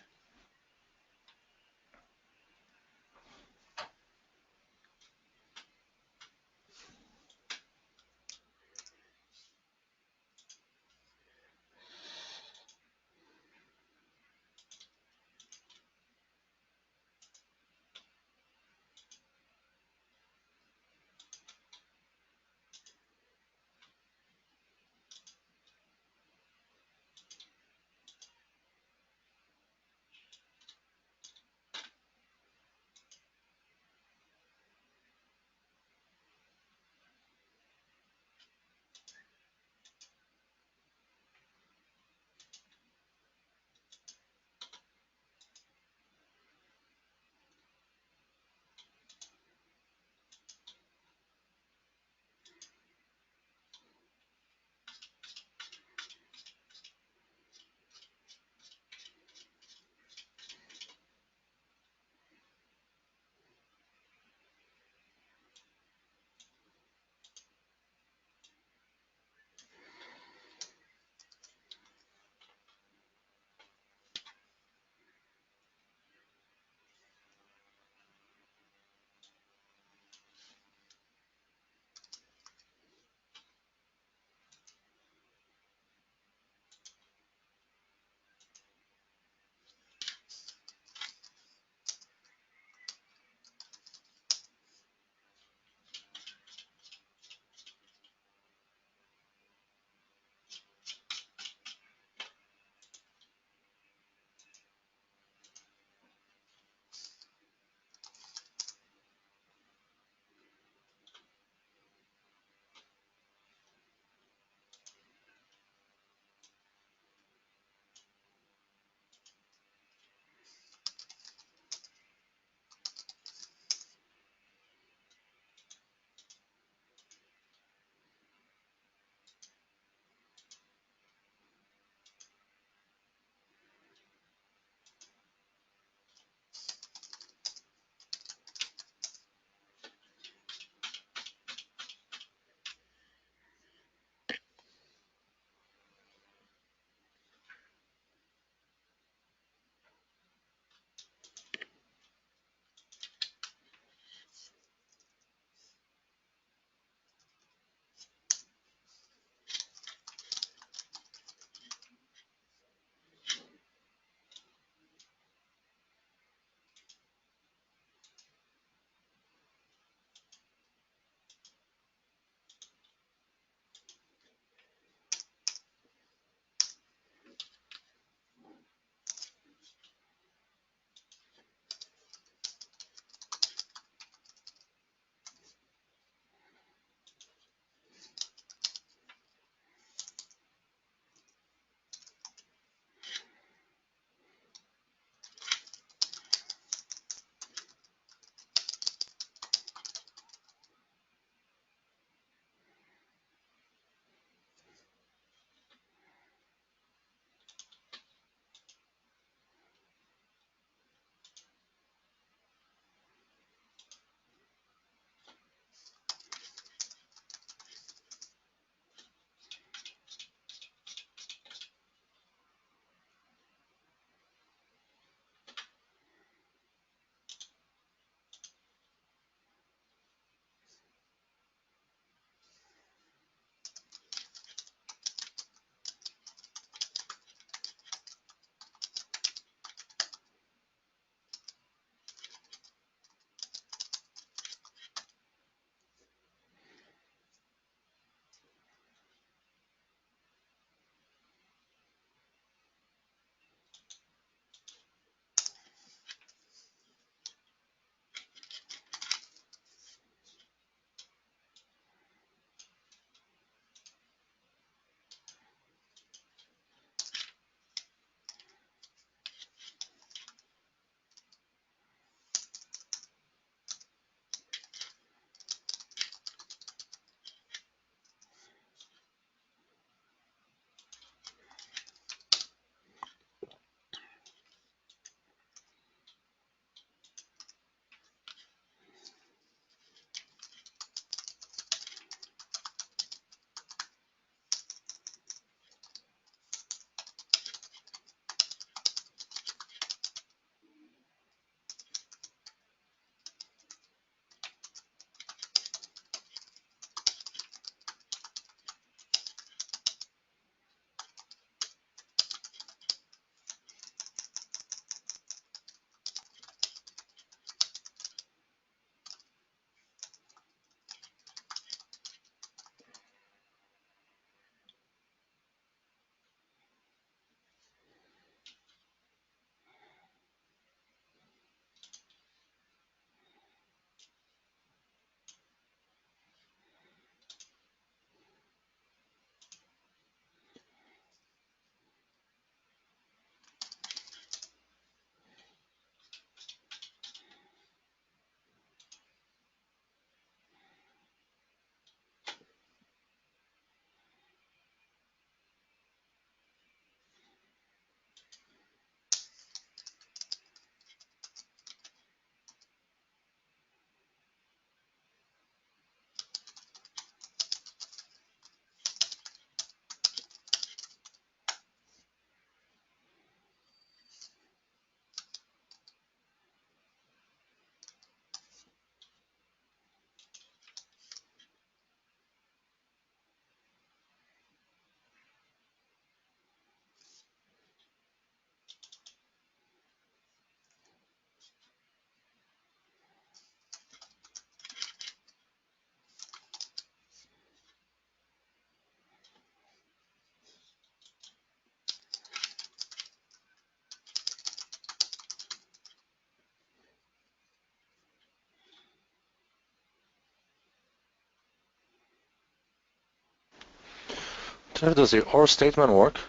Jeff, does the OR statement work?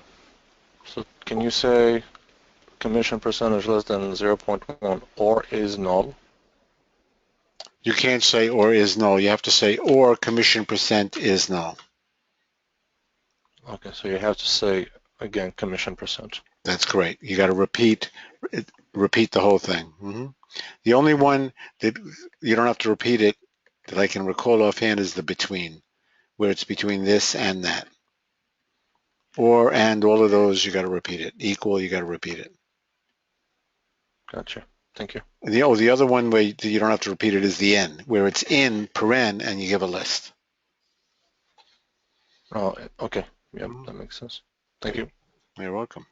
So can you say commission percentage less than 0.1 or is null? You can't say or is null. You have to say or commission percent is null. Okay, so you have to say, again, commission percent. That's correct. You got to repeat the whole thing. The only one that you don't have to repeat it that I can recall offhand is the between, where it's between this and that. Or and all of those, you got to repeat it. Equal, you got to repeat it. Gotcha. Thank you. The other one where you don't have to repeat it is the n, where it's in paren and you give a list. Oh, okay. Yep, that makes sense. Thank you. You're welcome.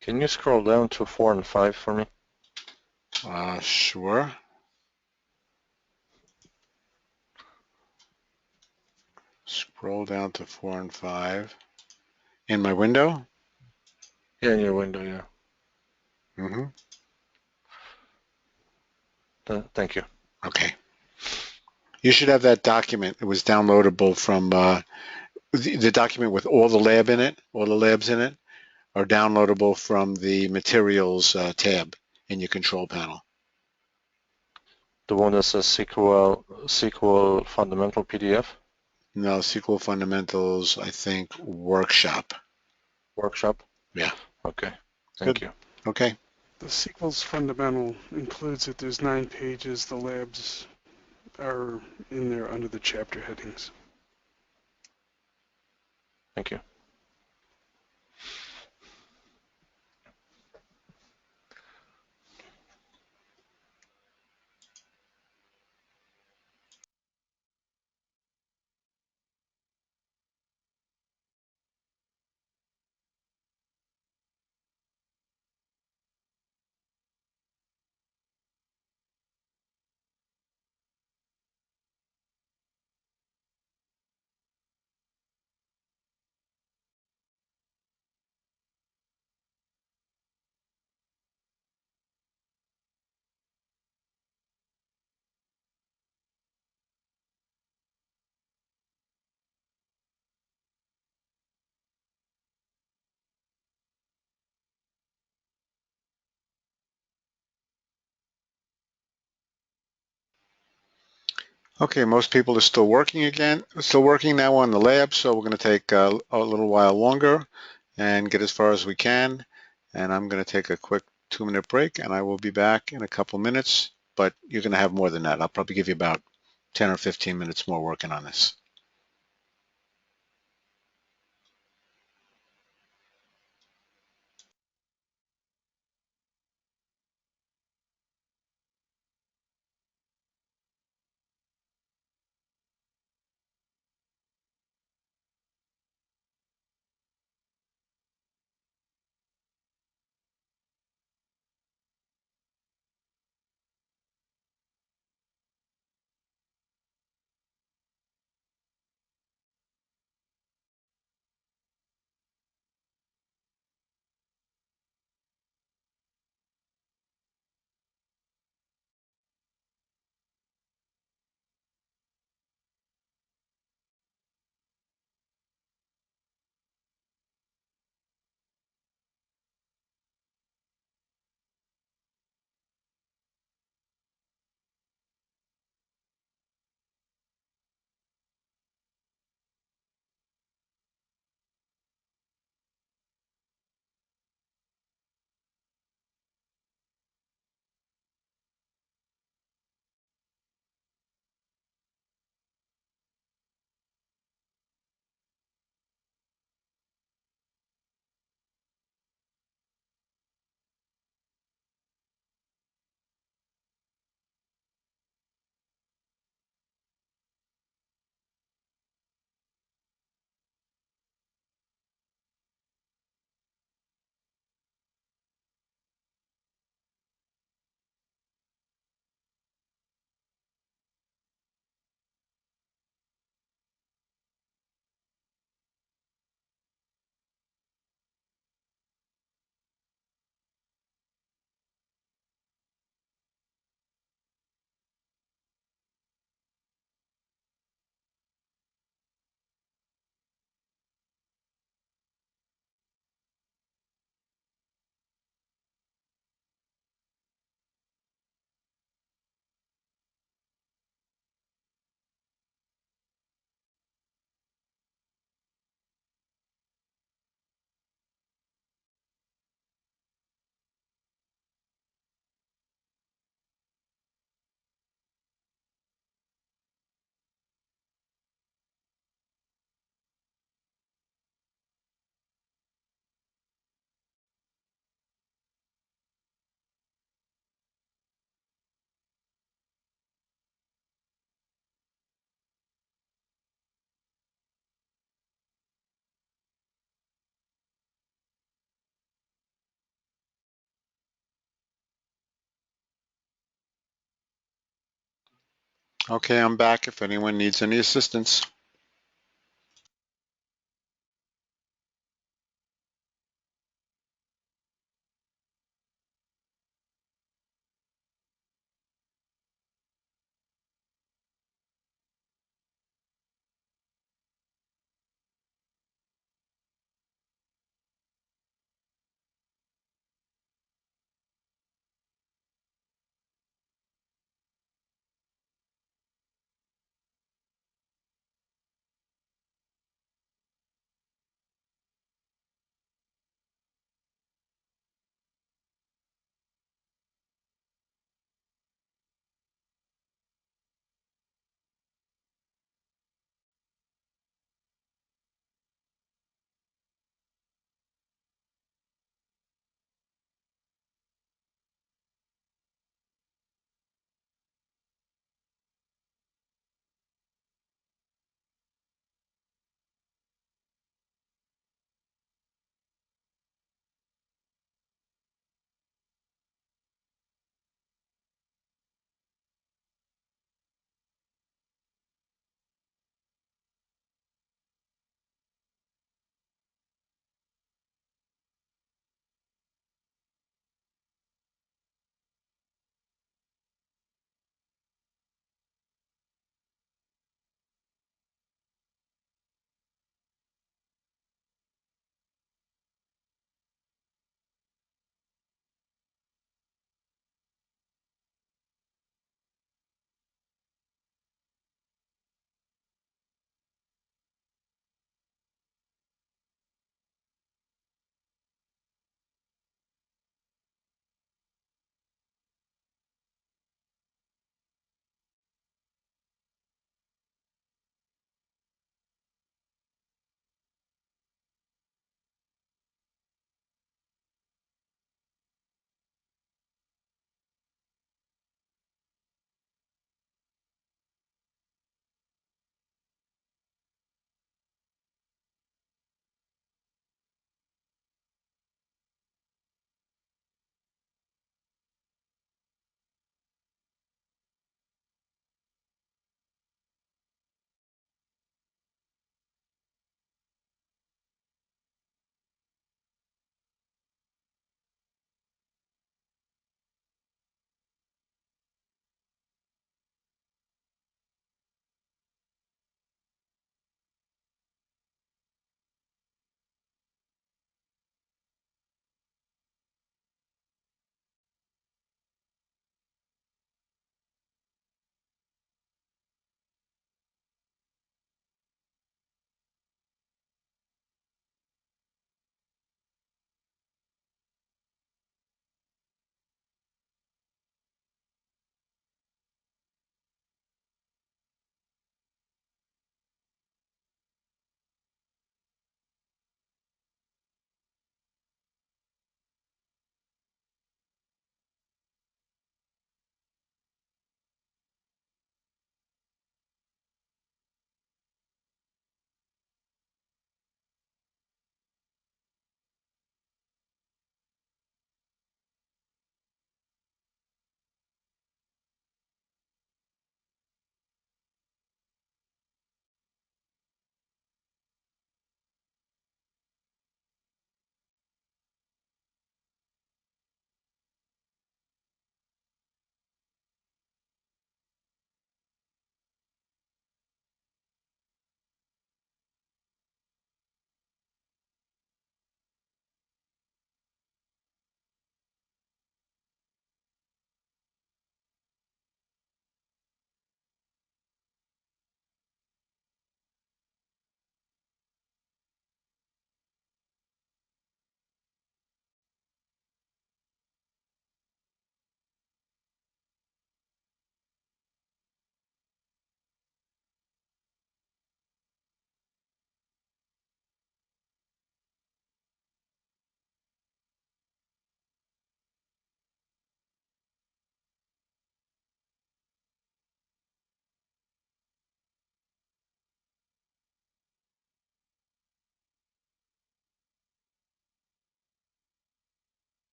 Can you scroll down to 4 and 5 for me? Sure. Scroll down to 4 and 5. In my window? Yeah, in your window, yeah. Thank you. Okay. You should have that document. It was downloadable from the document with all the labs in it are downloadable from the materials tab in your control panel. The one that says SQL fundamental PDF? No, SQL fundamentals, I think workshop. Workshop? Yeah. Okay. Thank Good. you. Okay. The SQL's fundamental includes that there's 9 pages. The labs are in there under the chapter headings. Thank you. Okay, most people are still working now on the lab, so we're going to take a little while longer and get as far as we can. And I'm going to take a quick 2-minute break, and I will be back in a couple minutes, but you're going to have more than that. I'll probably give you about 10 or 15 minutes more working on this. Okay, I'm back if anyone needs any assistance.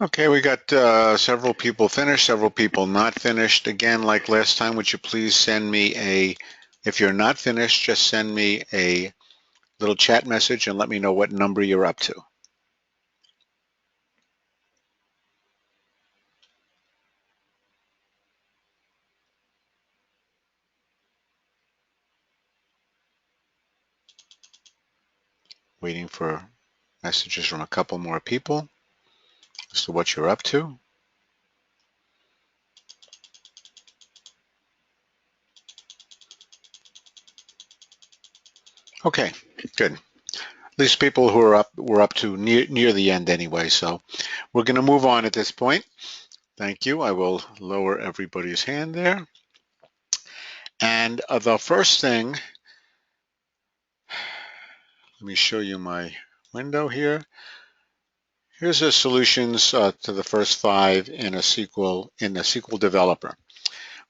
Okay, we got several people finished, several people not finished. Again, like last time, would you please send me if you're not finished, just send me a little chat message and let me know what number you're up to. Waiting for messages from a couple more people as to what you're up to. Okay, good. At least people who are up were up to near the end anyway, so we're going to move on at this point. Thank you. I will lower everybody's hand there. And the first thing, let me show you my window here. Here's the solutions to the first 5 in the SQL developer.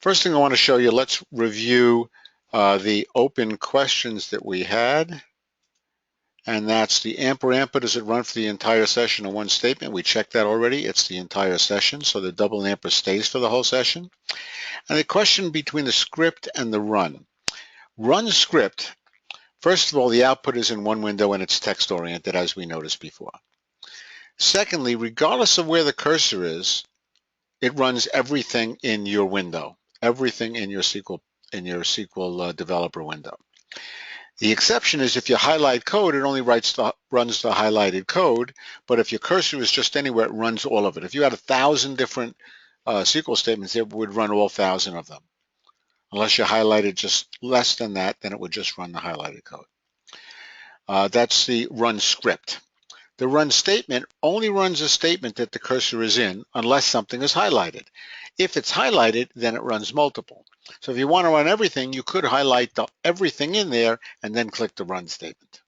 First thing I want to show you, let's review the open questions that we had. And that's the amper, does it run for the entire session in one statement? We checked that already. It's the entire session, so the double amper stays for the whole session. And the question between the script and the run. Run script, first of all, the output is in one window and it's text oriented, as we noticed before. Secondly, regardless of where the cursor is, it runs everything in your window, everything in your SQL developer window. The exception is if you highlight code, it only runs the highlighted code, but if your cursor is just anywhere, it runs all of it. If you had 1,000 different SQL statements, it would run all 1,000 of them. Unless you highlighted just less than that, then it would just run the highlighted code. That's the run script. The run statement only runs a statement that the cursor is in unless something is highlighted. If it's highlighted, then it runs multiple. So if you want to run everything, you could highlight everything in there and then click the run statement.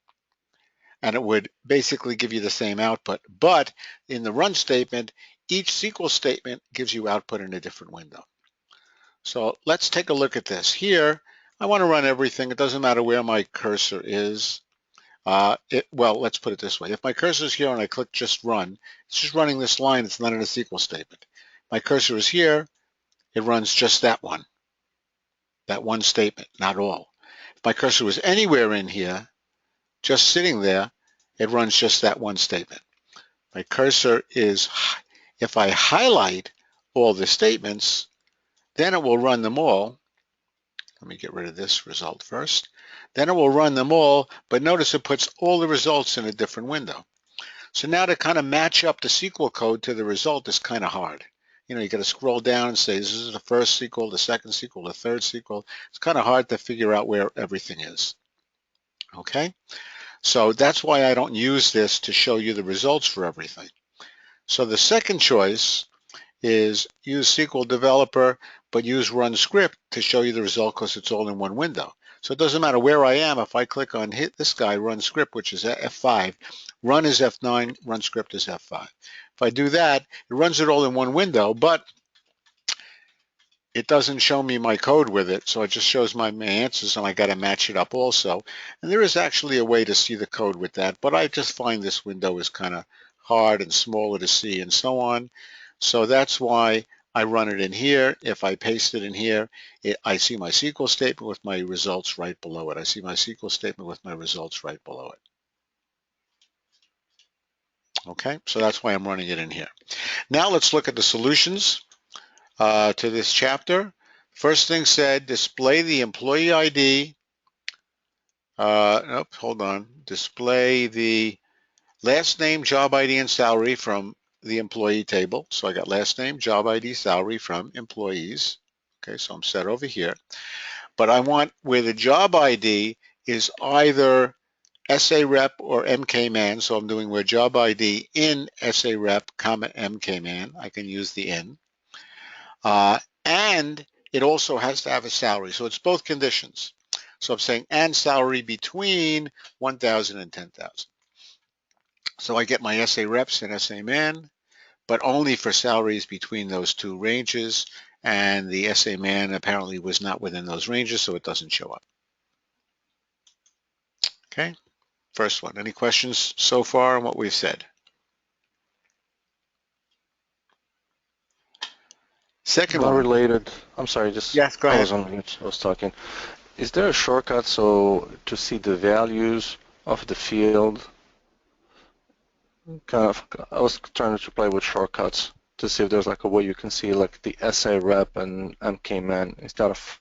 And it would basically give you the same output. But in the run statement, each SQL statement gives you output in a different window. So let's take a look at this. Here, I want to run everything. It doesn't matter where my cursor is. Well, let's put it this way. If my cursor is here and I click just run, it's just running this line. It's not in a SQL statement. My cursor is here. It runs just that one statement, not all. If my cursor was anywhere in here, just sitting there, it runs just that one statement. My cursor is, if I highlight all the statements, then it will run them all. Let me get rid of this result first. Then it will run them all, but notice it puts all the results in a different window. So now to kind of match up the SQL code to the result is kind of hard. You know, you got to scroll down and say, this is the first SQL, the second SQL, the third SQL. It's kind of hard to figure out where everything is. Okay? So that's why I don't use this to show you the results for everything. So the second choice is use SQL Developer, but use Run Script to show you the result because it's all in one window. So it doesn't matter where I am. If I click on this guy, Run Script, which is F5, Run is F9, Run Script is F5. If I do that, it runs it all in one window, but it doesn't show me my code with it, so it just shows my answers, and I got to match it up also. And there is actually a way to see the code with that, but I just find this window is kind of hard and smaller to see and so on. So that's why I run it in here. If I paste it in here, I see my SQL statement with my results right below it. I see my SQL statement with my results right below it. Okay, so that's why I'm running it in here. Now let's look at the solutions to this chapter. First thing said, display the employee ID. Nope, hold on. Display the last name, job ID, and salary from the employee table. So I got last name, job ID, salary from employees. Okay, so I'm set over here. But I want where the job ID is either SAREP or MKMan. So I'm doing where job ID in SAREP, comma MKMan. I can use the in. And it also has to have a salary. So it's both conditions. So I'm saying and salary between 1,000 and 10,000. So I get my SA reps and SA man, but only for salaries between those two ranges. And the SA man apparently was not within those ranges, so it doesn't show up. Okay, first one. Any questions so far on what we've said? Second One one. related, I'm sorry, just Yes, go I ahead. was on mute, I was talking. Is there a shortcut so to see the values of the field? Kind of, I was trying to play with shortcuts to see if there's like a way you can see like the SA rep and MKman instead of,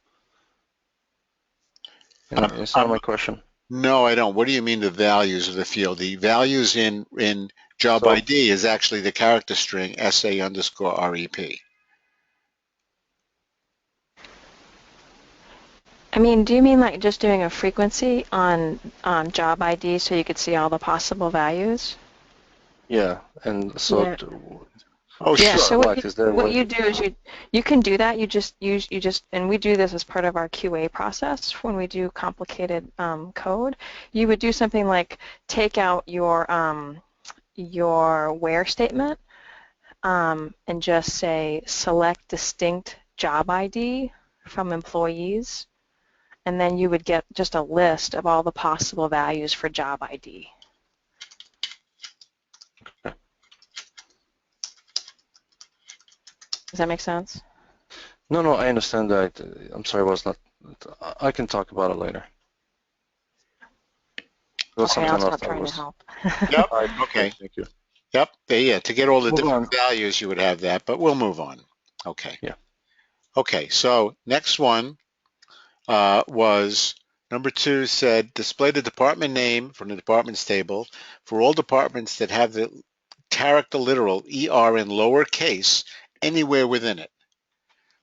you know, inside of my question. No, I don't. What do you mean the values of the field? The values in job So, ID is actually the character string SA_REP. I mean, do you mean like just doing a frequency on job ID so you could see all the possible values? yeah, and so Yeah. Oh, Yeah, sure. so what is there a what way? you do is you can do that. You just and we do this as part of our QA process when we do complicated code. You would do something like take out your where statement and just say select distinct job ID from employees, and then you would get just a list of all the possible values for job ID. Does that make sense? No, no, I understand that. I'm sorry, I was not. I can talk about it later. It was Okay, I'll something else stop that trying to was. help. Yep. I Okay. thank you. Yep. Yeah. To get all the Move different on. values, you would have that, but we'll move on. Okay. Yeah. Okay. So next one was number 2 said display the department name from the departments table for all departments that have the character literal ER in lowercase anywhere within it.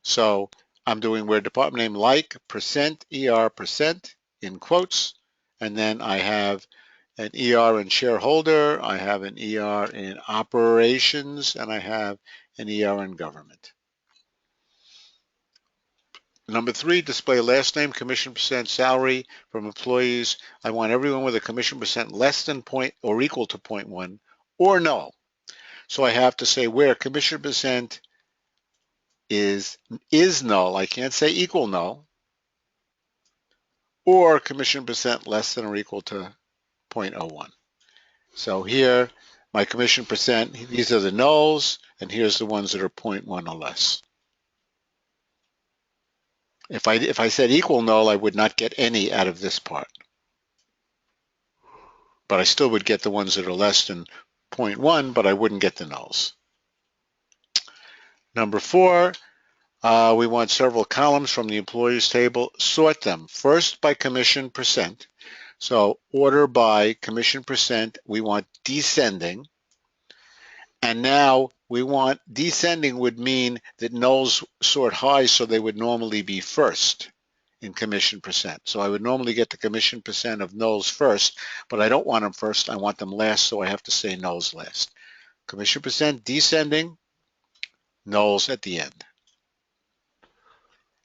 So I'm doing where department name like %ER% in quotes, and then I have an ER in shareholder, I have an ER in operations, and I have an ER in government. Number 3, display last name, commission percent, salary from employees. I want everyone with a commission percent less than point or equal to 0.1 or null. So I have to say where commission percent is null. I can't say equal null, or commission percent less than or equal to 0.01. So here, my commission percent, these are the nulls, and here's the ones that are 0.1 or less. If I said equal null, I would not get any out of this part. But I still would get the ones that are less than 0.1, but I wouldn't get the nulls. Number 4, we want several columns from the employees table. Sort them first by commission percent. So order by commission percent, we want descending. And now we want descending would mean that nulls sort high, so they would normally be first in commission percent. So I would normally get the commission percent of nulls first, but I don't want them first, I want them last, so I have to say nulls last. Commission percent descending, nulls at the end.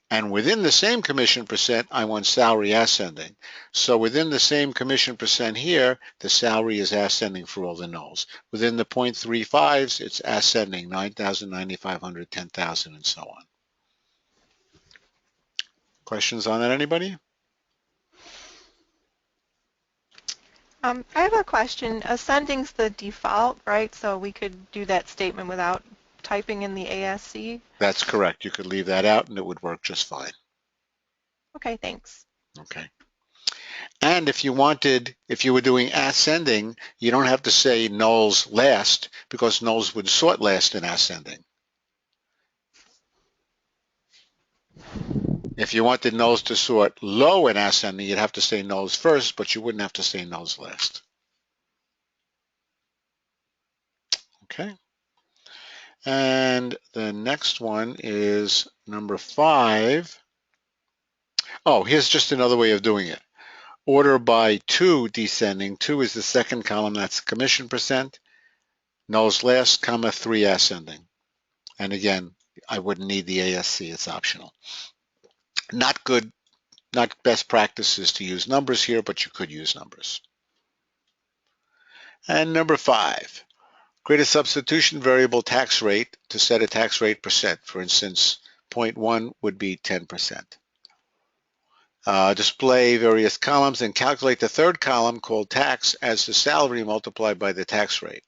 And within the same commission percent, I want salary ascending. So within the same commission percent here, the salary is ascending for all the nulls. Within the 0.35s, it's ascending 9,000, 9,500, 10,000, and so on. Questions on that, anybody? I have a question. Ascending's the default, right? So we could do that statement without typing in the ASC. That's correct. You could leave that out and it would work just fine. Okay, thanks. Okay. And if you were doing ascending, you don't have to say nulls last because nulls would sort last in ascending. If you wanted nulls to sort low in ascending, you'd have to say nulls first, but you wouldn't have to say nulls last. Okay. And the next one is number 5. Oh, here's just another way of doing it. Order by 2 descending. 2 is the second column, that's commission percent. Nulls last, comma 3 ascending. And again, I wouldn't need the ASC, it's optional. Not good, not best practices to use numbers here, but you could use numbers. And number 5, create a substitution variable tax rate to set a tax rate percent. For instance, 0.1 would be 10%. Display various columns and calculate the third column called tax as the salary multiplied by the tax rate.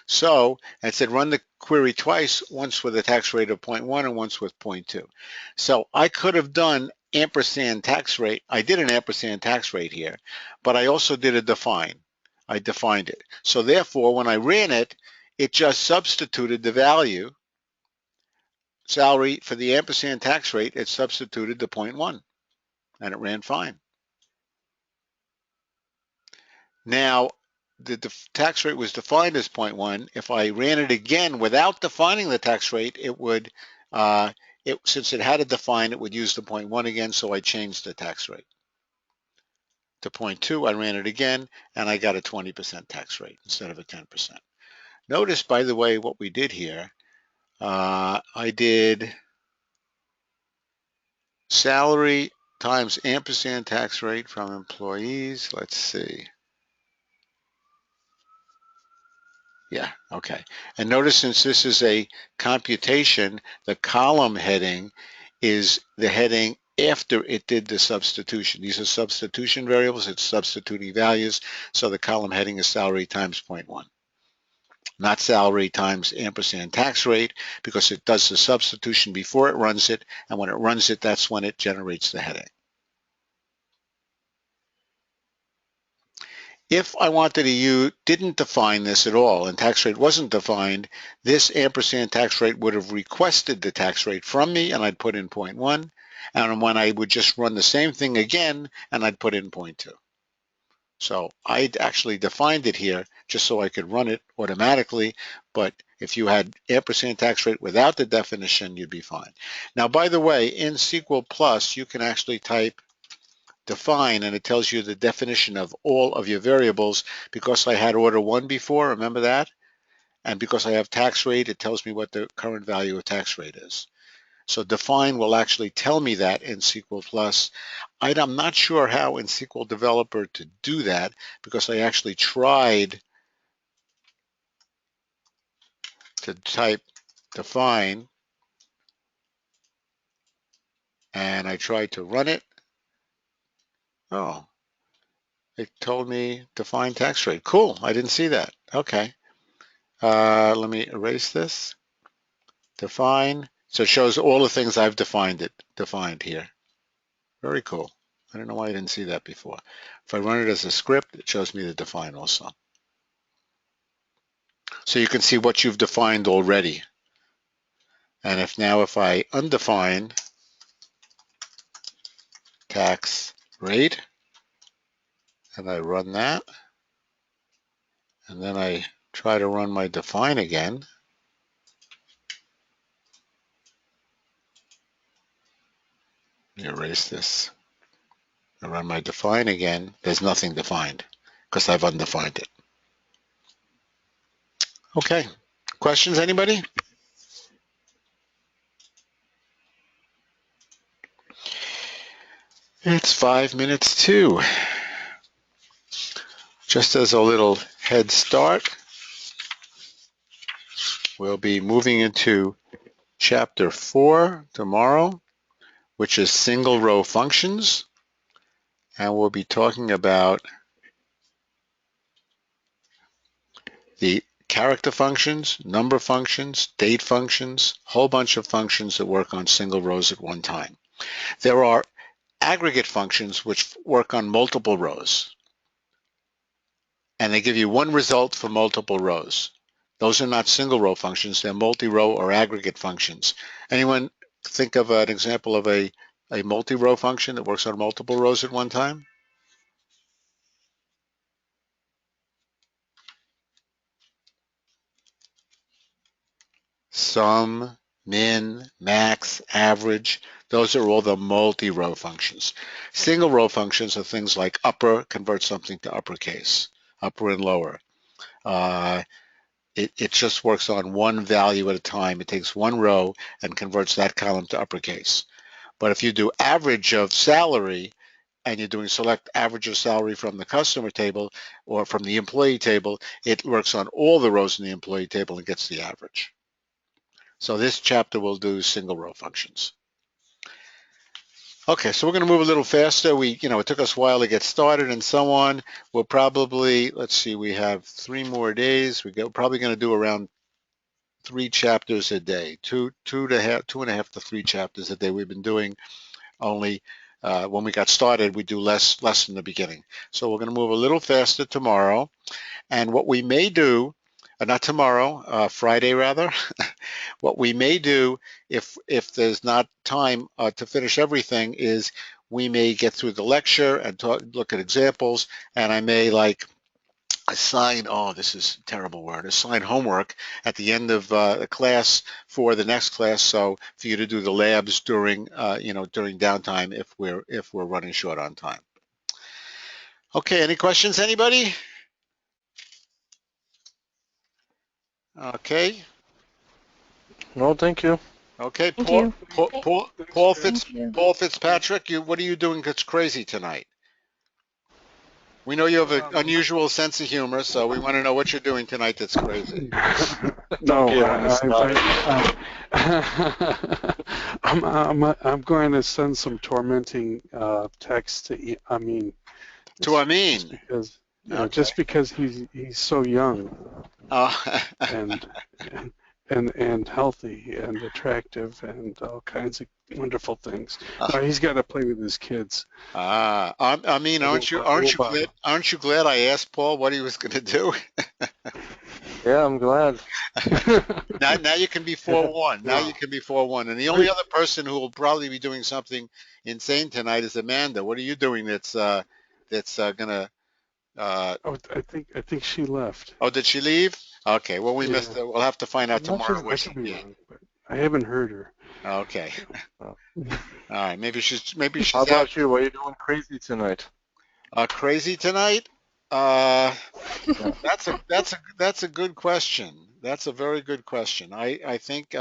So it said run the query twice, once with a tax rate of 0.1 and once with 0.2. So I could have done ampersand tax rate. I did an ampersand tax rate here, but I also did a define. I defined it. So therefore, when I ran it, it just substituted the value salary for the ampersand tax rate. It substituted the 0.1 and it ran fine. Now, the tax rate was defined as 0.1. If I ran it again without defining the tax rate, it would, since it had to define, it would use the 0.1 again, so I changed the tax rate to 0.2. I ran it again, and I got a 20% tax rate instead of a 10%. Notice, by the way, what we did here. I did salary times ampersand tax rate from employees. Let's see. Yeah, okay. And notice since this is a computation, the column heading is the heading after it did the substitution. These are substitution variables, it's substituting values, so the column heading is salary times 0.1. Not salary times ampersand tax rate, because it does the substitution before it runs it, and when it runs it, that's when it generates the heading. If I wanted to use, didn't define this at all, and tax rate wasn't defined, this ampersand tax rate would have requested the tax rate from me, and I'd put in 0.1, and when I would just run the same thing again, and I'd put in 0.2. So I'd actually defined it here just so I could run it automatically, but if you had ampersand tax rate without the definition, you'd be fine. Now, by the way, in SQL Plus, you can actually type define, and it tells you the definition of all of your variables. Because I had order 1 before, remember that? And because I have tax rate, it tells me what the current value of tax rate is. So define will actually tell me that in SQL Plus. I'm not sure how in SQL Developer to do that, because I actually tried to type define and I tried to run it. Oh, it told me define tax rate. Cool, I didn't see that. Okay. Let me erase this. Define. So it shows all the things I've defined here. Very cool. I don't know why I didn't see that before. If I run it as a script, it shows me the define also. So you can see what you've defined already. And if I undefine tax rate, and I run that, and then I try to run my define again, let me erase this. I run my define again, there's nothing defined because I've undefined it. Okay, questions, anybody? It's 5 minutes to. Just as a little head start, we'll be moving into chapter 4 tomorrow, which is single row functions. And we'll be talking about the character functions, number functions, date functions, whole bunch of functions that work on single rows at one time. There are aggregate functions which work on multiple rows, and they give you one result for multiple rows. Those are not single row functions, they're multi-row or aggregate functions. Anyone think of an example of a multi-row function that works on multiple rows at one time? Sum, min, max, average, those are all the multi-row functions. Single row functions are things like upper, convert something to uppercase, upper and lower. It just works on one value at a time. It takes one row and converts that column to uppercase. But if you do average of salary and you're doing select average of salary from the customer table or from the employee table, it works on all the rows in the employee table and gets the average. So this chapter will do single row functions. Okay, so we're going to move a little faster. It took us a while to get started and so on. We'll probably, let's see, we have 3 more days. We're probably going to do around 3 chapters a day, two and a half to 3 chapters a day. We've been doing only when we got started, we do less in the beginning. So we're going to move a little faster tomorrow. And what we may do, not tomorrow, Friday rather, what we may do if there's not time to finish everything is we may get through the lecture and look at examples, and I may assign, oh, this is a terrible word, assign homework at the end of the class for the next class, so for you to do the labs during during downtime if we're running short on time. Okay, any questions, anybody? Okay. No, thank you. Okay, Thank you. Thanks, Ed. Paul Fitzpatrick, what are you doing that's crazy tonight? We know you have an unusual sense of humor, so we want to know what you're doing tonight that's crazy. No, Don't give him a start. I'm going to send some tormenting text to Amin. To Just Amin. because, Okay. just because he's so young and healthy and attractive and all kinds of wonderful things. No, he's got to play with his kids. Amin, aren't you glad I asked Paul what he was going to do? Yeah, I'm glad. Now you can be forewarned. Now Yeah. you can be forewarned. And the only other person who will probably be doing something insane tonight is Amanda. What are you doing that's gonna? Oh, I think she left. Oh, did she leave? Okay. Well, we Yeah. missed it. We'll have to find out No, tomorrow she's where I she could be is. wrong, but I haven't heard her. Okay. Oh. All right. Maybe she's How out about you? What are you doing crazy tonight? crazy tonight. Yeah. That's a good question. That's a very good question. I think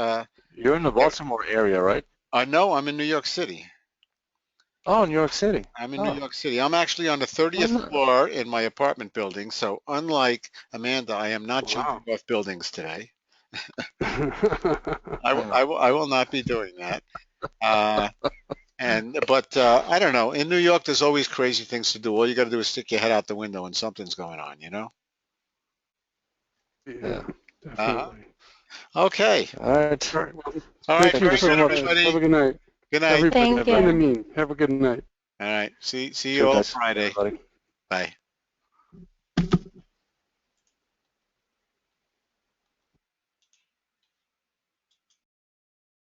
You're in the Baltimore area, right? I know I'm in New York City. Oh, New York City. I'm in New Oh, York City. I'm actually on the oh 30th no. floor in my apartment building. So unlike Amanda, I am not jumping Wow. off buildings today. Hmm. I will not be doing that. Uh, but I don't know. In New York, there's always crazy things to do. All you got to do is stick your head out the window and something's going on, you know? Yeah, Yeah. Uh-huh. definitely. Okay. All right. All right. Well, All right. thank Thank you you Very so so good, much. much. Have a everybody. good night. Good night. Everybody, Thank Bye-bye. and you. Amin, have a good night. All right. See you Sure, all guys. Friday. Everybody. Bye.